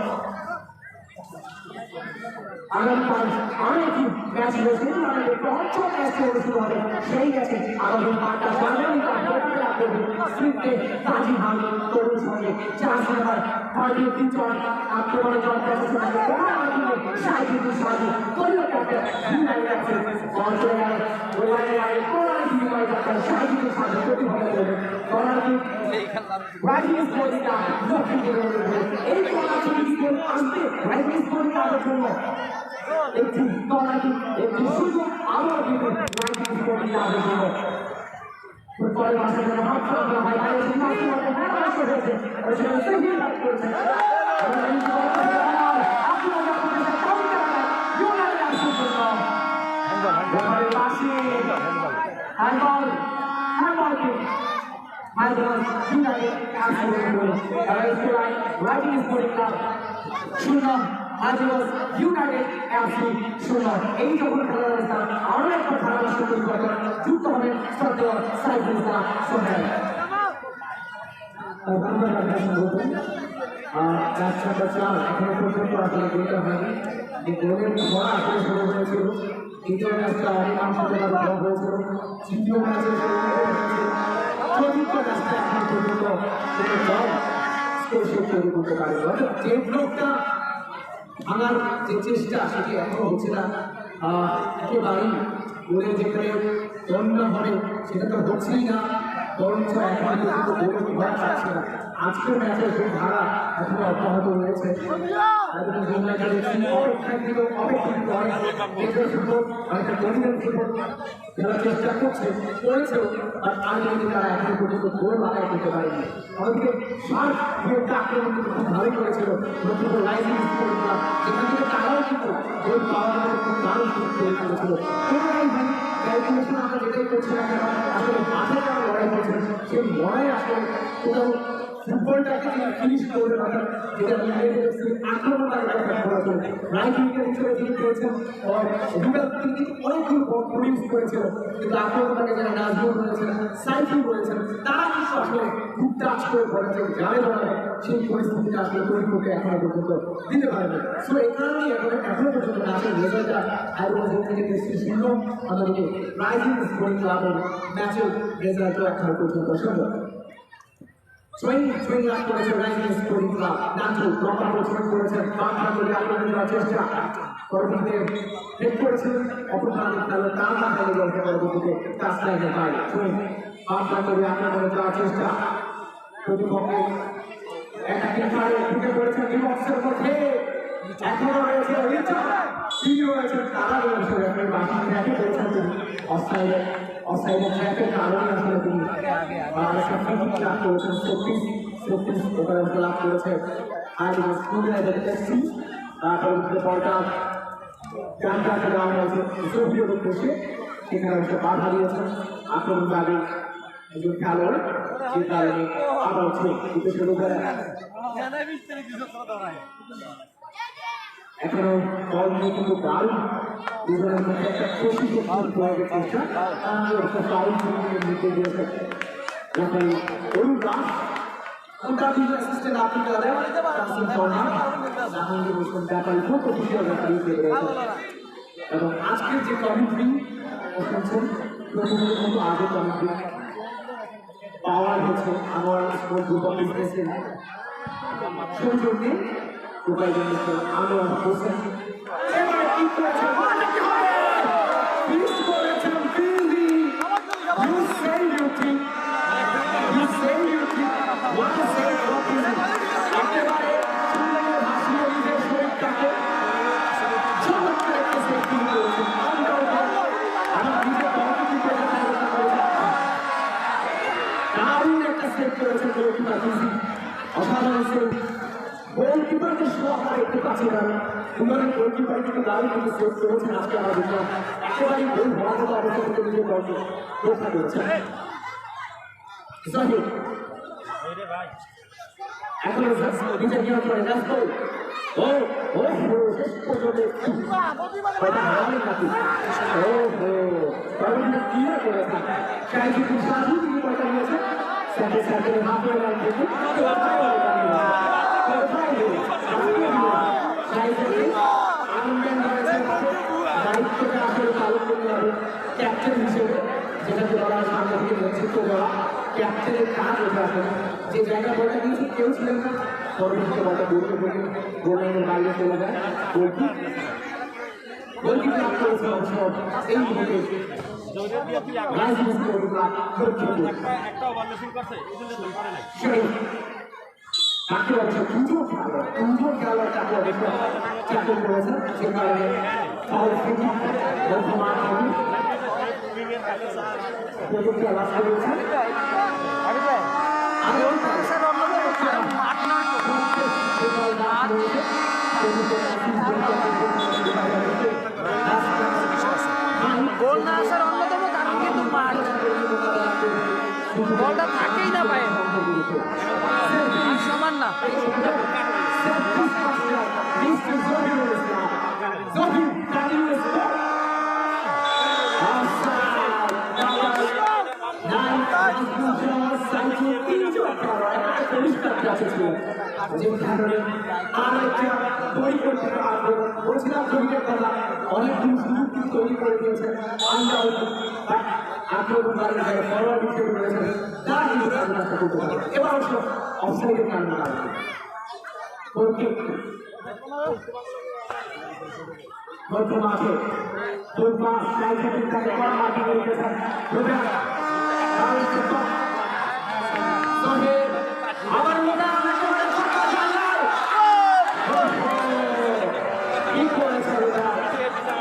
G: আগামীকাল আরো একটি ম্যাচ রয়েছে আমাদের পঞ্চম ম্যাচ শুরু হবে সেই ম্যাচে আগামী 5টা জানুয়ারি মোকাবেলা করবে স্মৃতিকে কাজী ভারত তরুণ সঙ্গে জার্সি নাম্বার 33 আক্রমণে জল প্রশাসন সাহিত্যের সাথে দলীয় ক্যাপ্টেন ইউনাইটেড আছে অঞ্চলে সাহিত্যের সাথে প্রতিভাবে করবে রাইজিং স্পোর্টিং ক্লাব লক্ষ্মীপুরের এই কর্নার আসবে রাইজিং স্পোর্টিং ক্লাবের জন্য একটি কর্নার একটি সুযোগ আবার কিন্তু রাইজিং স্পোর্টিং ক্লাবের জন্য ফুটবলের মাঠের জন্য হাত করা হয় বাইরে থেকে মাঠের মধ্যে হ্যাঁ আসে হয়েছে ওইখানে সেকেন্ড হাত করেছে handball Hyderabad United Rajiv Sporting Club 0 Hyderabad United FC 0 এই যখন খেলা হয়েছে আরো একটা খেলা শুরু করে যুক্ত হবে শ্রদ্ধেয় সাইফুল ইসলাম সোহেল এখনো পর্যন্ত আসলে গোলটা হয়নি এই গোলের পর আসলে শুরু হয়েছিল দ্বিতীয় ম্যাচটা অনেক সাথে হয়েছিল তৃতীয় ম্যাচে চতুর্থ ম্যাচটা এখন পর্যন্ত কোনো দল স্কোর তৈরি করতে পারেনি অর্থাৎ যে ব্লকটা ভাঙার যে চেষ্টা সেটি এখনো হচ্ছে না একেবারেই গোলে যেখানে দণ্ড হবে সেটা তো হচ্ছেই না, বরঞ্চ এখন কিন্তু গোলে ভয় পাচ্ছে না। আজকের ম্যাচের সেই ধারা এখনো অব্যাহত রয়েছে। যারা চেষ্টা করছে করেছেও, আর আগে তারা এখন পর্যন্ত গোল লাগাই করতে পারেনি। অন্যদিকে শার্প বিরুদ্ধে আক্রমণ কিন্তু খুব ভালো করেছিল নতুন লাইসেন্স স্কুলগুলো, যেখান থেকে তারাও কিন্তু গোল পাওয়ার জন্য খুব দারুণ সুযোগ তৈরি করেছিল। ক্যালকুলেশন আমরা যেটাই করছি না কেন, আসলে মাঠে যারা লড়াই করছেন সেই লড়াই আসলে কোথাও ফুটবলটাকে ফিনিশ করবে না, যেটা আক্রমণকারী করেছেন রাইট উইকেট হিসেবে যিনি করেছেন তিনি অনেকগুলো বল প্রডিউস করেছিল, কিন্তু আক্রমণকারী যারা নাজমুল রয়েছেন, সাইফুল রয়েছেন, তারা কিন্তু আসলে খুব টাচ করে পড়েছেন জানে না সেই পরিস্থিতিটা আসলে তৈরি করতে এখনো পর্যন্ত দিতে পারেনি। সো এই কারণেই এখনো পর্যন্ত ম্যাচের রেজাল্টটা আয়োজন থেকে বেশি শূন্য, আমাদেরকে রাইজিং স্পোর্টিং ক্লাবের ম্যাচের রেজাল্টও এখনো পর্যন্ত শূন্য। সুইং লাভ করেছে রাইজিং স্পোর্টিং ক্লাব, নাচু লম্বা পরিশ্রম করেছেন, বাঁধা করে আক্রমণ করার চেষ্টা, পরবর্তীতে হেড করেছেন অপরখানে খেলোয়াড় তার মাথায় গল্প, পরবর্তীতে টাচ লাইনে পায় সুইং বাঁধা করে আক্রমণ করার চেষ্টা, প্রতিপক্ষে একাধিক পারে ঢুকে পড়েছেন ডিবক্সের মধ্যে, এখনো রয়েছে তিনি রয়েছেন, তারা রয়েছে রেফারির বাকি ট্র্যাকে করেছেন তিনি অফসাইডে ট্র্যাকের কারণে আসলে তিনি লাভ করেছেন, 36 ওভার লাভ করেছে। আর পরবর্তীতে বলটা ডান কাছে দেওয়া হয়েছে সোভিয়েত উদ্দেশ্যে, সেখানে অবশ্য বাধা দিয়েছেন আক্রমণকারী একজন খেলোয়াড়, যে কারণে আবার দিতে শুরু করে। এখনো বল নিয়ে কিন্তু দারুণ দুজনের মধ্যে একটা প্রশিক্ষণ প্রয়োগের চেষ্টা, একটা ফাউল নিতে দিয়েছে রেফারি অরুণ দাস, কন্ট্রাক্টিভ অ্যাসিস্ট্যান্ট আফ্রিকার কাসিম ফরহাদ, জাহাঙ্গীর হোসেন ব্যাপারী খুব অফিসিয়াল রেফারি হিসেবে রয়েছে। এবং আজকের যে কমিটি শুনছেন প্রথমত কিন্তু আগে কমিটি পাওয়ার হচ্ছে আমার স্পোর্ট গ্রুপ অফ বিজনেসের সৌজন্যে উপার্জন হচ্ছে আনোয়ার হোসেন। এবার কি করেছেন গোলকিপারকে সহকারে একটু কাছে যাবে, গোলকিপার কিন্তু দারুণ কিন্তু সেভ করেছেন। আজকে আমরা দেখলাম একেবারেই গোল হওয়ার মতো অবস্থা থেকে নিজের দলকে রক্ষা করেছেন। এখন নিজের নিয়ন্ত্রণে নাজমুল শেষ পর্যন্ত ক্লিয়ার করেছেন শাহিদুল সাধু, তিনি পয়সা নিয়েছেন ক্যাপ্টেন হিসেবে, যেটাকে বলা হয় সামনে থেকে নেতৃত্ব দেওয়া, ক্যাপ্টেনের কাজ ওঠা আসে না। যে জায়গা বলটা দিয়েছে কেউ ছিলেন না, পরবর্তীতে বলটা বলতে বলতে গোলাইনের বাইরে চলে যায়। গোলকি লাভ করেছে অবশ্য এই মুহূর্তে তাকে অবশ্য দুজন খেলোয়াড় তাকে অবশ্য ট্যাকল করেছেন, সে কারণে ফাউল ফ্রি বর্তমান প্রতিক্রিয়া লাভ করেছেন।
E: গোল না আসার অন্যতম কারণ কিন্তু মাঠ, বলটা থাকেই না পায়ে, সমান না।
G: অনেক সুযোগ তৈরি করে দিয়েছেন আক্রমণকারী ফরওয়ার্ড হিসেবে রয়েছেন, তারা কিন্তু কাজটা করতে পারে। এবার অবশ্য অফসাইডের কারণে মধ্য মাঠে দুই পাঁচ চার সেকেন্ড থেকে কড়া মাঠে রেখেছেন রুবেল আবার কি করেছে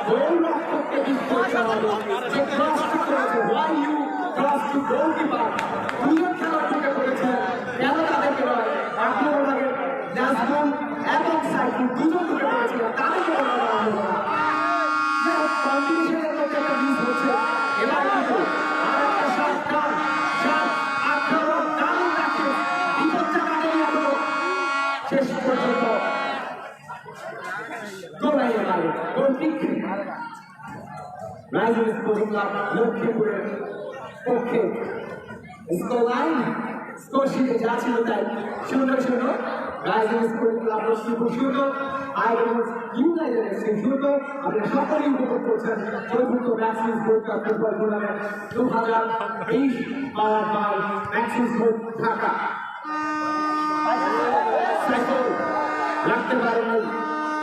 G: গোল রক্ষককে ঠিক করতে হবে যে ক্রসটি করেছে ওয়াই ইউ ক্রস টু গোলকিপার দুজন খেলোয়াড় ঢুকে পড়েছে কেন তাদেরকে নয় আক্রমণে নাজমুল এবং সাইফুল দুজন ঢুকে পড়েছে তাদেরকে বলা হলো না কম্পিটিশনের মধ্যে একটা মিস হচ্ছে এবার কিন্তু আরেকটা শট ডান শট আক্রমণ দারুণ লাগছে বিপদটা কাটেনি এখনো শেষ পর্যন্ত গোলাই এবার গোল কিক রাইজিং স্পোর্টিং ক্লাব লক্ষ্মীপুরের পক্ষে স্কোর লাইন স্কোর শিটে যা ছিল তাই 0-0 rising sporting club Lakshmipur 0 idols united FC 0 আপনারা সকলেই উপভোগ করছেন চতুর্থ Maxis gold cup football tournament 2020 power by Maxis gold Dhaka cycle রাখতে পারেন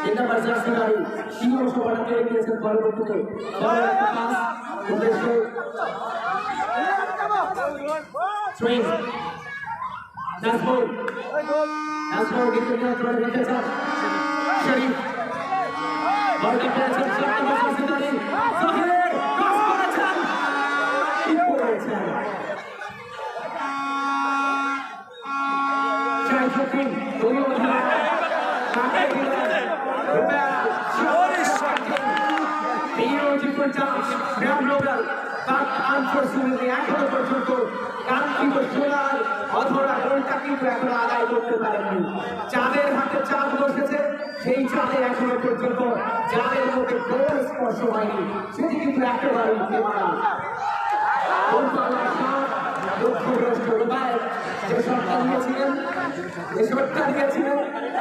G: এন্টারপ্রাইজ জার্সি গাড়ি সিংহ সভাটা পেয়ে গিয়েছেন পরবর্তীতে বড় একটা পাস উদ্দেশ্যে সুইং নাজমুল কিন্তু নিয়ন্ত্রণ রেখেছেন শরীফ বলটা পেয়েছেন জহির ক্রস করেছেন ঠিক করেছেন শাইফুদ্দিন এখনো পর্যন্ত কাঙ্ক্ষিত সোনার অধরা গোলটা কিন্তু এখন আদায় করতে পারেননি চাঁদের হাতে চাঁদ বসেছে সেই চাঁদে এখনো পর্যন্ত যাদের মধ্যে গোল স্পর্শ হয়নি সেটি কিন্তু একেবারেই লক্ষ্যগ্রস্ত রুবায়ের যে শটটা দিয়েছিলেন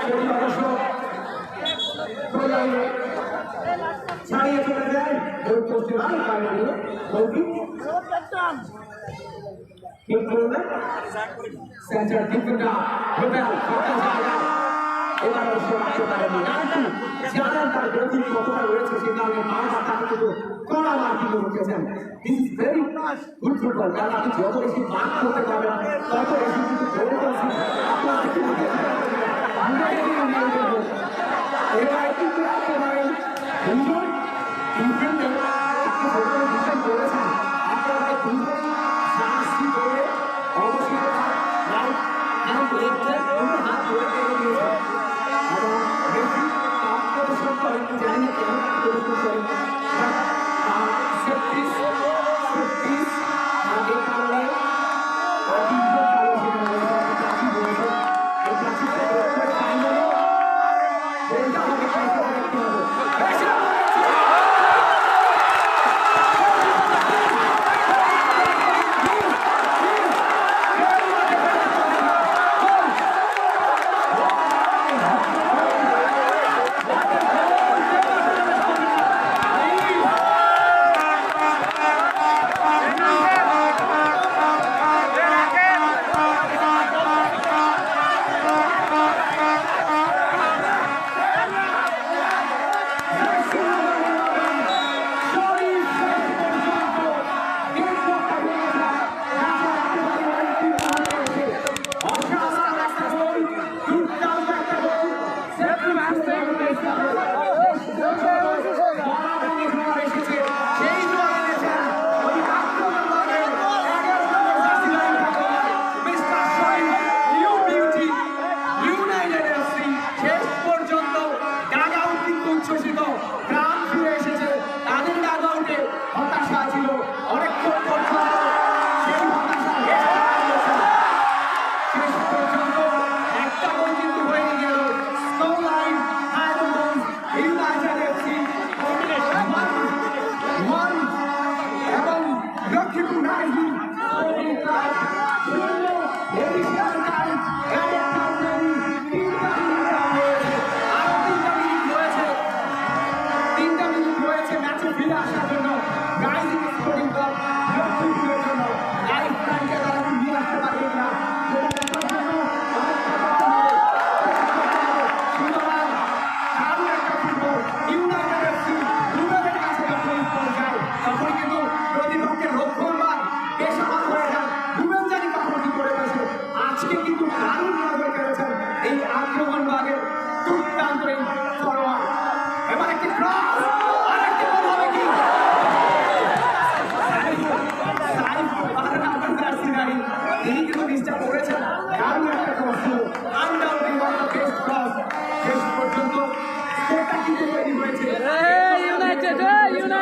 G: সেটি অবশ্য ছাড়িয়ে চলে যায় গোল পোস্টে ভালো পায়নি গোলটি ঠিক করলেন সেন্টার ডিফেন্ডার রুবেল এবার অবশ্য রাখতে পারেনি কিন্তু জানেন তার গতি কতটা রয়েছে সে কারণে বারবার তাকে কিন্তু কড়া মার কিন্তু রেখেছেন this is very good football কারণ আপনি যত বেশি মার্ক করতে পারবেন তত বেশি কিন্তু গোল করছেন আপনার এবার কিন্তু একেবারে দুজন ডিফেন্ডার একটু ভোটে ডিফেন্ড করেছেন একেবারে দুজন জার্সি করে অবশ্যই রাইট হ্যান্ড লেফট দুটো হাত ধরে দিয়ে দিয়েছেন এবং বেশি কাপ পরিশ্রম করেন জানি কেন পরিশ্রম সেপ্টিস আগে কারণে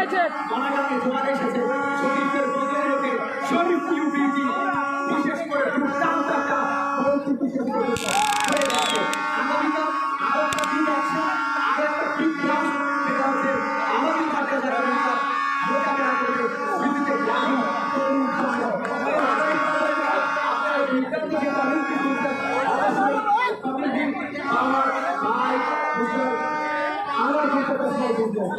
E: ইউনাইটেড
G: বাংলাকে জোয়ার এসেছে শরীফের বদৌলতে শরীফ ইউপিটি বিশেষ করে দুর্দান্ত একটা গোলকিপিং বিশেষ করে হয়ে গেছে আগামীকাল আরো একটা দিন আছে আরো একটা বিগ ক্লাস যেটা হচ্ছে আমাদের কাছে যারা মোকাবেলা করবে পৃথিবীতে গ্রামীণ তরুণ সমাজ আপনারা বিজ্ঞান থেকে তালিম করতেন অবশ্যই কমিটি আমার ভাই আমার ভিতরে সবাই বুঝলেন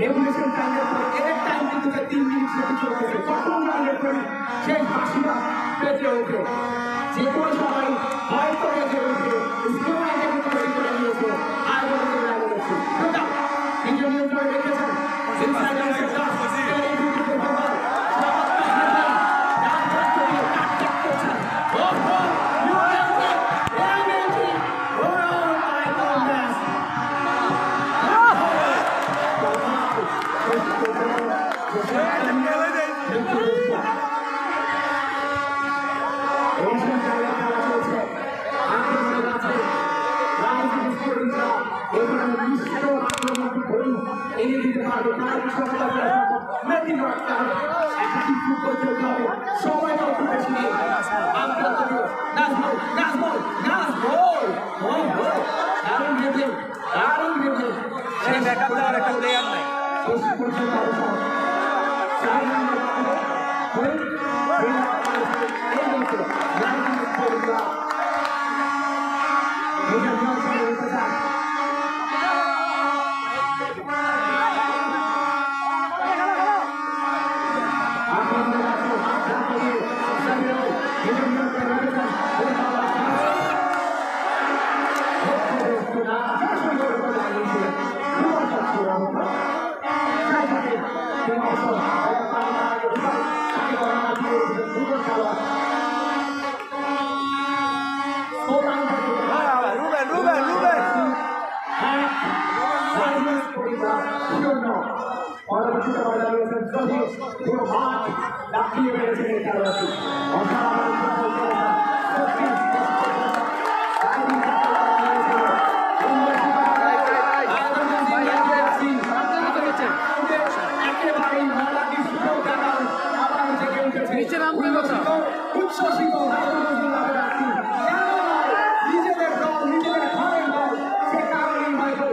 G: রেভলিউশন টাইমের পর এর টাইম কিন্তু 3 মিনিট সেটি চলতেছে প্রথম রাউন্ডের পর শেষ বাসিরা বেঁচে ওঠে যে কোনো সময় হয়তো বেঁচে ওঠে স্কোর আগে কিন্তু করে নিয়েছে আর বলতে লাগে গেছে ওটা তিনজন নিয়ন্ত্রণ রেখেছেন ইনসাইড আউটসাইড ক্লাস এই দুটো বল
F: ব্যাকআপ দেওয়ার একটা প্লেয়ার নাই পরবর্তীতে বলা হয়েছে পুরো মাঠ দাপিয়ে বেড়েছে খেলোয়াড়টি
E: নিচে নামতে কথা
G: উচ্ছ্বসিত নিজেদের দল নিজেদের ঘরের দল সে কারণেই হয়তো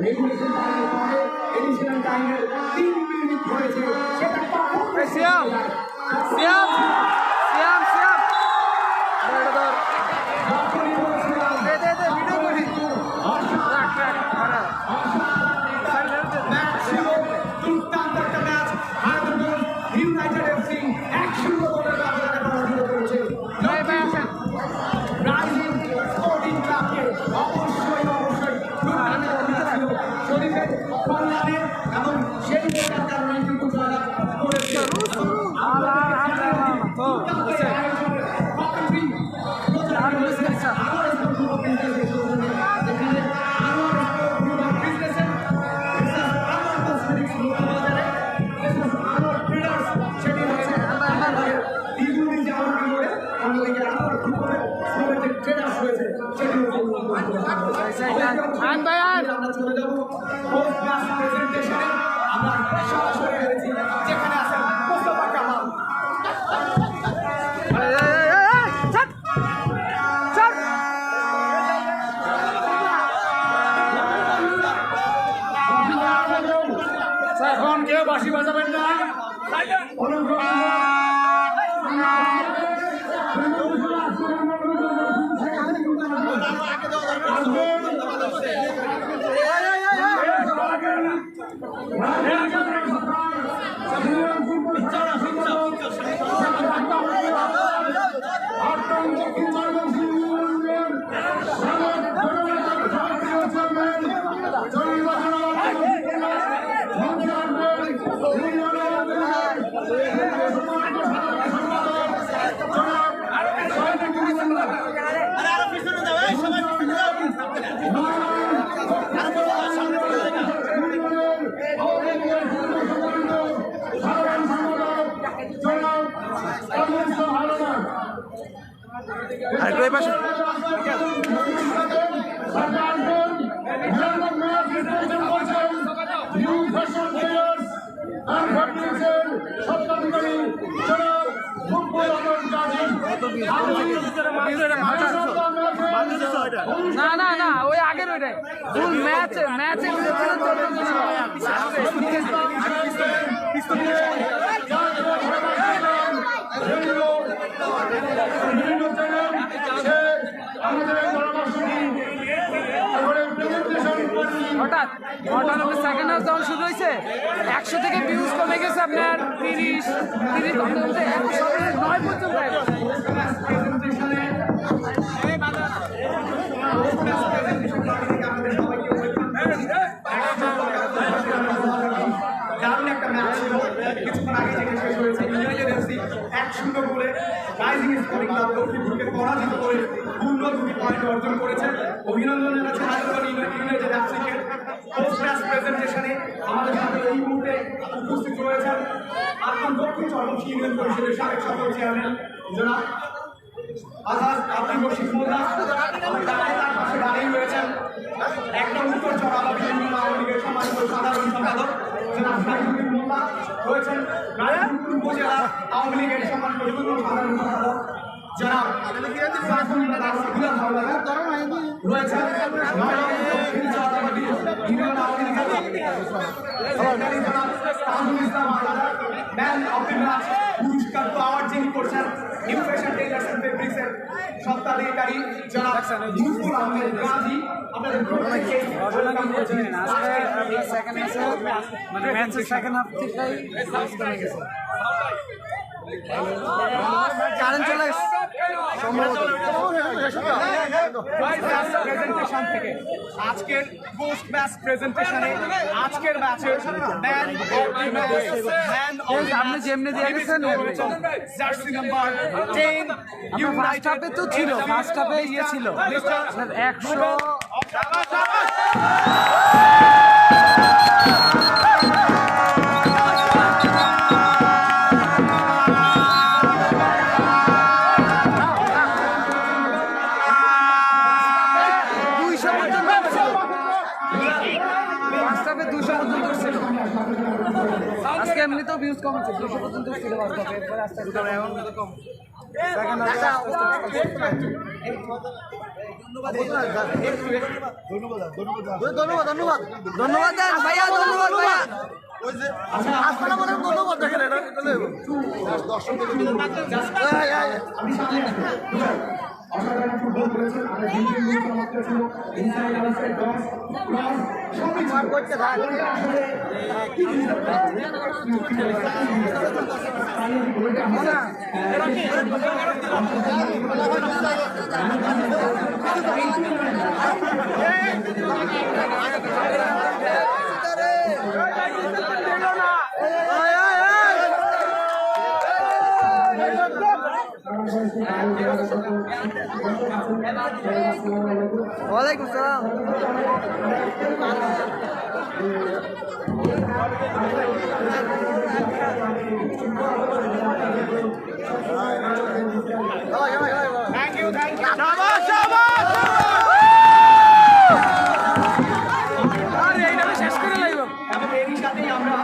G: রেগুলেশন টাইমের পরে এডিশনাল টাইমের 3 মিনিট হয়েছে সেটা
E: সিয়াম সিয়াম সিয়াম সিয়াম
G: যখনই বলছিলাম
E: ভিডিও করি
G: ম্যাচ ছিল দুর্দান্ত একটা ম্যাচ হায়দ্রাবাদ ইউনাইটেড এফসি 1-0 গোলের ব্যবধানে পরাজিত করেছে রাইজিং স্পোর্টিং ক্লাবকে অবশ্যই শরীফের কল্যাণে এবং সেই গোলটার কারণে কিন্তু জয়লাভ করেছে আমরা চলে যাবো পোস্ট ম্যাচ প্রেজেন্টেশনে আমরা সরাসরি হয়েছি যেখানে আছেন মোস্তফা কামাল
E: এখন কেউ বাঁশি বাজাবেন না
B: Thank you.
E: না না না ওই আগের ওইটাই ফুল ম্যাচে ম্যাচে হঠাৎ হঠাৎ সেকেন্ড হাফ যখন শুরু হয়েছে 100 থেকে ভিউজ কমে গেছে আপনার 30 কমতে কমতে 9 পর্যন্ত
C: দারুণ একটা ম্যাচ ছিল কিছুক্ষণ আগে থেকে শেষ হয়েছে ইউনাইটেড এফসি 1-0 গোলে রাইজিং স্পোর্টিং ক্লাব লক্ষ্মীপুরকে পরাজিত করে পূর্ণ 2 পয়েন্ট অর্জন করেছে। অভিনন্দন জানাচ্ছি ইউনাইটেড এফসিকে। পোস্ট ম্যাচ প্রেজেন্টেশনে আমাদের সাথে এই মুহূর্তে উপস্থিত রয়েছেন আপনার দক্ষিণ চরমুখী ইউনিয়ন পরিষদের সাবেক সফল চেয়ারম্যান জনাব আজাদ আব্দুল রশিদ মোল্লা। তার পাশে দাঁড়িয়ে রয়েছেন একদম উত্তর চড়াবা ইউনিয়ন আওয়ামী লীগের সম্মানিত সাধারণ সম্পাদক জনাব সাইফুদ্দিন মোল্লা রয়েছেন। রায়পুর উপজেলা আওয়ামী লীগের সম্মানিত যুগ্ম সাধারণ সম্পাদক জনাব সাইফুল্লাহ দাস ইউনিয়ন আওয়ামী লীগের Tajul Islam Azad man of the match পুরস্কার পাওয়ার যিনি করছেন নিউ ফ্যাশন টেইলার্স এন্ড ফেব্রিক্সের সত্ত্বাধিকারী জনাব মুকুল আহমেদ গাজী। আপনাদের প্রত্যেককে ওয়েলকাম করছি।
E: সেকেন্ড মানে ম্যাচের সেকেন্ড হাফ থেকেই হয়ে গেছে কারেন্ট চলে গেছে
C: প্রেজেন্টেশন থেকে আজকের পোস্ট ম্যাচ প্রেজেন্টেশনে আজকের ম্যাচের ম্যান
E: আপনি যেমনি দিয়ে গেছেন
C: জার্সি নাম্বার 10
E: ফার্স্ট হাফে তো ছিল ফার্স্ট হাফে ইয়ে ছিল 100 আজকে এমনি তো ভিউজ কম আছে 200 পর্যন্ত ছিল বাস্তবে এরপরে আস্তে আস্তে এখন কত কম সেকেন্ড ধন্যবাদ ধন্যবাদ ধন্যবাদ ভাইয়া ধন্যবাদ ভাইয়া আসসালামু আলাইকুম ধন্যবাদ দেখেন এটা
C: অসাধারণ ফুটবল করেছেন আমরা জিটির মুখ চমৎকার ছিল ইনসাইড আউটসাইড ক্রস সবই মার করতে থাকে আসলে
E: ওয়ালাইকুম সালাম
C: থ্যাংক ইউ
E: আর এইটা শেষ করে লাইব
C: এবং এরই সাথেই আমরা